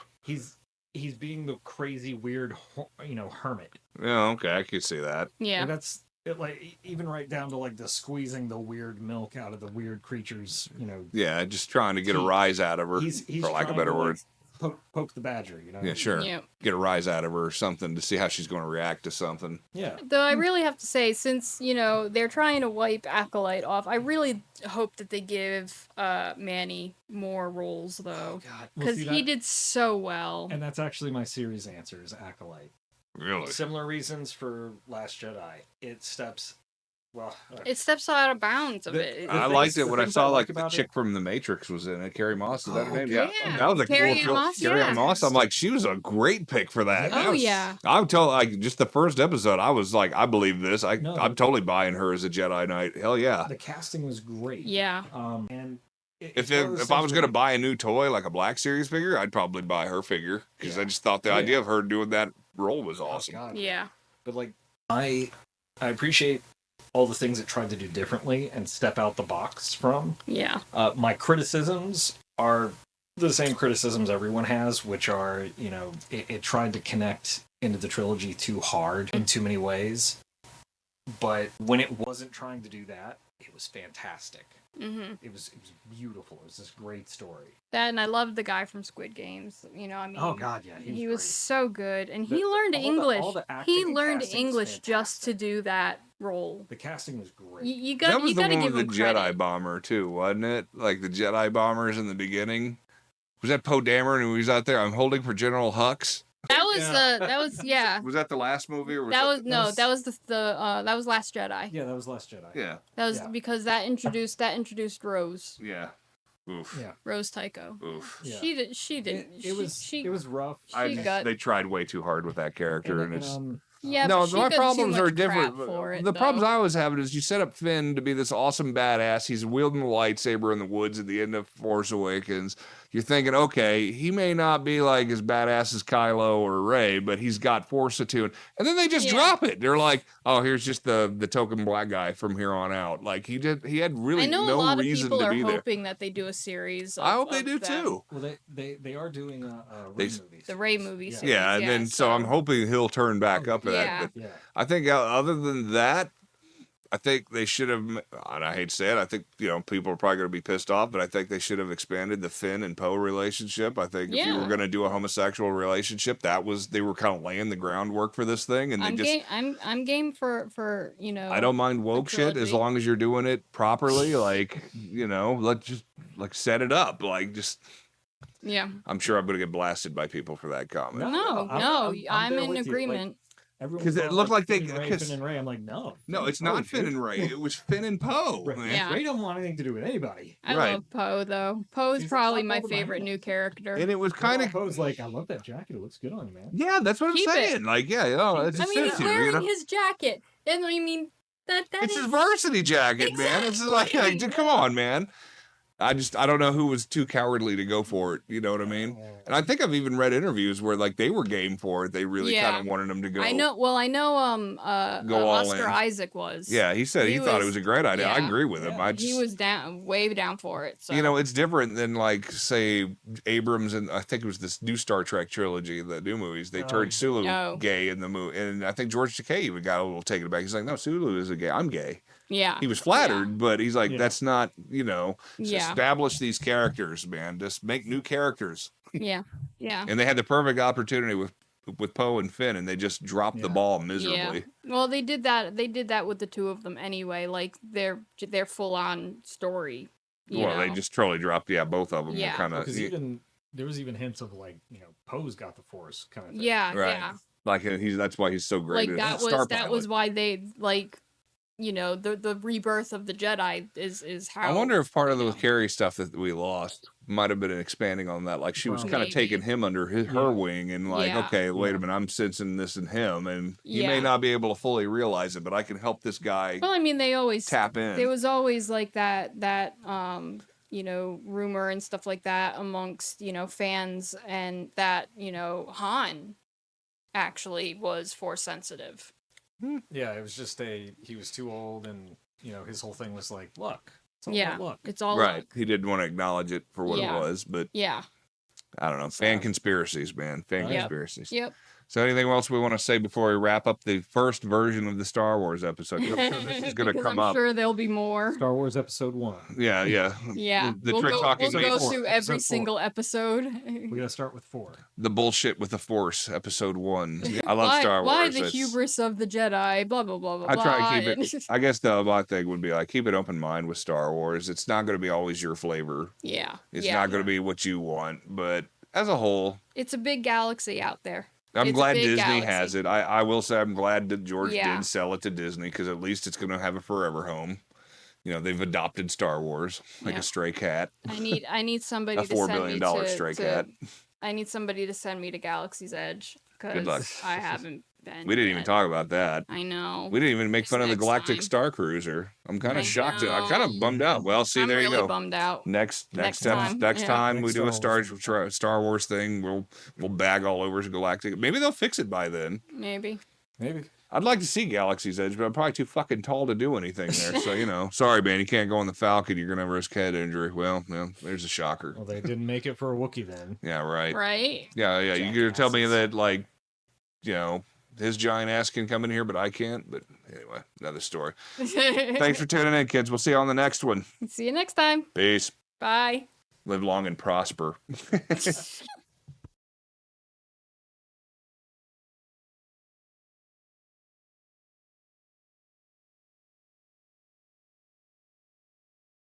Speaker 3: He's being the crazy, weird, hermit.
Speaker 1: Yeah, okay, I could see that.
Speaker 2: Yeah.
Speaker 3: And that's it, like even right down to like the squeezing the weird milk out of the weird creatures.
Speaker 1: Yeah, just trying to get a
Speaker 3: He-
Speaker 1: rise out of her,
Speaker 3: He's
Speaker 1: for lack of a
Speaker 3: trying
Speaker 1: better
Speaker 3: to, like,
Speaker 1: word.
Speaker 3: poke the badger.
Speaker 1: Yeah, sure.
Speaker 2: Yeah.
Speaker 1: Get a rise out of her or something to see how she's going to react to something.
Speaker 3: Yeah.
Speaker 2: Though I really have to say, since they're trying to wipe Acolyte off, I really hope that they give Manny more roles though,
Speaker 3: God.
Speaker 2: because he did so well.
Speaker 3: And that's actually my series answer is Acolyte.
Speaker 1: Really?
Speaker 3: Similar reasons for Last Jedi. It steps. Well,
Speaker 2: It steps out of bounds of
Speaker 3: The-
Speaker 2: it.
Speaker 3: the
Speaker 1: I
Speaker 3: things-
Speaker 1: liked it
Speaker 3: the
Speaker 1: when I
Speaker 3: things
Speaker 1: saw
Speaker 3: I like
Speaker 1: like the
Speaker 3: about
Speaker 1: chick from The Matrix was in it. Carrie Moss, is that her
Speaker 3: Oh,
Speaker 1: name?
Speaker 2: yeah.
Speaker 1: That was a
Speaker 2: Carrie
Speaker 1: cool
Speaker 2: Moss,
Speaker 1: Carrie
Speaker 2: yeah.
Speaker 1: Moss. I'm like, she was a great pick for that.
Speaker 2: Oh yeah.
Speaker 1: I'm like just the first episode, I was like, I believe this. I'm totally buying her as a Jedi Knight. Hell yeah.
Speaker 3: The casting was great.
Speaker 2: Yeah.
Speaker 3: And
Speaker 1: If I was gonna buy a new toy like a Black Series figure, I'd probably buy her figure because I just thought the idea of her doing that role was awesome.
Speaker 3: God.
Speaker 2: Yeah.
Speaker 3: But like, I appreciate all the things it tried to do differently and step out the box from.
Speaker 2: Yeah.
Speaker 3: My criticisms are the same criticisms everyone has, which are, it tried to connect into the trilogy too hard in too many ways. But when it wasn't trying to do that, it was fantastic.
Speaker 2: Mm-hmm.
Speaker 3: It was beautiful. It was this great story.
Speaker 2: That, and I loved the guy from Squid Games. I mean,
Speaker 3: Oh God, yeah,
Speaker 2: he was so good, and
Speaker 3: The-
Speaker 2: he learned
Speaker 3: all the
Speaker 2: English.
Speaker 3: acting
Speaker 2: He
Speaker 3: and
Speaker 2: learned
Speaker 3: casting was
Speaker 2: English just to
Speaker 3: fantastic.
Speaker 2: do that role.
Speaker 3: The casting was great.
Speaker 2: You
Speaker 1: That
Speaker 2: got
Speaker 1: was
Speaker 2: you
Speaker 1: the
Speaker 2: got to
Speaker 1: one
Speaker 2: give
Speaker 1: with
Speaker 2: him
Speaker 1: the
Speaker 2: credit.
Speaker 1: Jedi bomber too, wasn't it? Like the Jedi bombers in the beginning. Was that Poe Dameron who was out there? I'm holding for General Hux.
Speaker 2: That was
Speaker 3: Yeah.
Speaker 2: that was yeah.
Speaker 1: Was that the last movie or was
Speaker 2: That was
Speaker 3: that was-
Speaker 2: that was that was Last Jedi.
Speaker 3: Yeah, that was Last Jedi.
Speaker 1: Yeah.
Speaker 2: That was
Speaker 3: Yeah.
Speaker 2: because that introduced Rose.
Speaker 1: Yeah. Oof.
Speaker 3: Yeah.
Speaker 2: Rose Tycho.
Speaker 1: Oof.
Speaker 3: Yeah.
Speaker 2: She didn't.
Speaker 3: It was
Speaker 2: she
Speaker 3: it was rough.
Speaker 2: she got
Speaker 1: They tried way too hard with that character, and it's
Speaker 3: And
Speaker 2: Yeah,
Speaker 1: No,
Speaker 2: but she
Speaker 1: my
Speaker 2: got too
Speaker 1: problems
Speaker 2: much
Speaker 1: are
Speaker 2: crap
Speaker 1: different.
Speaker 2: for it,
Speaker 1: The problems
Speaker 2: though.
Speaker 1: I always have is you set up Finn to be this awesome badass. He's wielding the lightsaber in the woods at the end of Force Awakens. You're thinking, okay, he may not be like as badass as Kylo or Rey, but he's got Force attuned. And then they just
Speaker 2: Yeah.
Speaker 1: drop it. They're like, oh, here's just the token black guy from here on out. Like he had really
Speaker 2: I know a
Speaker 1: no
Speaker 2: lot of
Speaker 1: reason
Speaker 2: people
Speaker 1: to
Speaker 2: are
Speaker 1: be there.
Speaker 2: hoping that they do a series.
Speaker 1: I hope they
Speaker 2: of
Speaker 1: do
Speaker 2: them.
Speaker 1: too.
Speaker 3: Well, they are doing a
Speaker 1: They
Speaker 3: Rey
Speaker 1: s-
Speaker 3: movie.
Speaker 2: The Rey movie
Speaker 3: Yeah.
Speaker 2: series.
Speaker 1: Yeah, and then so I'm hoping he'll turn back up to
Speaker 2: Yeah.
Speaker 1: that. But
Speaker 3: Yeah.
Speaker 1: I think other than that, I think they should have, and I hate to say it, I think, people are probably going to be pissed off, but I think they should have expanded the Finn and Poe relationship. I think if you were
Speaker 2: Yeah.
Speaker 1: going to do a homosexual relationship, they were kind of laying the groundwork for this thing. And
Speaker 2: I'm game for
Speaker 1: I don't mind woke shit as
Speaker 2: trilogy.
Speaker 1: long as you're doing it properly. Like, let's just set it up. Like,
Speaker 2: Yeah.
Speaker 1: I'm sure I'm going to get blasted by people for that comment.
Speaker 2: No, I'm
Speaker 3: there
Speaker 2: in
Speaker 3: with you. Like,
Speaker 2: agreement.
Speaker 3: everyone
Speaker 1: 'Cause it
Speaker 3: thought,
Speaker 1: looked like they-
Speaker 3: Finn and Rey,
Speaker 1: 'cause-
Speaker 3: Finn and Rey. I'm like, no.
Speaker 1: No,
Speaker 3: Finn
Speaker 1: it's
Speaker 3: and Poe,
Speaker 1: not Finn
Speaker 3: dude.
Speaker 1: and Rey. It was Finn and Poe.
Speaker 3: Right.
Speaker 1: man.
Speaker 2: Yeah.
Speaker 3: Rey don't want anything to do with anybody.
Speaker 2: I
Speaker 1: Right.
Speaker 2: love Poe though. Poe's
Speaker 3: She's
Speaker 2: probably
Speaker 3: like,
Speaker 2: my
Speaker 3: "Stop over my
Speaker 2: favorite
Speaker 3: head."
Speaker 2: new character.
Speaker 1: And it was kind of
Speaker 3: Poe's like, I love that jacket. It looks good on you, man.
Speaker 1: Yeah, that's what I'm
Speaker 2: Keep it.
Speaker 1: saying. Like, yeah, it's
Speaker 2: I mean, he's
Speaker 1: suits you,
Speaker 2: wearing his jacket, and I mean that
Speaker 1: it's
Speaker 2: is
Speaker 1: his varsity jacket, man. It's like,
Speaker 2: Exactly.
Speaker 1: come on, man. I don't know who was too cowardly to go for it. You know what I mean? And I think I've even read interviews where like they were game for it. They really
Speaker 2: Yeah.
Speaker 1: kind of wanted him to go.
Speaker 2: I know. Well, I know.
Speaker 1: Go all
Speaker 2: Oscar
Speaker 1: in.
Speaker 2: Isaac was.
Speaker 1: Yeah, he said he thought it was a great idea. I
Speaker 2: yeah.
Speaker 1: agree with him.
Speaker 3: Yeah.
Speaker 1: I just,
Speaker 2: He was way down for it. So
Speaker 1: it's different than like say Abrams and I think it was this new Star Trek trilogy, the new movies. They turned Sulu
Speaker 2: No.
Speaker 1: gay in the movie, and I think George Takei even got a little taken aback. He's like, "No, Sulu is a gay. I'm gay."
Speaker 2: yeah,
Speaker 1: He was flattered, but he's like,
Speaker 3: Yeah.
Speaker 1: "That's not,
Speaker 2: Yeah.
Speaker 1: establish these characters, man. Just make new characters."
Speaker 2: yeah,
Speaker 1: And they had the perfect opportunity with Poe and Finn, and they just dropped the
Speaker 3: Yeah.
Speaker 1: ball
Speaker 2: yeah.
Speaker 1: miserably.
Speaker 2: Well, they did that. They did that with the two of them anyway. Like their full on story. You
Speaker 1: Well, they
Speaker 2: know?
Speaker 1: just totally dropped. Yeah, both of them
Speaker 2: Yeah.
Speaker 1: were kind of
Speaker 3: Because even there was even hints of like, Poe's got the Force kind of thing.
Speaker 2: Yeah,
Speaker 1: right.
Speaker 2: yeah.
Speaker 1: Like that's why he's so great.
Speaker 2: Like
Speaker 1: at
Speaker 2: that
Speaker 1: Star
Speaker 2: was
Speaker 1: Pilot.
Speaker 2: why they like, the rebirth of the Jedi is how.
Speaker 1: I wonder if part of the
Speaker 2: you know.
Speaker 1: Carrie stuff that we lost might have been expanding on that. Like she was
Speaker 3: Well,
Speaker 1: kind of taking
Speaker 2: maybe.
Speaker 1: him under her wing and like,
Speaker 2: Yeah.
Speaker 1: okay, wait a
Speaker 3: Yeah.
Speaker 1: minute, I'm sensing this in him, and he may
Speaker 2: Yeah.
Speaker 1: not be able to fully realize it, but I can help this guy
Speaker 2: Well, I mean, they always
Speaker 1: tap in.
Speaker 2: there was always like that rumor and stuff like that amongst fans, and that Han actually was Force sensitive.
Speaker 3: Yeah, it was just he was too old, and his whole thing was like, look, it's all
Speaker 2: Yeah,
Speaker 3: about luck.
Speaker 2: it's all
Speaker 1: Right.
Speaker 2: luck.
Speaker 1: He didn't want to acknowledge it for what
Speaker 2: Yeah.
Speaker 1: it was, but
Speaker 2: Yeah.
Speaker 1: I don't know. Fan
Speaker 3: So-
Speaker 1: conspiracies, man. Fan
Speaker 3: Yep.
Speaker 1: conspiracies.
Speaker 2: Yep.
Speaker 1: So anything else we want to say before we wrap up the first version of the Star Wars episode? I'm sure this is going to
Speaker 2: Because
Speaker 1: come
Speaker 2: I'm
Speaker 1: up.
Speaker 2: sure there'll be more.
Speaker 3: Star Wars Episode 1.
Speaker 1: Yeah, yeah.
Speaker 2: Yeah,
Speaker 1: The
Speaker 2: we'll
Speaker 1: trick
Speaker 2: go,
Speaker 1: talking
Speaker 2: we'll go
Speaker 1: before.
Speaker 2: through every
Speaker 3: Episode 4.
Speaker 2: single episode.
Speaker 3: We're gonna start with 4.
Speaker 1: The bullshit with the Force, episode 1. I love
Speaker 2: why,
Speaker 1: Star Wars.
Speaker 2: Why the
Speaker 1: It's-
Speaker 2: hubris of the Jedi? Blah blah blah blah.
Speaker 1: I try
Speaker 2: blah,
Speaker 1: and keep it. I guess my thing would be like keep an open mind with Star Wars. It's not going to be always your flavor.
Speaker 2: yeah.
Speaker 1: It's
Speaker 2: yeah.
Speaker 1: not going to be what you want. But as a whole,
Speaker 2: It's a big galaxy out there.
Speaker 1: I'm
Speaker 2: It's a
Speaker 1: glad
Speaker 2: big
Speaker 1: Disney
Speaker 2: galaxy.
Speaker 1: has it. I will say I'm glad that George
Speaker 2: Yeah.
Speaker 1: did sell it to Disney because at least it's going to have a forever home. They've adopted Star Wars like
Speaker 2: Yeah.
Speaker 1: a stray cat,
Speaker 2: I need somebody
Speaker 1: a
Speaker 2: to
Speaker 1: $4
Speaker 2: send
Speaker 1: billion
Speaker 2: me to,
Speaker 1: stray
Speaker 2: to-
Speaker 1: cat.
Speaker 2: I need somebody to send me to Galaxy's Edge
Speaker 1: Good luck.
Speaker 2: because I haven't been.
Speaker 1: We didn't even
Speaker 2: yet.
Speaker 1: talk about that.
Speaker 2: I know.
Speaker 1: We didn't even make
Speaker 2: Just
Speaker 1: fun of the
Speaker 2: next
Speaker 1: Galactic
Speaker 2: time.
Speaker 1: Star Cruiser. I'm kind
Speaker 2: I
Speaker 1: of shocked. I'm kind of
Speaker 2: know.
Speaker 1: bummed out. Well, see,
Speaker 2: I'm
Speaker 1: there
Speaker 2: really
Speaker 1: you go.
Speaker 2: bummed out.
Speaker 1: Next
Speaker 2: Next
Speaker 1: time,
Speaker 2: time, yeah.
Speaker 1: we
Speaker 3: Next
Speaker 1: do a
Speaker 3: Star
Speaker 1: Star Wars thing. We'll bag all over Galactic. Maybe they'll fix it by then.
Speaker 2: Maybe.
Speaker 3: Maybe.
Speaker 1: I'd like to see Galaxy's Edge, but I'm probably too fucking tall to do anything there. So sorry, man, you can't go on the Falcon. You're gonna risk head injury. Well, there's a shocker.
Speaker 3: Well, they didn't make it for a Wookiee then.
Speaker 1: Yeah, right.
Speaker 2: Right.
Speaker 1: Yeah. You gonna tell me
Speaker 3: Jackasses.
Speaker 1: that like, his giant ass can come in here, but I can't. But anyway, another story. Thanks for tuning in, kids. We'll see you on the next one.
Speaker 2: See you next time.
Speaker 1: Peace.
Speaker 2: Bye.
Speaker 1: Live long and prosper.